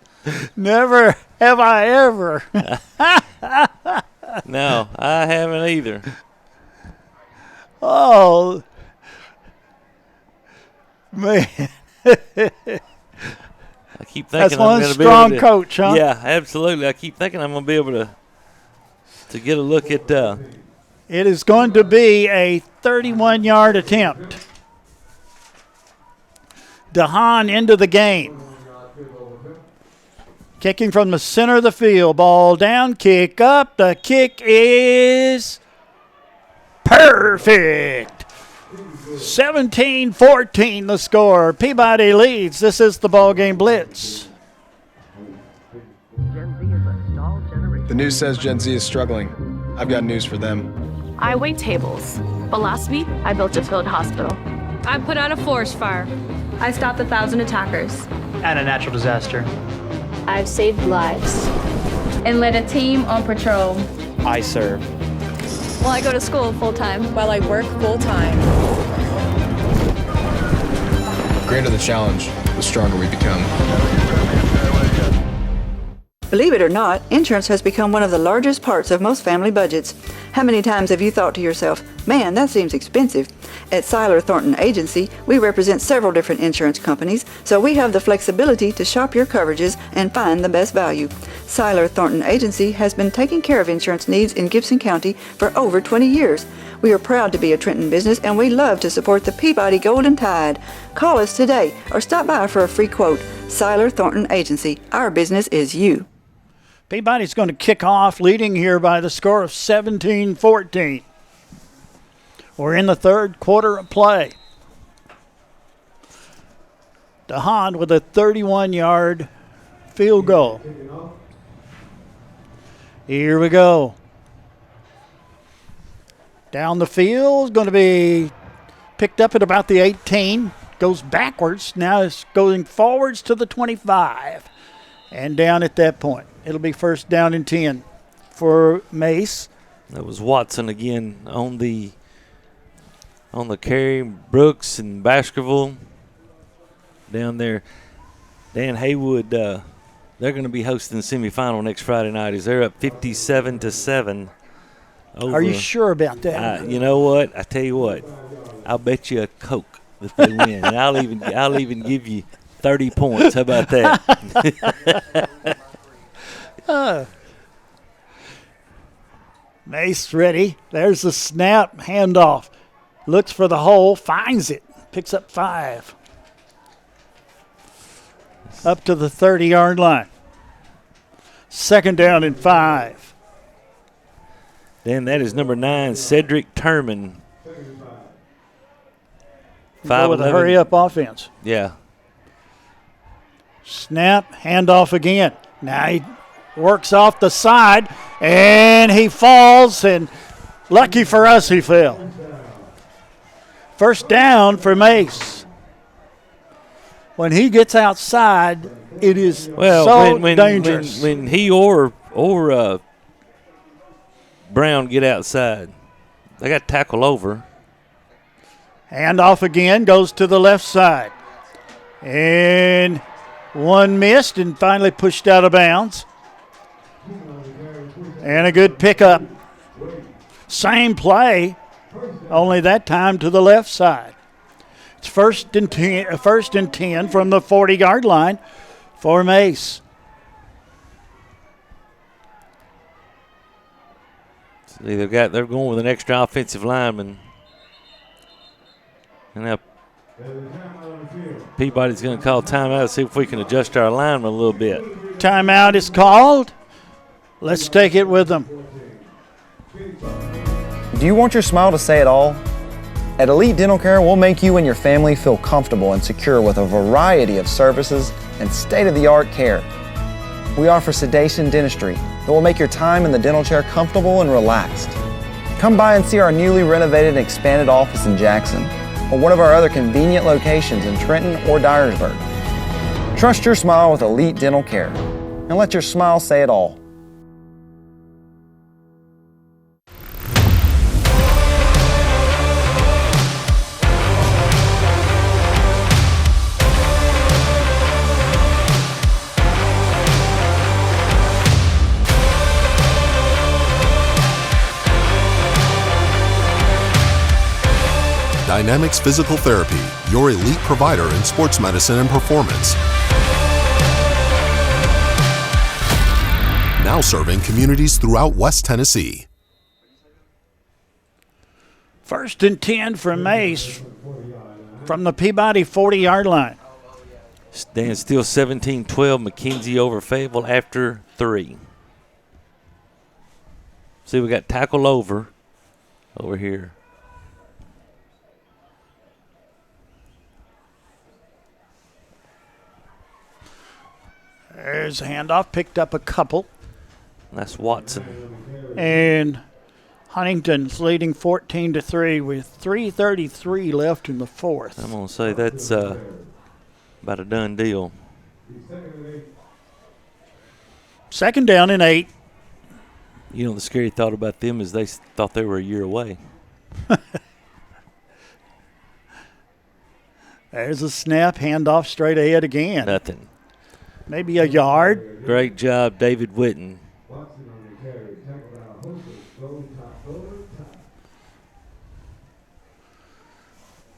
Never have I ever. No, I haven't either. Oh, man. I keep thinking That's one I'm going to be strong able to, coach, huh? Yeah, absolutely. I keep thinking I'm going to be able to get a look at. It is going to be a 31-yard attempt. DeHaan into the game. Kicking from the center of the field. Ball down, kick up. The kick is perfect. 17-14 the score. Peabody leads. This is the BallGame Blitz. The news says Gen Z is struggling. I've got news for them. I wait tables, but last week I built a field hospital. I put out a forest fire. I stopped 1,000 attackers. And a natural disaster. I've saved lives. And led a team on patrol. I serve. Well, I go to school full-time. While I work full-time. The greater the challenge, the stronger we become. Believe it or not, insurance has become one of the largest parts of most family budgets. How many times have you thought to yourself, man, that seems expensive? At Seiler Thornton Agency, we represent several different insurance companies, so we have the flexibility to shop your coverages and find the best value. Seiler Thornton Agency has been taking care of insurance needs in Gibson County for over 20 years. We are proud to be a Trenton business, and we love to support the Peabody Golden Tide. Call us today or stop by for a free quote. Seiler Thornton Agency. Our business is you. Peabody's going to kick off, leading here by the score of 17-14. We're in the third quarter of play. DeHaan with a 31-yard field goal. Here we go. Down the field, going to be picked up at about the 18. Goes backwards. Now it's going forwards to the 25. And down at that point. It'll be first down and 10 for MASE. That was Watson again on the carry. Brooks and Baskerville down there. Dan Haywood, they're going to be hosting the semifinal next Friday night. They're up 57-7. Are you sure about that? You know what? I tell you what. I'll bet you a Coke that they win, and I'll even give you 30 points. How about that? MASE ready. There's the snap, handoff. Looks for the hole, finds it, picks up 5. Up to the 30-yard line. Second down and 5. Then that is number 9, Cedric Turman. Go with a hurry-up offense. Yeah. Snap, handoff again. Now he works off the side, and he falls, and lucky for us he fell. First down for MASE. When he gets outside, it is dangerous. When he or Brown get outside, they got to tackle over. Handoff again, goes to the left side. And one missed and finally pushed out of bounds. And a good pickup. Same play, only that time to the left side. It's first and 10 from the 40-yard line for MASE. See, they're going with an extra offensive lineman. And now Peabody's going to call timeout to see if we can adjust our alignment a little bit. Timeout is called. Let's take it with them. Do you want your smile to say it all? At Elite Dental Care, we'll make you and your family feel comfortable and secure with a variety of services and state-of-the-art care. We offer sedation dentistry that will make your time in the dental chair comfortable and relaxed. Come by and see our newly renovated and expanded office in Jackson, or one of our other convenient locations in Trenton or Dyersburg. Trust your smile with Elite Dental Care, and let your smile say it all. Dynamics Physical Therapy, your elite provider in sports medicine and performance. Now serving communities throughout West Tennessee. 1st and 10 for MASE from the Peabody 40-yard line. Stand still 17-12. McKenzie over Fayetteville after 3. See, we got tackle over here. There's a handoff, picked up a couple. That's Watson. And Huntington's leading 14-3 with 3:33 left in the 4th. I'm going to say that's about a done deal. 2nd down and 8. You know, the scary thought about them is they thought they were a year away. There's a snap, handoff straight ahead again. Nothing. Maybe a yard. Great job, David Witten.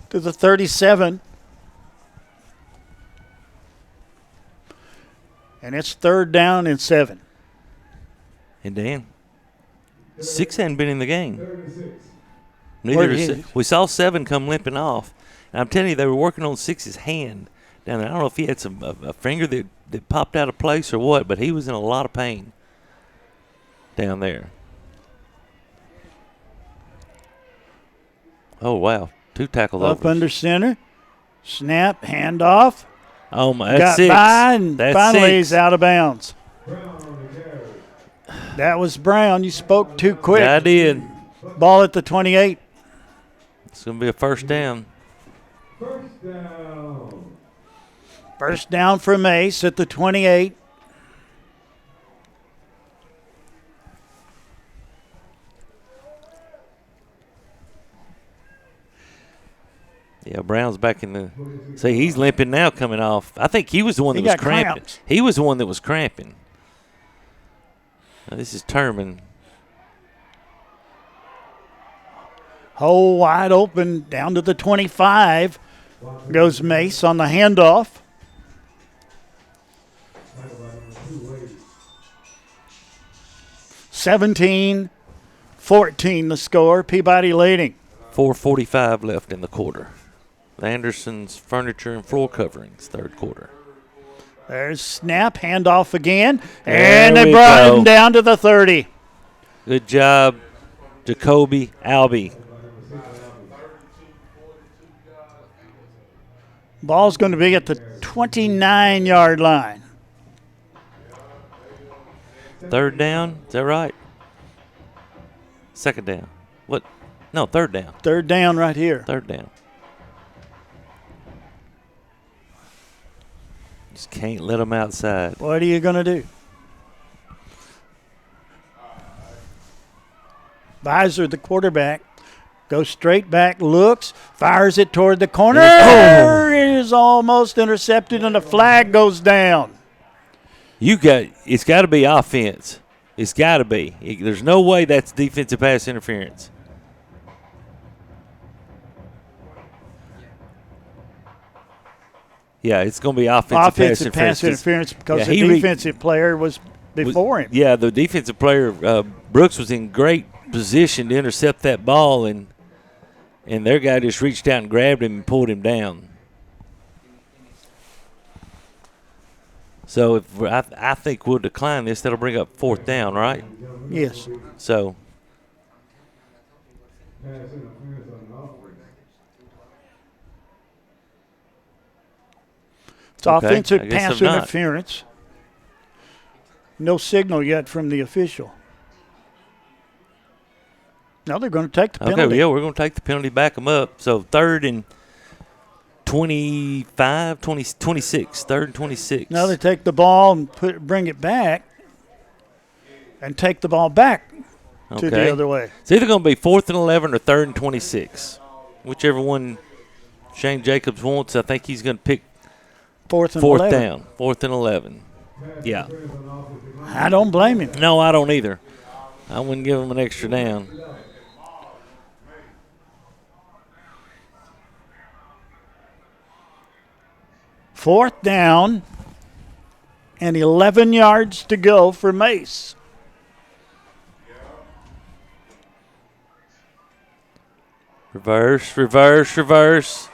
To the 37. And it's 3rd down and 7. And Dan, 6 hadn't been in the game. We saw 7 come limping off. And I'm telling you, they were working on 6's hand down there. I don't know if he had a finger that popped out of place or what, but he was in a lot of pain down there. Oh, wow. 2 tackles Up under center. Snap, handoff. Oh, my. Got That's 6. by and That's finally 6. he's out of bounds. That was Brown. You spoke too quick. I did. Ball at the 28. It's going to be a 1st down. First down for MASE at the 28. Yeah, Brown's back in the. See, he's limping now coming off. I think he was the one that was cramping. Cramps. He was the one that was cramping. Now, this is Terman. Hole wide open down to the 25. Goes MASE on the handoff. $17-14 the score. Peabody leading. 4:45 left in the quarter. Anderson's Furniture and Floor Coverings, 3rd quarter. There's snap, handoff again, and There they we brought go. him down to the 30. Good job, Jacoby Albee. Ball's going to be at the 29-yard line. 3rd down, is that right? 2nd down. What? No, 3rd down. 3rd down right here. 3rd down. Just can't let them outside. What are you going to do? Visor, the quarterback, goes straight back, looks, fires it toward the corner. It is almost intercepted, and the flag goes down. It's got to be offense. It's got to be. There's no way that's defensive pass interference. Yeah, it's going to be offensive pass interference because the defensive player was before him. Yeah, the defensive player, Brooks, was in great position to intercept that ball, and their guy just reached out and grabbed him and pulled him down. So I think we'll decline this. That'll bring up 4th down, right? Yes. So. It's offensive pass interference. No signal yet from the official. Now they're going to take the penalty. Okay, yeah, we're going to take the penalty, back them up. So 3rd and 26. 3rd and 26. Now they take the ball and bring it back and take the ball back to the other way. It's either going to be 4th and 11 or 3rd and 26. Whichever one Shane Jacobs wants, I think he's going to pick 4th and 4th 11. down. 4th and 11. Yeah. I don't blame him. No, I don't either. I wouldn't give him an extra down. 4th down and 11 yards to go for MASE. Reverse, reverse, reverse.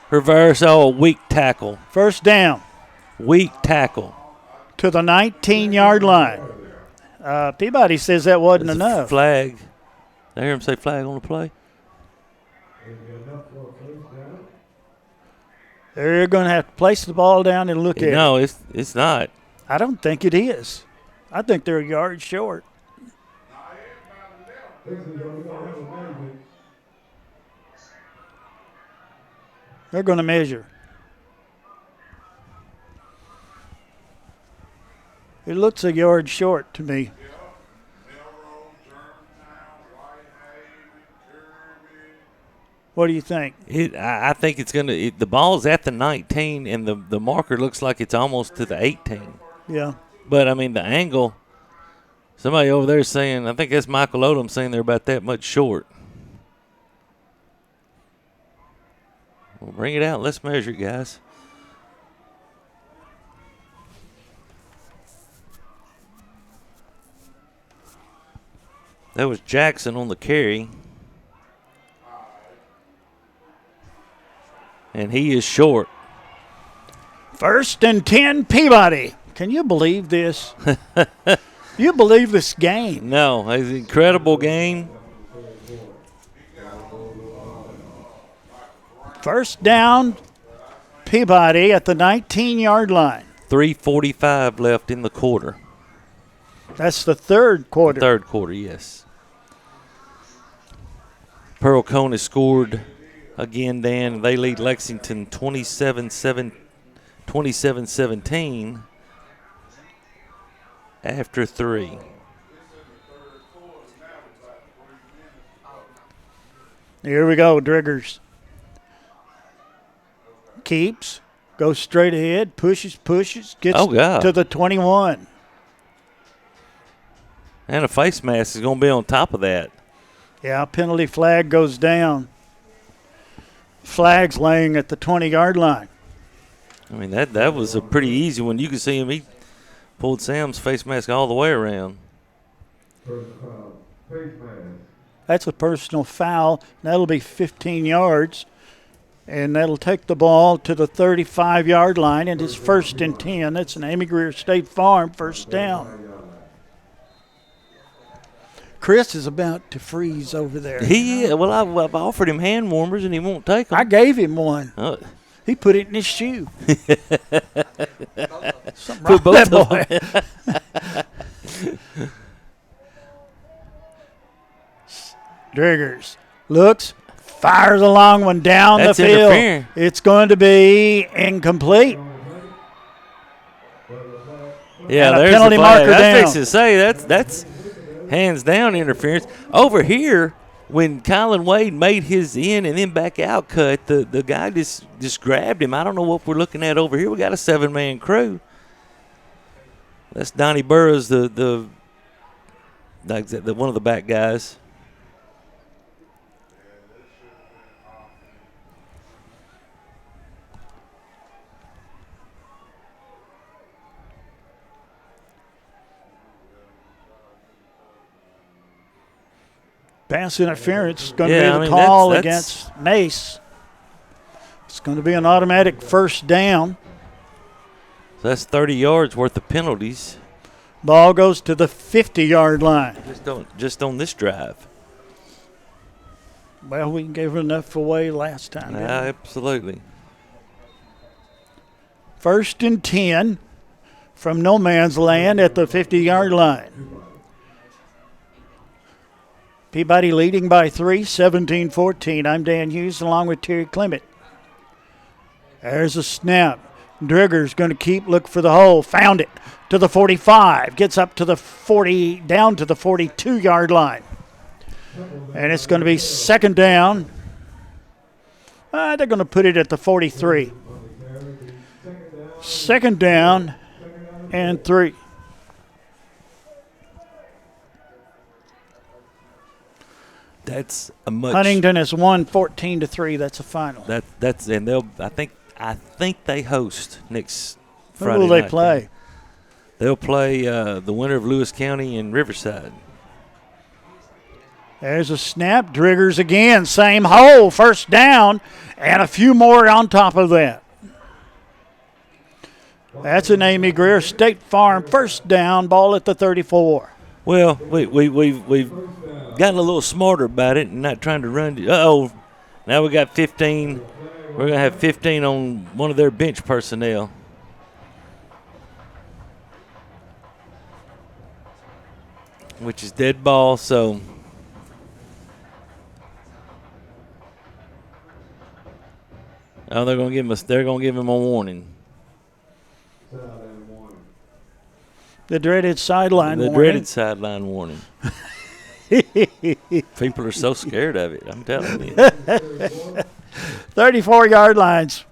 Reverse. Oh, a weak tackle. 1st down. Weak tackle. To the 19-yard line. Peabody says that wasn't There's enough. Flag. I hear him say flag on the play. They're going to have to place the ball down and look at it. No, it's not. I don't think it is. I think they're a yard short. They're going to measure. It looks a yard short to me. What do you think? I think it's going to – the ball's at the 19, and the marker looks like it's almost to the 18. Yeah. But, I mean, the angle – somebody over there is saying – I think that's Michael Odom saying they're about that much short. Well, bring it out. Let's measure it, guys. That was Jackson on the carry. And he is short. 1st and 10, Peabody. Can you believe this? You believe this game? No, it's an incredible game. 1st down, Peabody at the 19-yard line. 3:45 left in the quarter. That's the 3rd quarter. The 3rd quarter, yes. Pearl Cone has scored again, Dan. They lead Lexington 27-17 after 3. Here we go, Driggers. Keeps, goes straight ahead, pushes, gets to the 21. And a face mask is going to be on top of that. Yeah, penalty flag goes down. Flag's laying at the 20-yard line. I mean, that was a pretty easy one. You can see him. He pulled Sam's face mask all the way around. That's a personal foul. That'll be 15 yards. And that'll take the ball to the 35-yard line, and it's 1st and 10. That's an Amy Greer State Farm 1st down. Chris is about to freeze over there. Well, I've offered him hand warmers, and he won't take them. I gave him one. Oh. He put it in his shoe. Something Put wrong with both that boy. Driggers looks, fires a long one down That's the field. interfering. It's going to be incomplete. Yeah, and a there's penalty the flag. marker I was down. fixing to say that's hands down interference. Over here, when Colin Wade made his in and then back out cut, the guy just grabbed him. I don't know what we're looking at over here. We got a 7-man crew. That's Donnie Burrows, the one of the back guys. Pass interference is going to be the call against MASE. It's going to be an automatic 1st down. So that's 30 yards worth of penalties. Ball goes to the 50-yard line. Just on this drive. Well, we gave enough away last time. Absolutely. 1st and 10 from no man's land at the 50-yard line. Peabody leading by 3, 17-14. I'm Dan Hughes along with Terry Clement. There's a snap. Drigger's going to look for the hole. Found it to the 45. Gets up to the 40, down to the 42-yard line. And it's going to be 2nd down. They're going to put it at the 43. 2nd down and 3. That's a much. Huntington has won 14-3. That's a final. That's and they'll. I think I think they host next Friday Who will they night. play? They'll play the winner of Lewis County and Riverside. There's a snap. Driggers again. Same hole. First down. And a few more on top of that. That's an Amy Greer State Farm first down. Ball at the 34. Well, we've gotten a little smarter about it and not trying to run. Uh-oh. Now we got 15. We're going to have 15 on one of their bench personnel. Which is dead ball, so they're going to give him a warning. The dreaded sideline warning. The dreaded sideline warning. People are so scared of it, I'm telling you. 34-yard lines.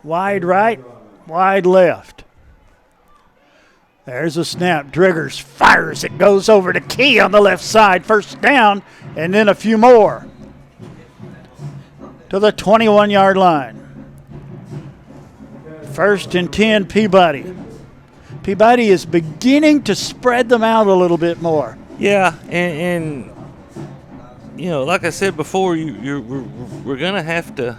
Wide right, wide left. There's a snap. Driggers fires. It goes over to Key on the left side. First down, and then a few more. To the 21-yard line. First and 10, Peabody. Peabody is beginning to spread them out a little bit more. Yeah, and you know, like I said before, we're going to have to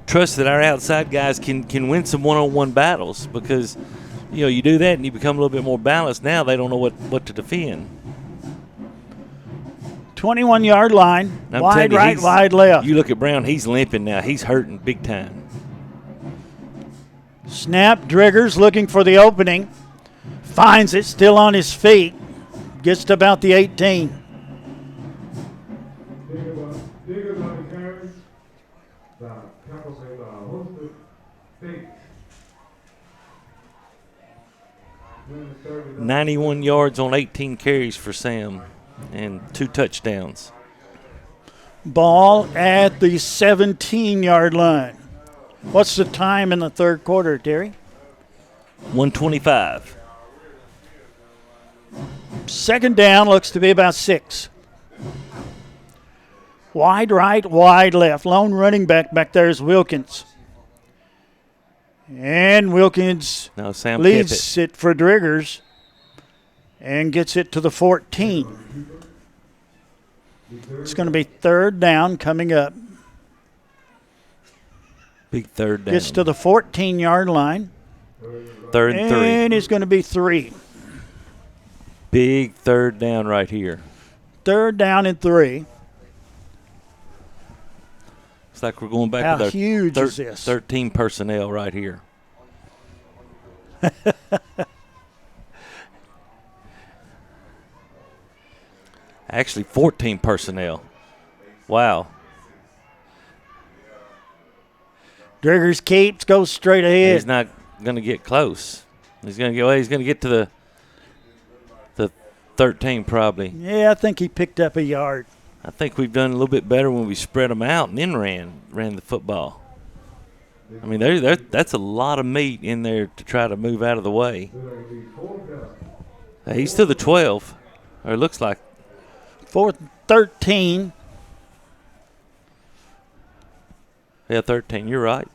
trust that our outside guys can win some one-on-one battles because, you know, you do that and you become a little bit more balanced. Now they don't know what to defend. 21-yard line, wide right, wide left. You look at Brown, he's limping now. He's hurting big time. Snap, Driggers looking for the opening. Finds it, still on his feet. Gets to about the 18. .91 yards on 18 carries for Sam and 2 touchdowns. Ball at the 17-yard line. What's the time in the third quarter, Terry? 1:25. Second down looks to be about 6. Wide right, wide left. Lone running back there is Wilkins. And Wilkins leads it for Driggers and gets it to the 14. It's going to be third down coming up. Big third down. Gets to the 14-yard line. Third and 3. And it's going to be 3. Big third down right here. Third down and 3. It's like we're going back How with our huge is this? 13 personnel right here. Actually, 14 personnel. Wow. Driggers keeps, goes straight ahead. He's not going to get close. He's going to get to the 13 probably. Yeah, I think he picked up a yard. I think we've done a little bit better when we spread them out and then ran the football. I mean, that's a lot of meat in there to try to move out of the way. He's to the 12, or it looks like. 4th, 13. Yeah, 13. You're right.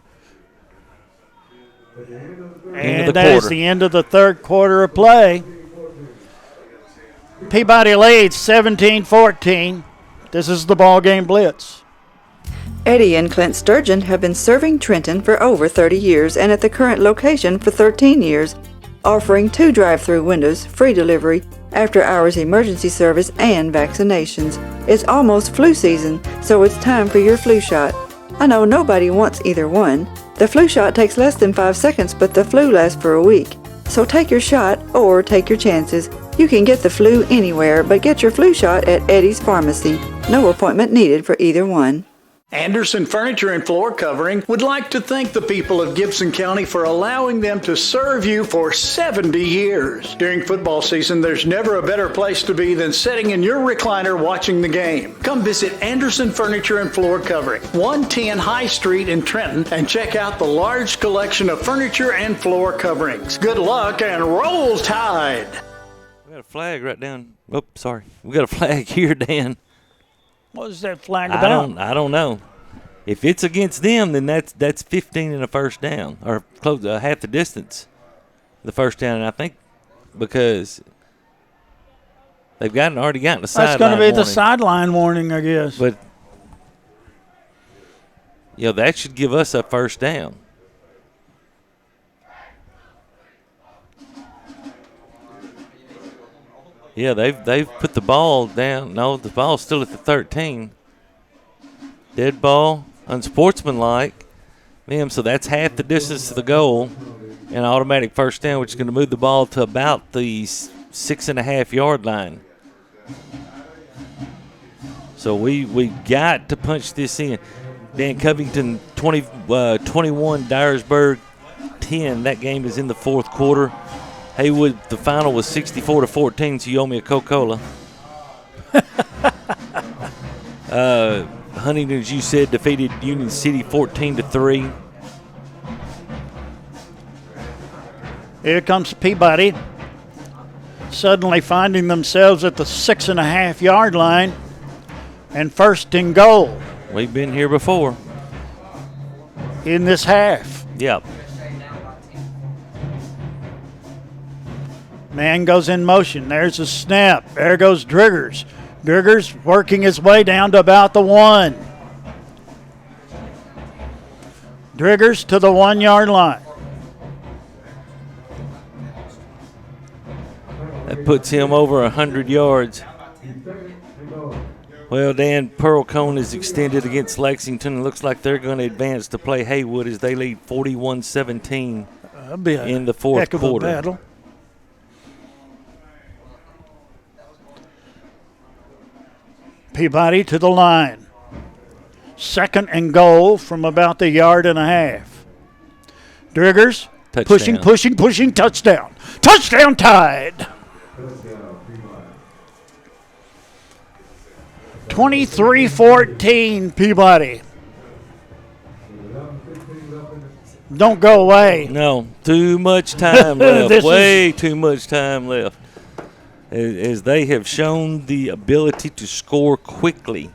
And that's the end of the third quarter of play. Peabody leads 17-14. This is the BallGame Blitz. Eddie and Clint Sturgeon have been serving Trenton for over 30 years and at the current location for 13 years, offering 2 drive-through windows, free delivery, after-hours emergency service, and vaccinations. It's almost flu season, so it's time for your flu shot. I know nobody wants either one. The flu shot takes less than 5 seconds, but the flu lasts for a week. So take your shot or take your chances. You can get the flu anywhere, but get your flu shot at Eddie's Pharmacy. No appointment needed for either one. Anderson Furniture and Floor Covering would like to thank the people of Gibson County for allowing them to serve you for 70 years. During football season, there's never a better place to be than sitting in your recliner watching the game. Come visit Anderson Furniture and Floor Covering, 110 High Street in Trenton, and check out the large collection of furniture and floor coverings. Good luck and roll Tide! We got a flag right down. Oh, sorry. We got a flag here, Dan. What is that flag about? I don't know. If it's against them, then that's 15 and a first down, or close half the distance, the first down. And I think because they've already gotten the sideline. That's going to be warning. the sideline warning, I guess. But that should give us a first down. Yeah, they've put the ball down. No, the ball's still at the 13. Dead ball, unsportsmanlike. So that's half the distance to the goal. An automatic first down, which is going to move the ball to about the 6.5 yard line. So we got to punch this in. Dan Covington 21, Dyersburg 10. That game is in the fourth quarter. Haywood, the final was 64-14, so you owe me a Coca-Cola. Huntington, as you said, defeated Union City 14-3. Here comes Peabody, suddenly finding themselves at the 6.5 yard line and first and goal. We've been here before. In this half. Yep. Man goes in motion. There's a snap. There goes Driggers. Driggers working his way down to about the 1. Driggers to the 1 yard line. That puts him over 100 yards. Well, Dan, Pearl-Cohn is extended against Lexington. It looks like they're going to advance to play Haywood as they lead 41-17 in the fourth heck of quarter. A battle. Peabody to the line. Second and goal from about the 1.5 yards. Driggers Touchdown. pushing, touchdown. Touchdown Tide. 23-14 Peabody. Don't go away. No, too much time left. Way too much time left. As they have shown the ability to score quickly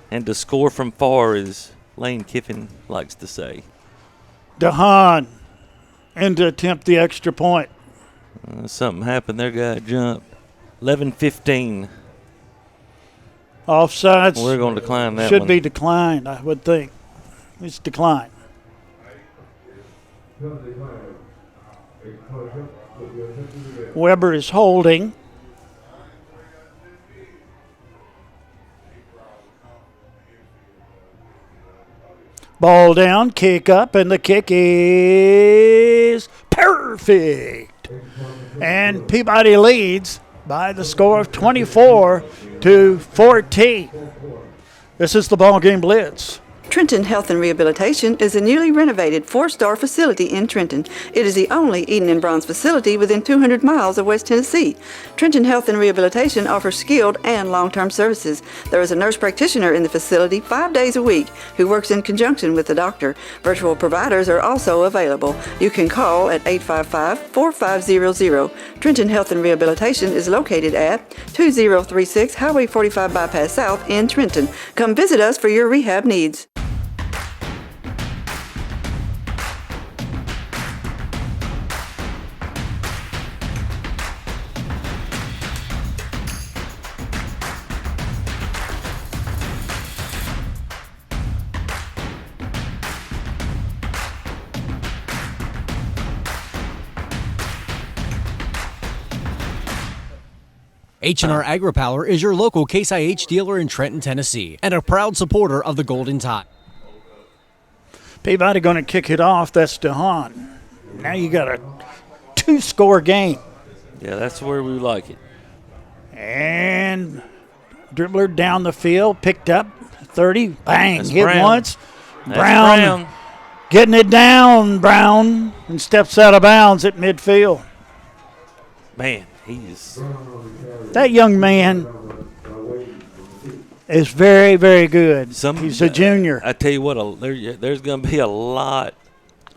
and to score from far, as Lane Kiffin likes to say. DeHaan in to attempt the extra point. Something happened. Their guy jumped. 11-15. Offsides. We're going to decline that Should one. be declined, I would think. It's declined. Weber is holding. Ball down, kick up, and the kick is perfect. And Peabody leads by the score of 24-14. This is the BallGame Blitz. Trenton Health and Rehabilitation is a newly renovated 4-star facility in Trenton. It is the only Eden and Bronze facility within 200 miles of West Tennessee. Trenton Health and Rehabilitation offers skilled and long-term services. There is a nurse practitioner in the facility 5 days a week who works in conjunction with the doctor. Virtual providers are also available. You can call at 855-4500. Trenton Health and Rehabilitation is located at 2036 Highway 45 Bypass South in Trenton. Come visit us for your rehab needs. H&R AgriPower is your local Case IH dealer in Trenton, Tennessee, and a proud supporter of the Golden Tide. Peabody going to kick it off. That's DeHaan. Now you got a 2-score game. Yeah, that's where we like it. And dribbler down the field, picked up 30, bang, That's hit Brown. once. That's Brown getting it down, Brown, and steps out of bounds at midfield. Man, he's... That young man is very, very good. He's a junior. I tell you what, there's going to be a lot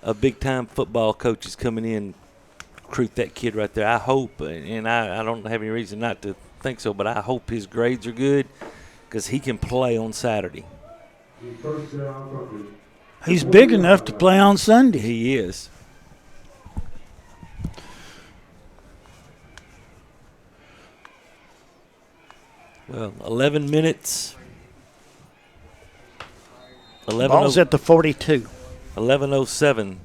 of big-time football coaches coming in, recruit that kid right there. I hope, and I don't have any reason not to think so, but I hope his grades are good because he can play on Saturday. He's big enough to play on Sunday. He is. Well, 11 minutes. Ball's at the 42. 11:07.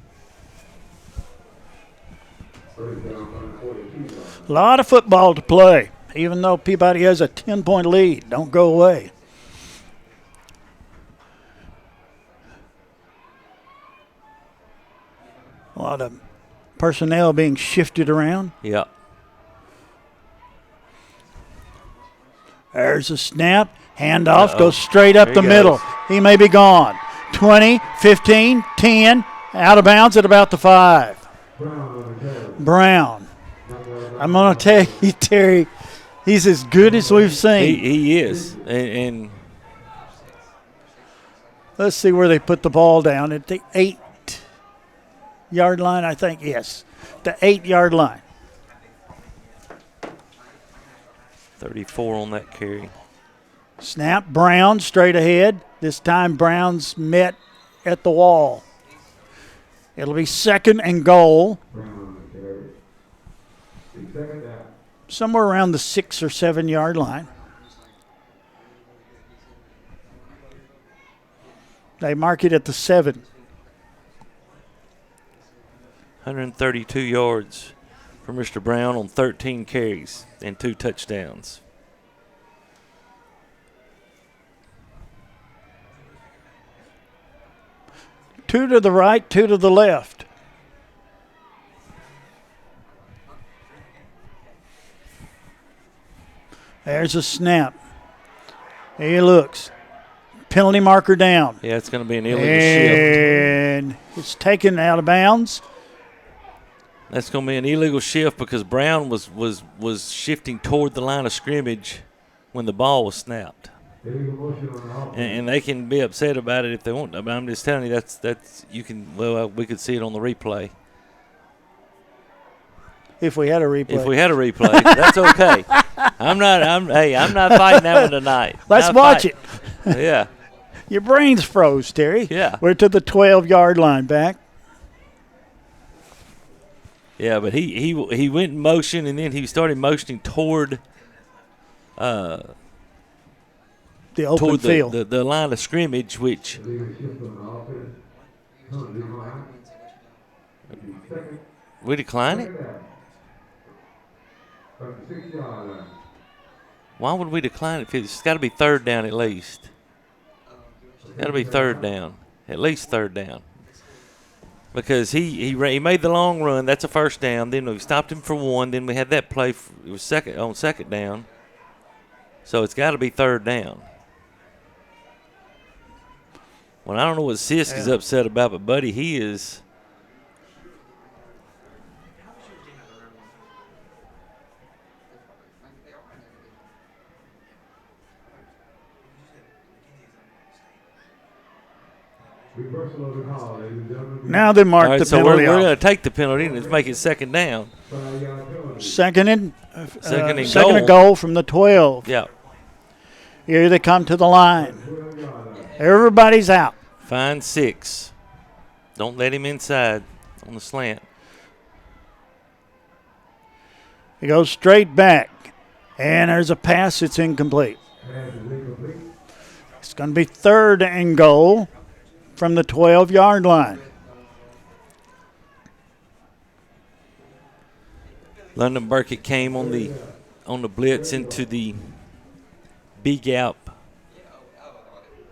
A lot of football to play, even though Peabody has a 10-point lead. Don't go away. A lot of personnel being shifted around. Yeah. There's a snap. Handoff goes straight up the middle. He may be gone. 20, 15, 10. Out of bounds at about the 5. Brown. I'm going to tell you, Terry, he's as good as we've seen. He is. And let's see where they put the ball down. At the 8-yard line, I think. Yes, the 8-yard line. 34 on that carry. Snap, Brown straight ahead. This time Brown's met at the wall. It'll be 2nd and goal. Somewhere around the 6 or 7 yard line. They mark it at the 7. 132 yards for Mr. Brown on 13 carries and 2 touchdowns. Two to the right, 2 to the left. There's a snap. He looks. Penalty marker down. Yeah, it's going to be an illegal shift. And it's taken out of bounds. That's going to be an illegal shift because Brown was shifting toward the line of scrimmage when the ball was snapped. And they can be upset about it if they want. But I'm just telling you, that's you can. Well, we could see it on the replay. If we had a replay. That's okay. I'm not fighting that one tonight. Let's watch it. Yeah. Your brain's froze, Terry. Yeah. We're to the 12-yard line back. Yeah, but he went in motion and then he started motioning toward the open field. The line of scrimmage, which we decline it? Why would we decline it? It's got to be 3rd down at least. It's got to be 3rd down. At least 3rd down. Because he made the long run. That's a 1st down. Then we stopped him for 1. Then we had that play. It was on 2nd down. So it's got to be 3rd down. Well, I don't know what Sisk is upset about, but Buddy, he is. Now they mark the penalty. We're going to take the penalty and let's make it 2nd down. Second and goal from the 12. Yeah. Here they come to the line. Everybody's out. Find 6. Don't let him inside on the slant. He goes straight back. And there's a pass. It's incomplete. It's going to be 3rd and goal from the 12-yard line. London Burkett came on the blitz into the B gap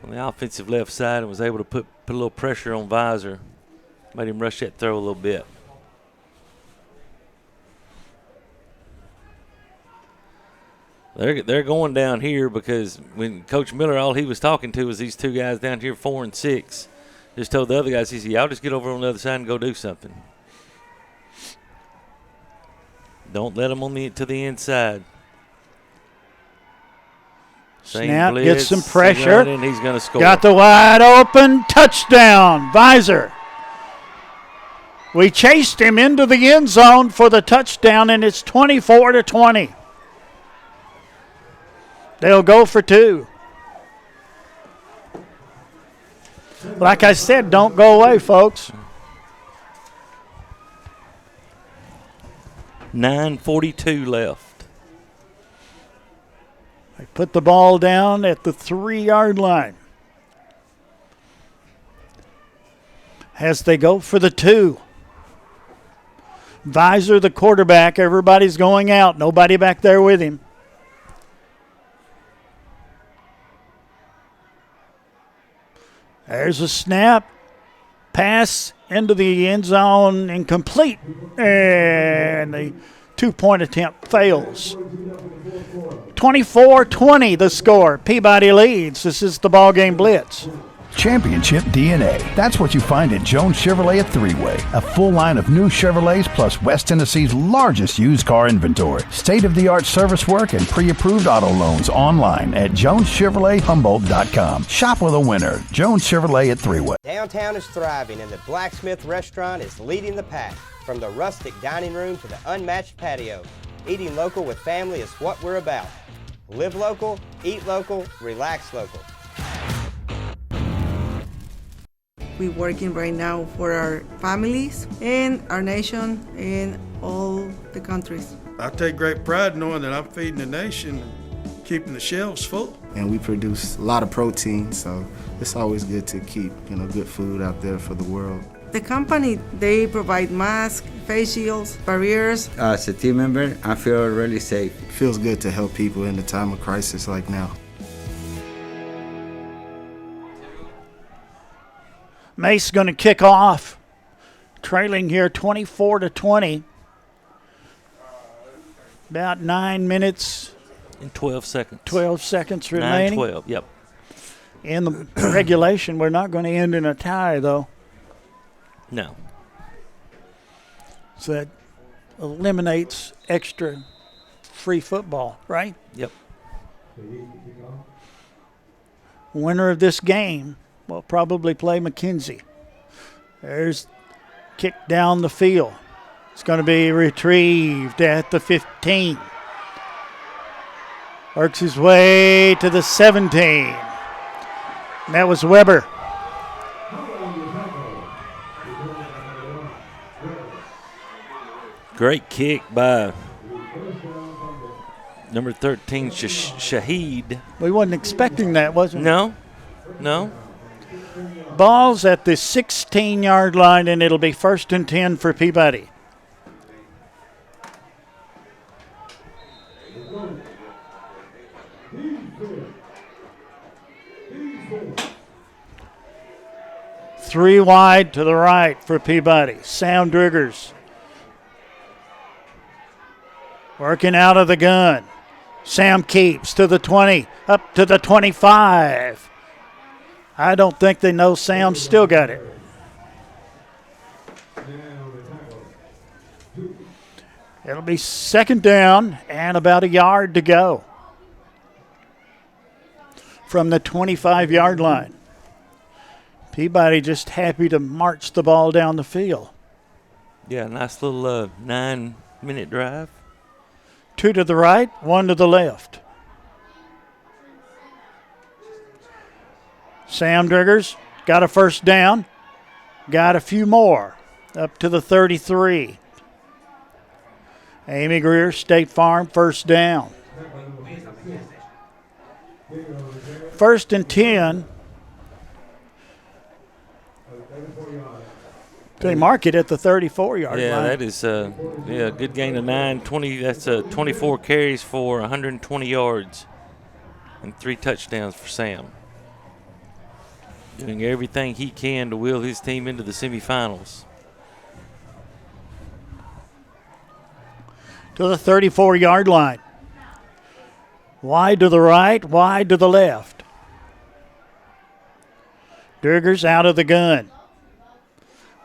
on the offensive left side and was able to put a little pressure on Visor. Made him rush that throw a little bit. They're going down here because when Coach Miller, all he was talking to was these 2 guys down here, 4 and 6. Just told the other guys, he said, y'all just get over on the other side and go do something. Don't let them to the inside. Snap, gets some pressure. And he's going to score. Got the wide open touchdown. Visor. We chased him into the end zone for the touchdown, and it's 24-20. They'll go for 2. Like I said, don't go away, folks. 9:42 left. They put the ball down at the 3-yard line. As they go for the 2. Visor, the quarterback, everybody's going out. Nobody back there with him. There's a snap. Pass into the end zone, incomplete. And the 2-point attempt fails. 24-20 the score. Peabody leads. This is the BallGame Blitz. Championship DNA. That's what you find at Jones Chevrolet at Three-Way. A full line of new Chevrolets plus West Tennessee's largest used car inventory. State-of-the-art service work and pre-approved auto loans online at JonesChevroletHumboldt.com. Shop with a winner. Jones Chevrolet at Three-Way. Downtown is thriving and the Blacksmith Restaurant is leading the pack. From the rustic dining room to the unmatched patio, eating local with family is what we're about. Live local, eat local, relax local. We're working right now for our families and our nation and all the countries. I take great pride knowing that I'm feeding the nation and keeping the shelves full. And we produce a lot of protein, so it's always good to keep, good food out there for the world. The company, they provide masks, face shields, barriers. As a team member, I feel really safe. It feels good to help people in a time of crisis like now. MASE going to kick off, trailing here 24-20. About 9 minutes. And 12 seconds. 12 seconds remaining. 9:12, yep. In the regulation, we're not going to end in a tie, though. No. So that eliminates extra free football, right? Yep. Winner of this game will probably play McKenzie. There's kick down the field. It's going to be retrieved at the 15. Works his way to the 17. And that was Weber. Great kick by number 13, Shaheed. We wasn't expecting that, was we? No. Ball's at the 16-yard line, and it'll be 1st and 10 for Peabody. Three wide to the right for Peabody. Sam Driggers working out of the gun. Sam keeps to the 20, up to the 25. I don't think they know Sam still got it. It'll be 2nd down and about a yard to go from the 25-yard line. Peabody just happy to march the ball down the field. Yeah, nice little 9-minute drive. 2 to the right, 1 to the left. Sam Driggers got a 1st down, got a few more, up to the 33. Amy Greer, State Farm, 1st down. 1st and 10. They mark it at the 34-yard line. Yeah, that is good gain of 9. That's 24 carries for 120 yards and 3 touchdowns for Sam. Doing everything he can to wheel his team into the semifinals. To the 34-yard line. Wide to the right, wide to the left. Driggers out of the gun.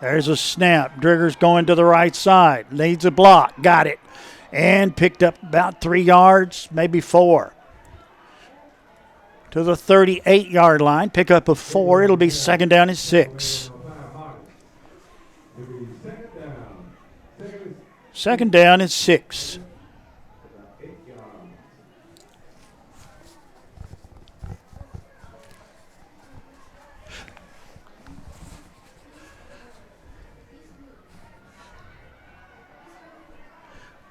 There's a snap. Driggers going to the right side. Needs a block. Got it. And picked up about 3 yards, maybe 4. To the 38-yard line. Pick up of 4. It'll be 2nd down and 6. 2nd down and 6.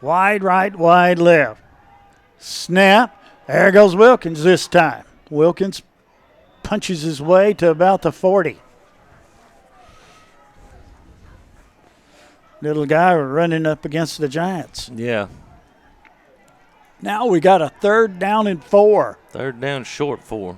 Wide right, wide left. Snap. There goes Wilkins this time. Wilkins punches his way to about the 40. Little guy running up against the Giants. Yeah. Now we got a 3rd down and 4. 3rd down, short 4.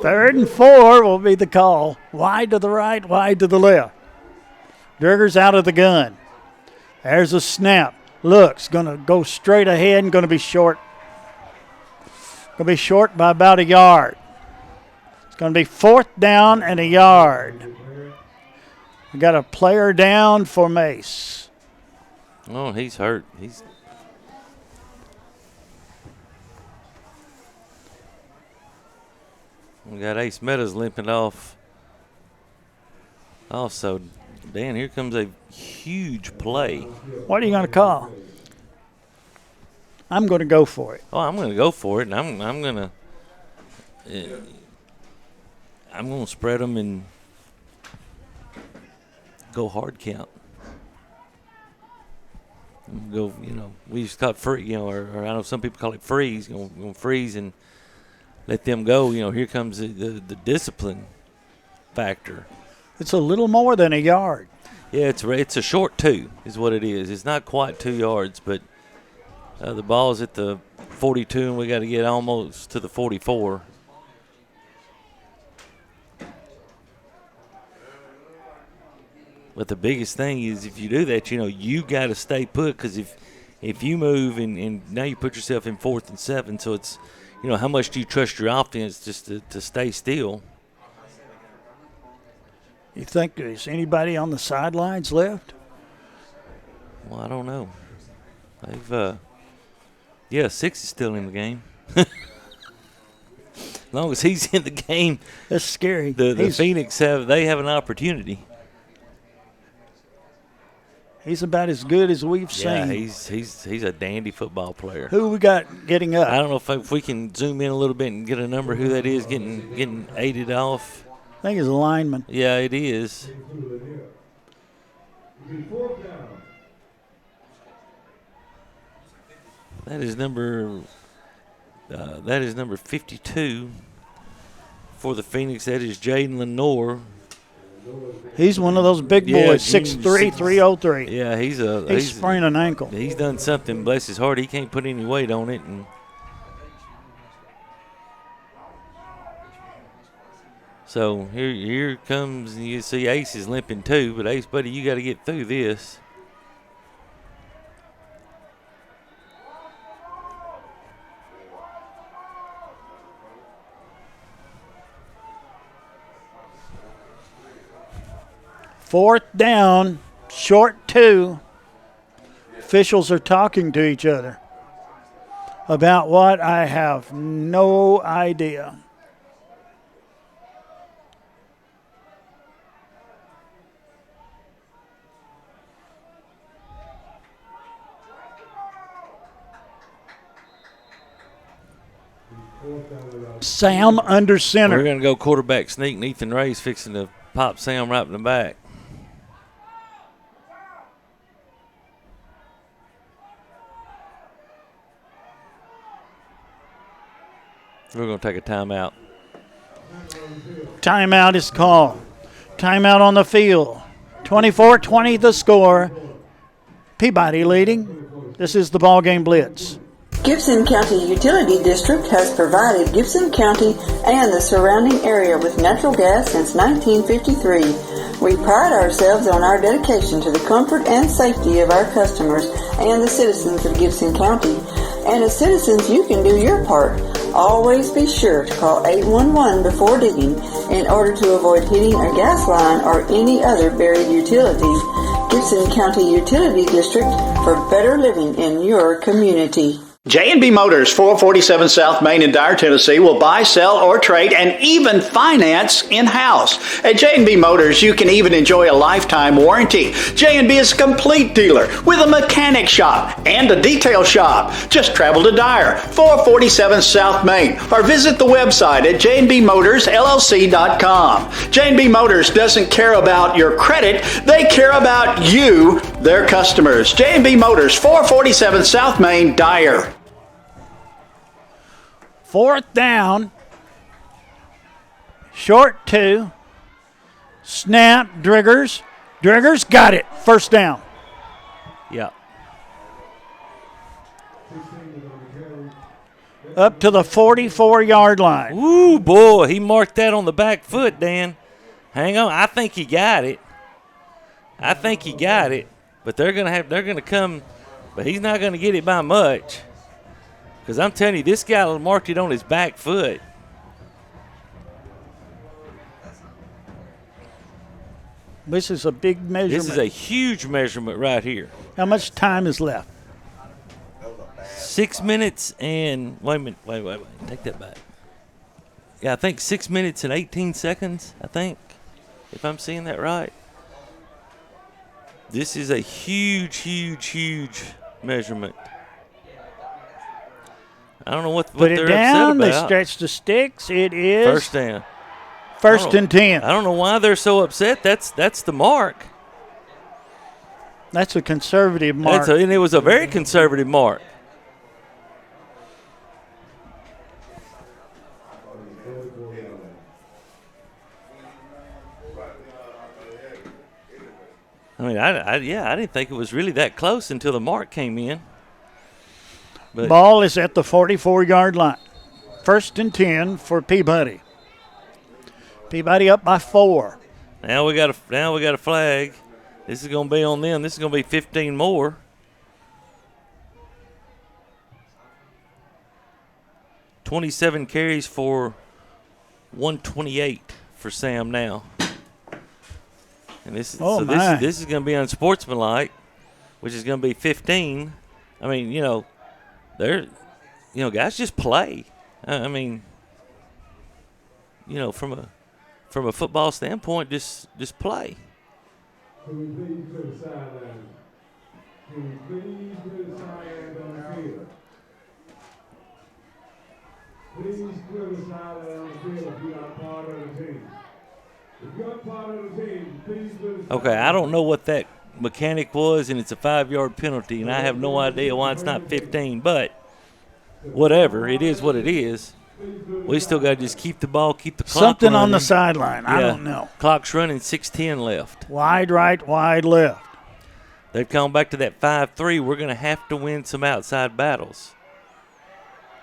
Third and 4 will be the call. Wide to the right, wide to the left. Durger's out of the gun. There's a snap. Looks, going to go straight ahead and going to be short. Going to be short by about a yard. It's going to be 4th down and a yard. We got a player down for MASE. Oh, he's hurt. We got Ace Meadows limping off. Also, Dan, here comes a huge play. What are you going to call? I'm going to go for it. Oh, I'm going to go for it, and I'm going to spread them and go hard count. Go, we used to call it free, or I know some people call it freeze. Going to freeze and let them go. Here comes the discipline factor. It's a little more than a yard. Yeah, it's a short 2 is what it is. It's not quite 2 yards, but the ball's at the 42, and we got to get almost to the 44. But the biggest thing is if you do that, you got to stay put, because if you move and now you put yourself in 4th and 7, so it's, how much do you trust your offense just to stay still? You think there's anybody on the sidelines left? Well, I don't know. They've, 6 is still in the game. As long as he's in the game, that's scary. The Phoenix have an opportunity. He's about as good as we've seen. Yeah, he's a dandy football player. Who we got getting up? I don't know if we can zoom in a little bit and get a number who that is getting aided off. I think it's a lineman. Yeah, it is. That is number 52 for the Phoenix. That is Jaden Lenore. He's one of those big boys, 6'3", 303. Yeah, he's sprained an ankle. He's done something, bless his heart. He can't put any weight on it. And so here comes, you see Ace is limping too, but Ace, buddy, you got to get through this. Fourth down, short 2. Officials are talking to each other. About what? I have no idea. Sam under center. We're going to go quarterback sneak, and Ethan Ray's fixing to pop Sam right in the back. We're going to take a timeout. Timeout is called. Timeout on the field. 24-20 the score. Peabody leading. This is the BallGame Blitz. Gibson County Utility District has provided Gibson County and the surrounding area with natural gas since 1953. We pride ourselves on our dedication to the comfort and safety of our customers and the citizens of Gibson County. And as citizens, you can do your part. Always be sure to call 811 before digging in order to avoid hitting a gas line or any other buried utilities. Gibson County Utility District for better living in your community. J&B Motors, 447 South Main in Dyer, Tennessee, will buy, sell, or trade, and even finance in-house. At J&B Motors, you can even enjoy a lifetime warranty. J&B is a complete dealer with a mechanic shop and a detail shop. Just travel to Dyer, 447 South Main, or visit the website at jnbmotorsllc.com. J&B Motors doesn't care about your credit, they care about you, their customers. J&B Motors, 447 South Main, Dyer. 4th down. Short 2. Snap. Driggers. Driggers got it. First down. Yeah. Up to the 44-yard line. Ooh, boy, he marked that on the back foot, Dan. Hang on. I think he got it. But they're gonna come, but he's not gonna get it by much. Because I'm telling you, this guy marked it on his back foot. This is a big measurement. This is a huge measurement right here. How much time is left? 6 minutes and wait a minute. Wait. Take that back. Yeah, I think 6 minutes and 18 seconds, I think, if I'm seeing that right. This is a huge measurement. I don't know what Put they're it down. upset They about. stretch the sticks. It is First down. First and 10. I don't know why they're so upset. That's the mark. That's a conservative mark. And it was a very conservative mark. I mean, I didn't think it was really that close until the mark came in. But Ball is at the 44-yard line. First and 10 for Peabody. Peabody up by 4. Now we got a flag. This is going to be on them. This is going to be 15 more. $27 carries for 128 for Sam now. And this is this is going to be unsportsmanlike, which is going to be 15. I mean, guys just play. I mean, from a football standpoint, just play. Can we please clear the sideline? Can we please clear the sideline on the field? Please clear the sideline on the field if you're not part of the team. If you're not part of the team, please clear the sideline. Okay, I don't know what that mechanic was, and it's a 5-yard penalty, and I have no idea why it's not 15, but whatever. It is what it is. We still got to just keep the ball, keep the clock Something running. on the sideline. I don't know. Clock's running, 6:10 left. Wide right, wide left. They've come back to that 5-3. We're going to have to win some outside battles.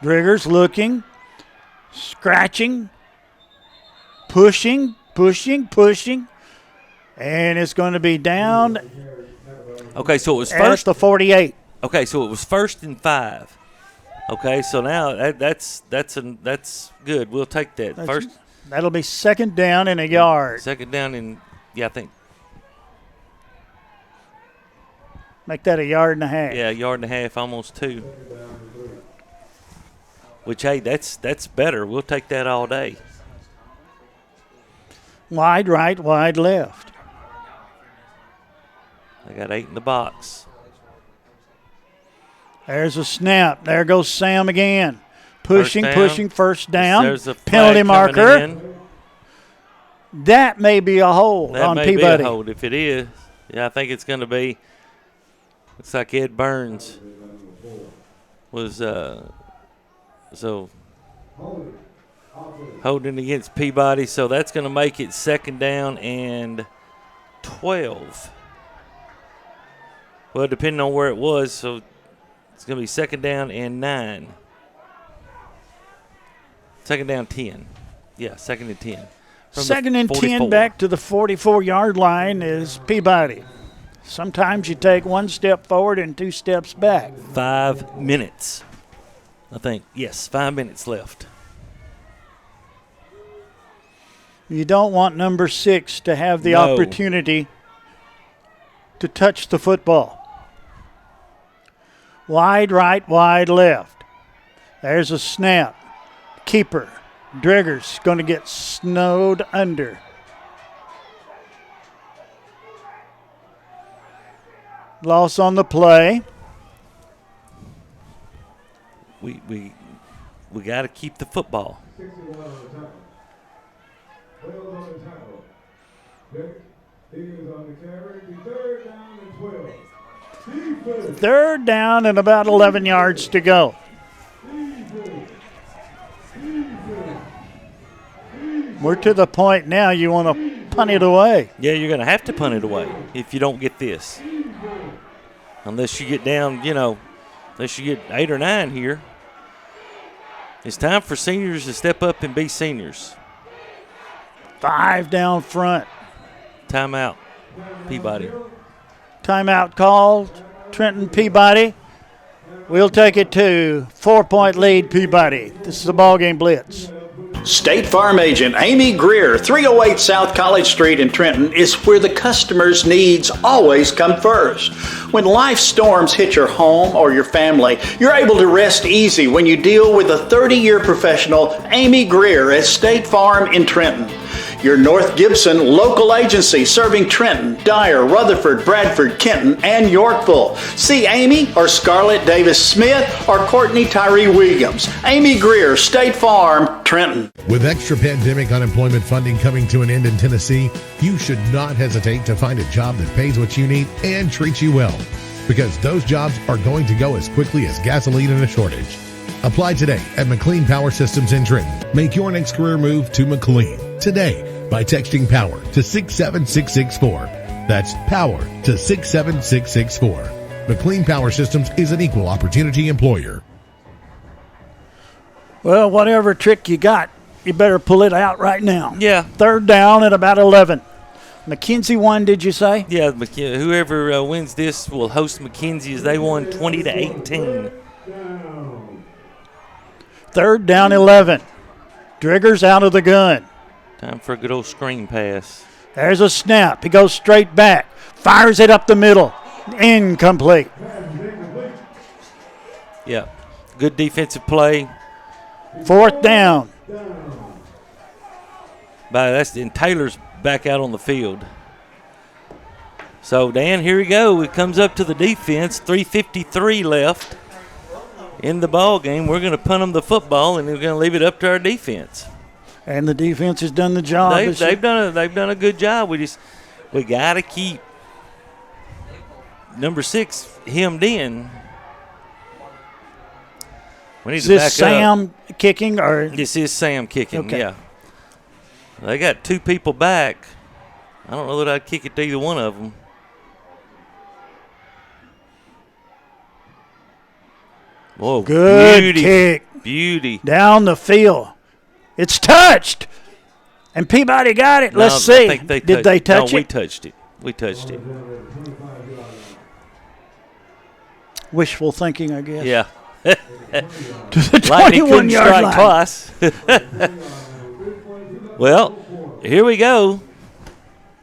Driggers looking, scratching, pushing, and it's going to be down. Okay, so it was first. At the 48. Okay, so it was 1st and 5. Okay, so now that's good. We'll take that. That'll be second down and a yard. Second down and I think. Make that a yard and a half. Yeah, a yard and a half, almost 2. Which, hey, that's better. We'll take that all day. Wide right, wide left. I got 8 in the box. There's a snap. There goes Sam again. Pushing, first down. There's a penalty marker. In. That may be a hold on Peabody. That may be a hold. If it is, I think it's going to be. Looks like Ed Burns was holding against Peabody. So that's going to make it second down and 12. Well, depending on where it was, so it's going to be second down and 9. Second down 10. Yeah, second and 10. Second and 10 back to the 44-yard line is Peabody. Sometimes you take 1 step forward and 2 steps back. 5 minutes. I think, yes, 5 minutes left. You don't want number 6 to have the opportunity to touch the football. Wide right, wide left. There's a snap. Keeper. Drigger's going to get snowed under. Loss on the play. We got to keep the football. 61 on the tackle. 12 on the tackle. Vic, he is on the carry. The 3rd down and 12. Defense. 3rd down and about 11 yards to go. We're to the point now you want to punt it away. Yeah, you're going to have to punt it away if you don't get this. Unless you get down, unless you get 8 or 9 here. It's time for seniors to step up and be seniors. 5 down front. Timeout, Peabody. Timeout called. Trenton Peabody. We'll take it to 4-point lead Peabody. This is the BallGame Blitz. State Farm agent Amy Greer, 308 South College Street in Trenton, is where the customer's needs always come first. When life storms hit your home or your family, you're able to rest easy when you deal with a 30-year professional, Amy Greer at State Farm in Trenton. Your North Gibson local agency serving Trenton, Dyer, Rutherford, Bradford, Kenton, and Yorkville. See Amy or Scarlett Davis Smith or Courtney Tyree Williams. Amy Greer, State Farm, Trenton. With extra pandemic unemployment funding coming to an end in Tennessee, you should not hesitate to find a job that pays what you need and treats you well, because those jobs are going to go as quickly as gasoline in a shortage. Apply today at McLean Power Systems in Trenton. Make your next career move to McLean today by texting POWER to 67664. That's POWER to 67664. McLean Power Systems is an equal opportunity employer. Well, whatever trick you got, you better pull it out right now. Yeah. 3rd down at about 11. McKenzie won, did you say? Yeah, whoever wins this will host McKenzie as they won 20-18. 3rd down 11. Drigger's out of the gun. Time for a good old screen pass. There's a snap. He goes straight back. Fires it up the middle. Incomplete. Yeah. Good defensive play. 4th down. And Taylor's back out on the field. So, Dan, here we go. It comes up to the defense. 3:53 left in the ball game. We're going to punt them the football, and we're going to leave it up to our defense. And the defense has done the job. They've done a good job. We got to keep number 6 hemmed in. We need is to this back Sam up. Kicking or This is Sam kicking. Okay. Yeah. They got 2 people back. I don't know that I'd kick it to either one of them. Whoa, good kick. Beauty. Down the field. It's touched. And Peabody got it. Let's see. I think Did they touch it? No, it? We touched it. Wishful thinking, I guess. Yeah. To the Lightning couldn't 21-yard strike line. twice. Well, here we go.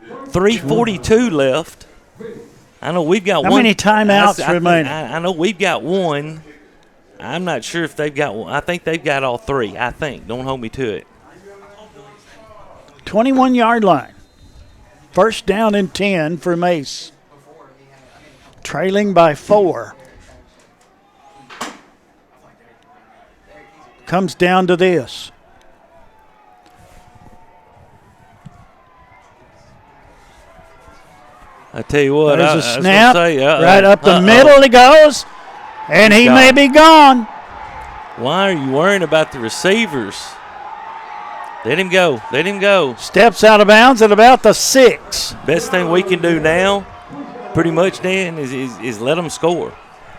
3:42 left. I know we've got How one. many timeouts remaining? I know we've got one. I'm not sure if they've got one. I think they've got all 3. I think. Don't hold me to it. 21-yard line. 1st down and 10 for MASE. Trailing by 4. Comes down to this. I tell you what. There's a snap. Right up the middle he goes. And he may be gone. Why are you worrying about the receivers? Let him go. Let him go. Steps out of bounds at about the 6. Best thing we can do now, pretty much, Dan, is let them score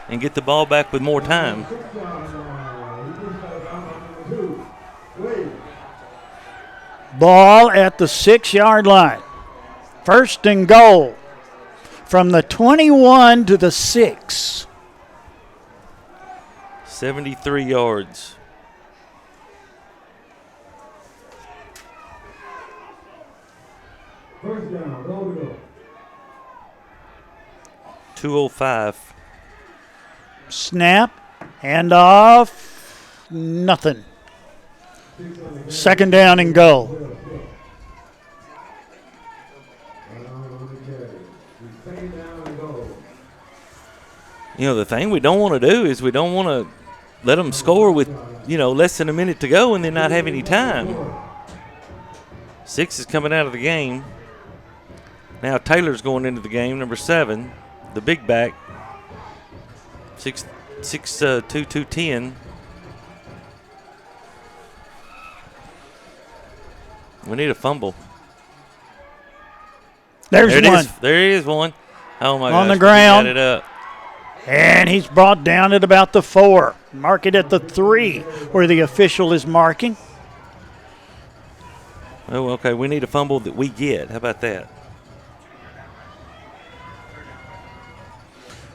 and get the ball back with more time. Ball at the 6-yard line. 1st and goal from the 21 to the 6. 73 yards. First down, go. 2:05. Snap. Hand off. Nothing. Second down and goal. You know, the thing we don't want to do is we don't want to let them score with, less than a minute to go and then not have any time. 6 is coming out of the game. Now Taylor's going into the game, number 7, the big back, 6'2", 210. We need a fumble. There's one. There is one. Oh, my gosh. On the ground. Got it up. And he's brought down at about the 4. Mark it at the 3 where the official is marking. Oh, okay. We need a fumble that we get. How about that?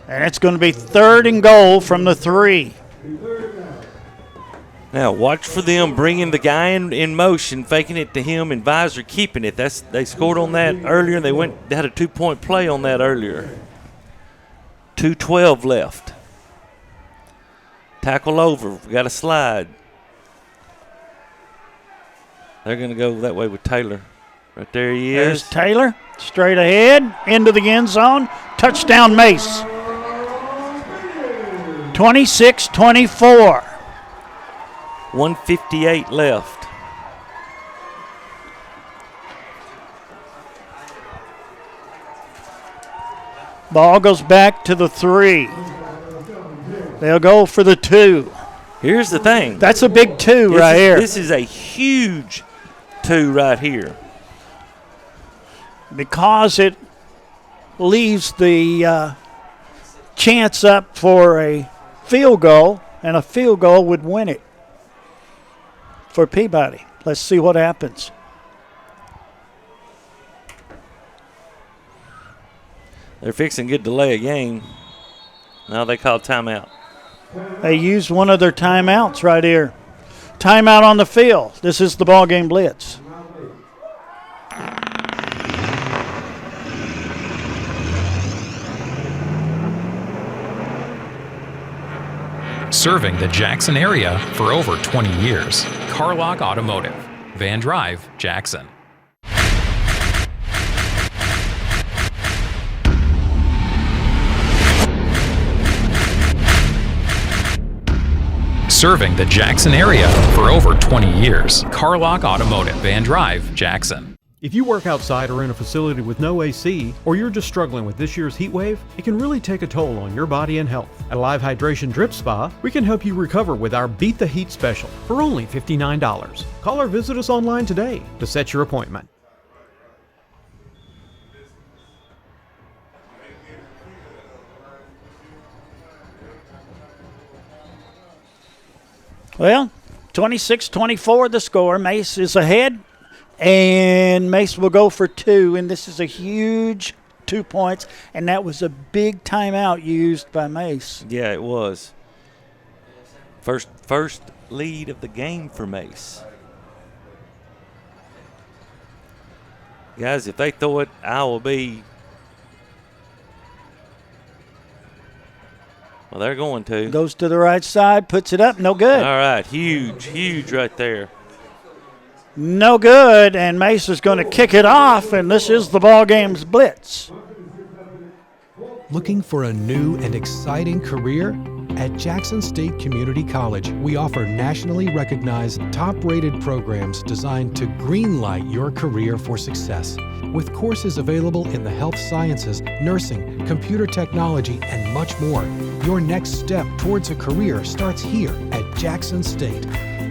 And it's going to be 3rd and goal from the 3. Now, watch for them bringing the guy in motion, faking it to him, and Visor keeping it. They scored on that earlier. They had a 2-point play on that earlier. 2:12 left. Tackle over. We got a slide. They're going to go that way with Taylor. Right there he is. There's Taylor. Straight ahead. Into the end zone. Touchdown, MASE. 26-24. 1:58 left. Ball goes back to the 3. They'll go for the 2. Here's the thing. That's a big 2 right here. This is a huge 2 right here. Because it leaves the chance up for a field goal, and a field goal would win it for Peabody. Let's see what happens. They're fixing good delay a game. Now they call timeout. They used one of their timeouts right here. Timeout on the field. This is the BallGame Blitz. Serving the Jackson area for over 20 years. Carlock Automotive. Van Drive, Jackson. Serving the Jackson area for over 20 years. Carlock Automotive, Van Drive, Jackson. If you work outside or in a facility with no AC, or you're just struggling with this year's heat wave, it can really take a toll on your body and health. At Live Hydration Drip Spa, we can help you recover with our Beat the Heat special for only $59. Call or visit us online today to set your appointment. Well, 26-24 the score. MASE is ahead, and MASE will go for 2, and this is a huge 2 points, and that was a big timeout used by MASE. Yeah, it was. First lead of the game for MASE. Guys, if they throw it, I will be. Well, they're going to. Goes to the right side, puts it up, no good. All right, huge right there. No good, and MASE is going to kick it off, and this is the BallGame's Blitz. Looking for a new and exciting career? At Jackson State Community College, we offer nationally recognized, top-rated programs designed to greenlight your career for success. With courses available in the health sciences, nursing, computer technology, and much more, your next step towards a career starts here at Jackson State.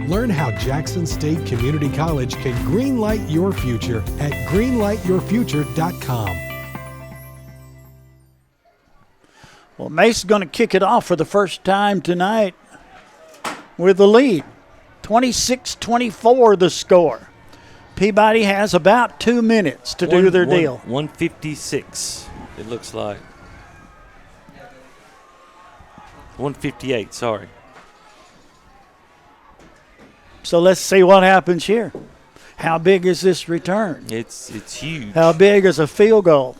Learn how Jackson State Community College can greenlight your future at greenlightyourfuture.com. Well, MASE is going to kick it off for the first time tonight with the lead. 26-24 the score. Peabody has about 2 minutes to do their deal. 156, it looks like. 158, sorry. So let's see what happens here. How big is this return? It's huge. How big is a field goal?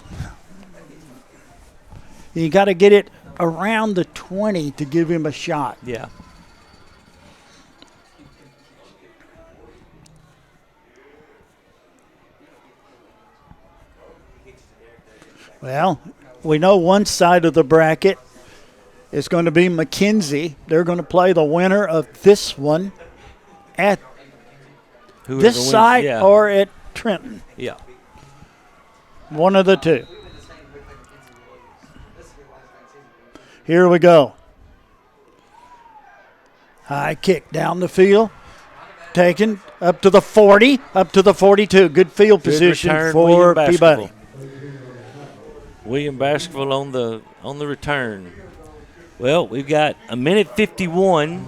You got to get it around the 20 to give him a shot. Yeah. Well, we know one side of the bracket is going to be McKenzie. They're going to play the winner of this one at Whoever this wins, side yeah. or at Trenton. Yeah. One of the two. Here we go. High kick down the field. Taken up to the 40, up to the 42. Good field position return, for William Peabody. Baskerville. William Baskerville on the return. Well, we've got a minute 51.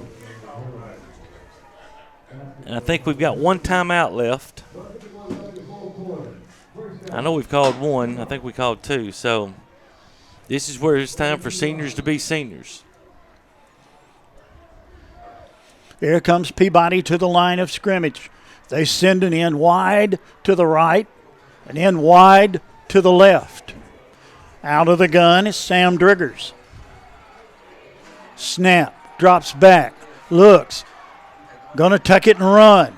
And I think we've got one timeout left. I know we've called one. I think we called two. So this is where it's time for seniors to be seniors. Here comes Peabody to the line of scrimmage. They send an in wide to the right, an in wide to the left. Out of the gun is Sam Driggers. Snap, drops back, looks, going to tuck it and run.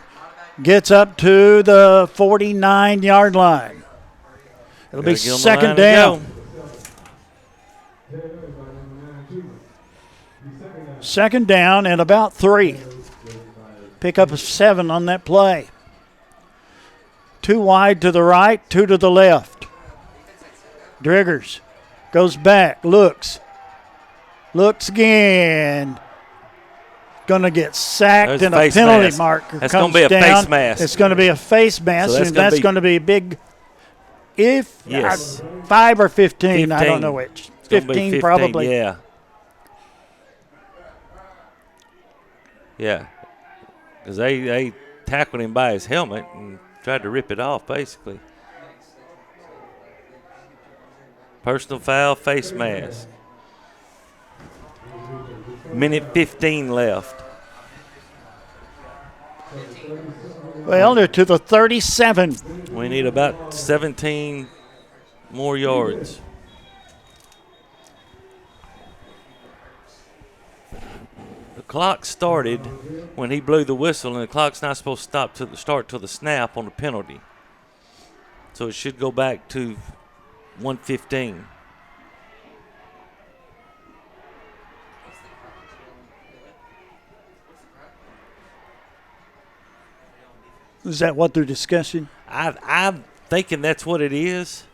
Gets up to the 49-yard line. It'll be second down. Second down and about 3. Pick up a 7 on that play. 2 wide to the right, 2 to the left. Driggers goes back, looks again. Going to get sacked and a penalty mask. marker That's comes going to be a down. face mask. It's going to be a face mask, So and that's going to be big. Yes. 5 or 15, I don't know which. It's gonna be 15 probably. Yeah. Yeah. Because they tackled him by his helmet and tried to rip it off, basically. Personal foul, face mask. Minute 15 left. Well, they're to the 37. We need about 17 more yards. The clock started when he blew the whistle, and the clock's not supposed to start till the snap on the penalty. So it should go back to 1:15. Is that what they're discussing? I'm thinking that's what it is.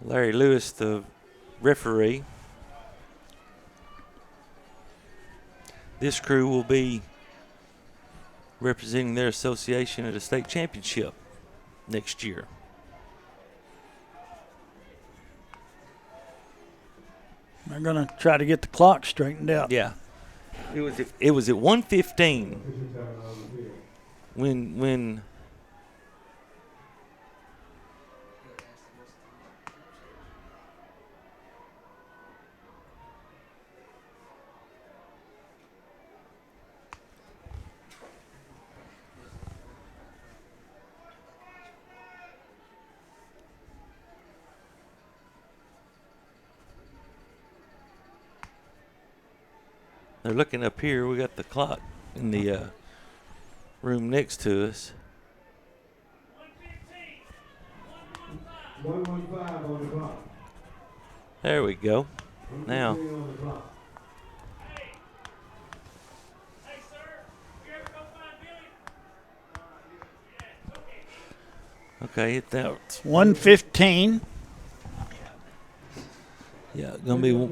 Larry Lewis, the referee. This crew will be representing their association at a state championship next year. They're going to try to get the clock straightened out. Yeah. It was at 1:15 when they're looking up here. We got the clock in the room next to us. 1:15 on the clock. There we go. Now. Okay, hit that. 1:15. Yeah, gonna be.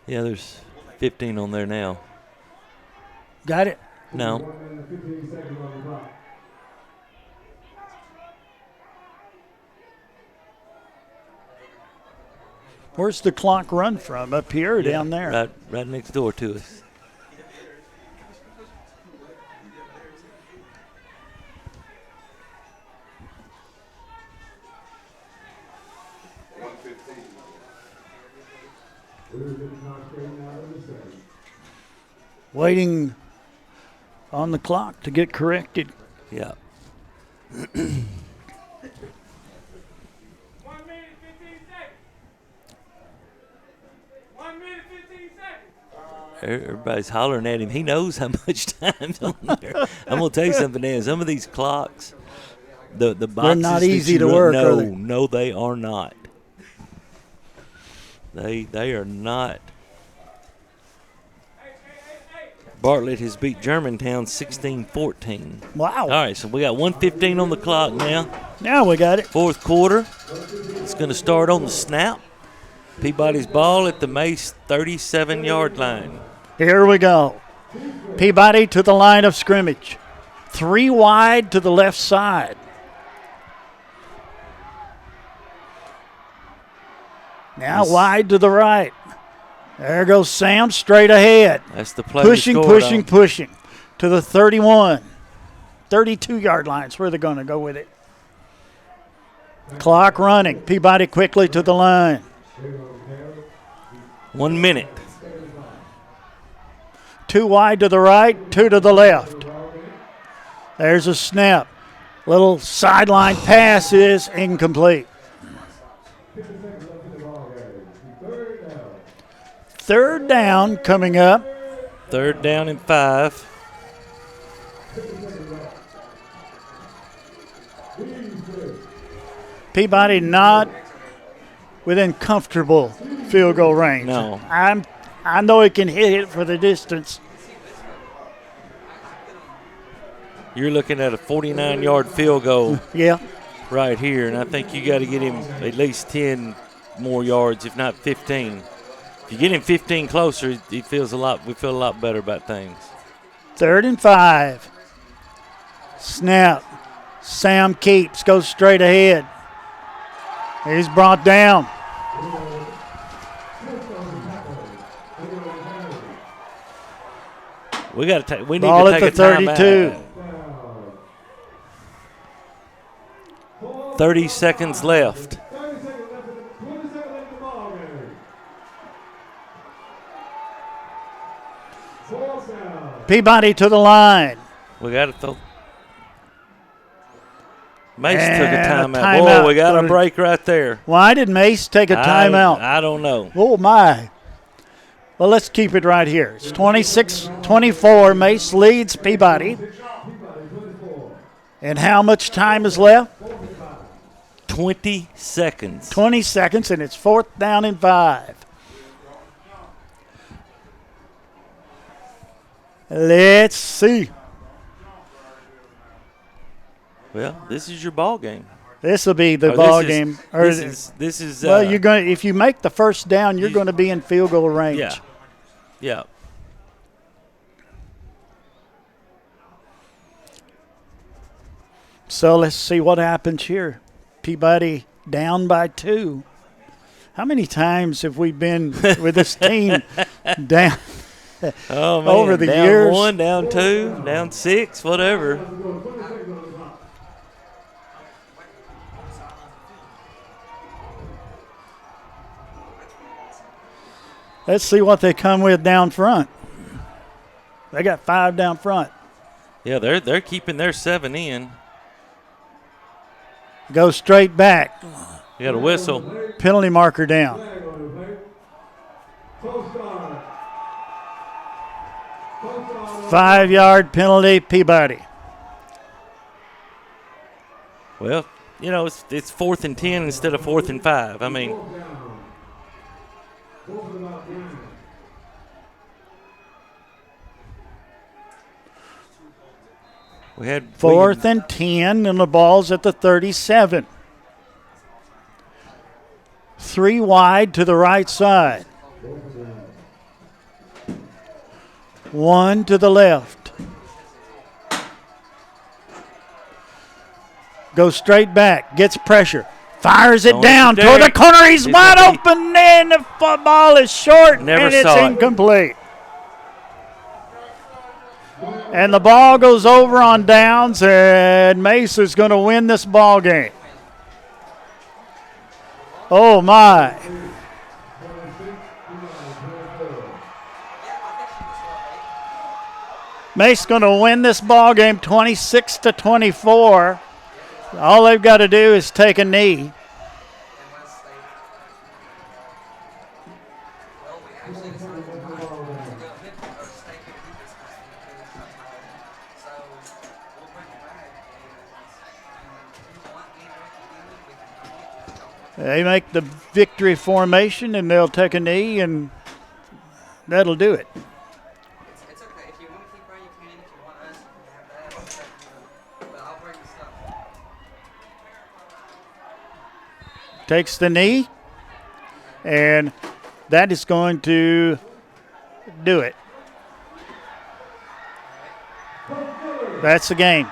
Yeah, there's 15 on there now. Got it? No. Where's the clock run from? Up here or down there? Right next door to us. Waiting on the clock to get corrected. Yeah. 1 minute, 15 seconds. 1 minute, 15 seconds. Everybody's hollering at him. He knows how much time's on there. I'm going to tell you something, Dan. Some of these clocks, the boxes they're not easy to run, work, no, are they? No, they are not. They are not. Bartlett has beat Germantown 16-14. Wow. All right, so we got 1:15 on the clock now. Now we got it. Fourth quarter. It's going to start on the snap. Peabody's ball at the MASE 37-yard line. Here we go. Peabody to the line of scrimmage. 3 wide to the left side. Now wide to the right. There goes Sam straight ahead. That's the play. Pushing to the 31. 32-yard lines where they're going to go with it. Clock running. Peabody quickly to the line. 1 minute. 2 wide to the right, 2 to the left. There's a snap. Little sideline pass is incomplete. Third down coming up. 3rd down and 5. Peabody not within comfortable field goal range. No. I know he can hit it for the distance. You're looking at a 49-yard field goal. Yeah. Right here, and I think you got to get him at least 10 more yards, if not 15. If you get him 15 closer, we feel a lot better about things. 3rd and 5. Snap. Sam keeps, goes straight ahead. He's brought down. We need Ball to take at the 32. 30 seconds left. Peabody to the line. We got to throw. MASE took a And timeout. Boy, we got a break right there. Why did MASE take a timeout? I don't know. Oh, my. Well, let's keep it right here. It's 26-24. MASE leads Peabody. And how much time is left? 20 seconds. 20 seconds, and it's 4th down and 5. Let's see. Well, this is your ball game. This will be the ball game. This is. Well, you're going. If you make the first down, you're going to be in field goal range. Yeah. Yeah. So let's see what happens here. Peabody down by 2. How many times have we been with this team down Oh, man. over the down years? Down 1, down 2, down 6, whatever. Let's see what they come with down front. They got 5 down front. Yeah, they're keeping their 7 in. Go straight back. You got a whistle. Penalty marker down. 5-yard penalty, Peabody. Well, you know, it's 4th and 10 instead of 4th and 5. I mean, we had 4th and 10, and the ball's at the 37. 3 wide to the right side. 1 to the left. Goes straight back, gets pressure, fires it down toward the corner. He's wide open, and the football is short, and it's incomplete. And the ball goes over on downs, and MASE is going to win this ball game. Oh, my. MASE going to win this ball game 26-24. All they've got to do is take a knee. They make the victory formation, and they'll take a knee, and that'll do it. It's okay. If you want to keep running, you can. If you want us, you can have that. But I'll bring the stuff. Takes the knee, and that is going to do it. That's the game.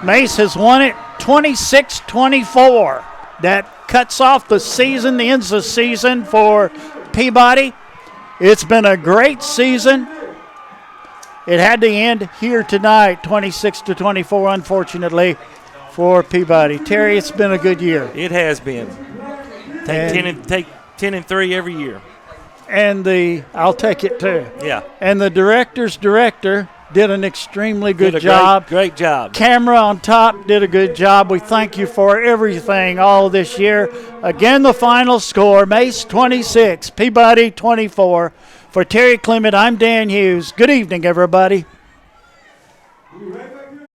MASE has won it 26-24. That cuts off the season, the ends of the season for Peabody. It's been a great season. It had to end here tonight, 26-24, unfortunately, for Peabody. Terry, it's been a good year. It has been. Take 10-3 every year. And I'll take it too. Yeah. And the director's director did an extremely good job. Great job. Camera on top did a good job. We thank you for everything all this year. Again, the final score, MASE 26, Peabody 24. For Terry Clement, I'm Dan Hughes. Good evening, everybody. We'll be right back here.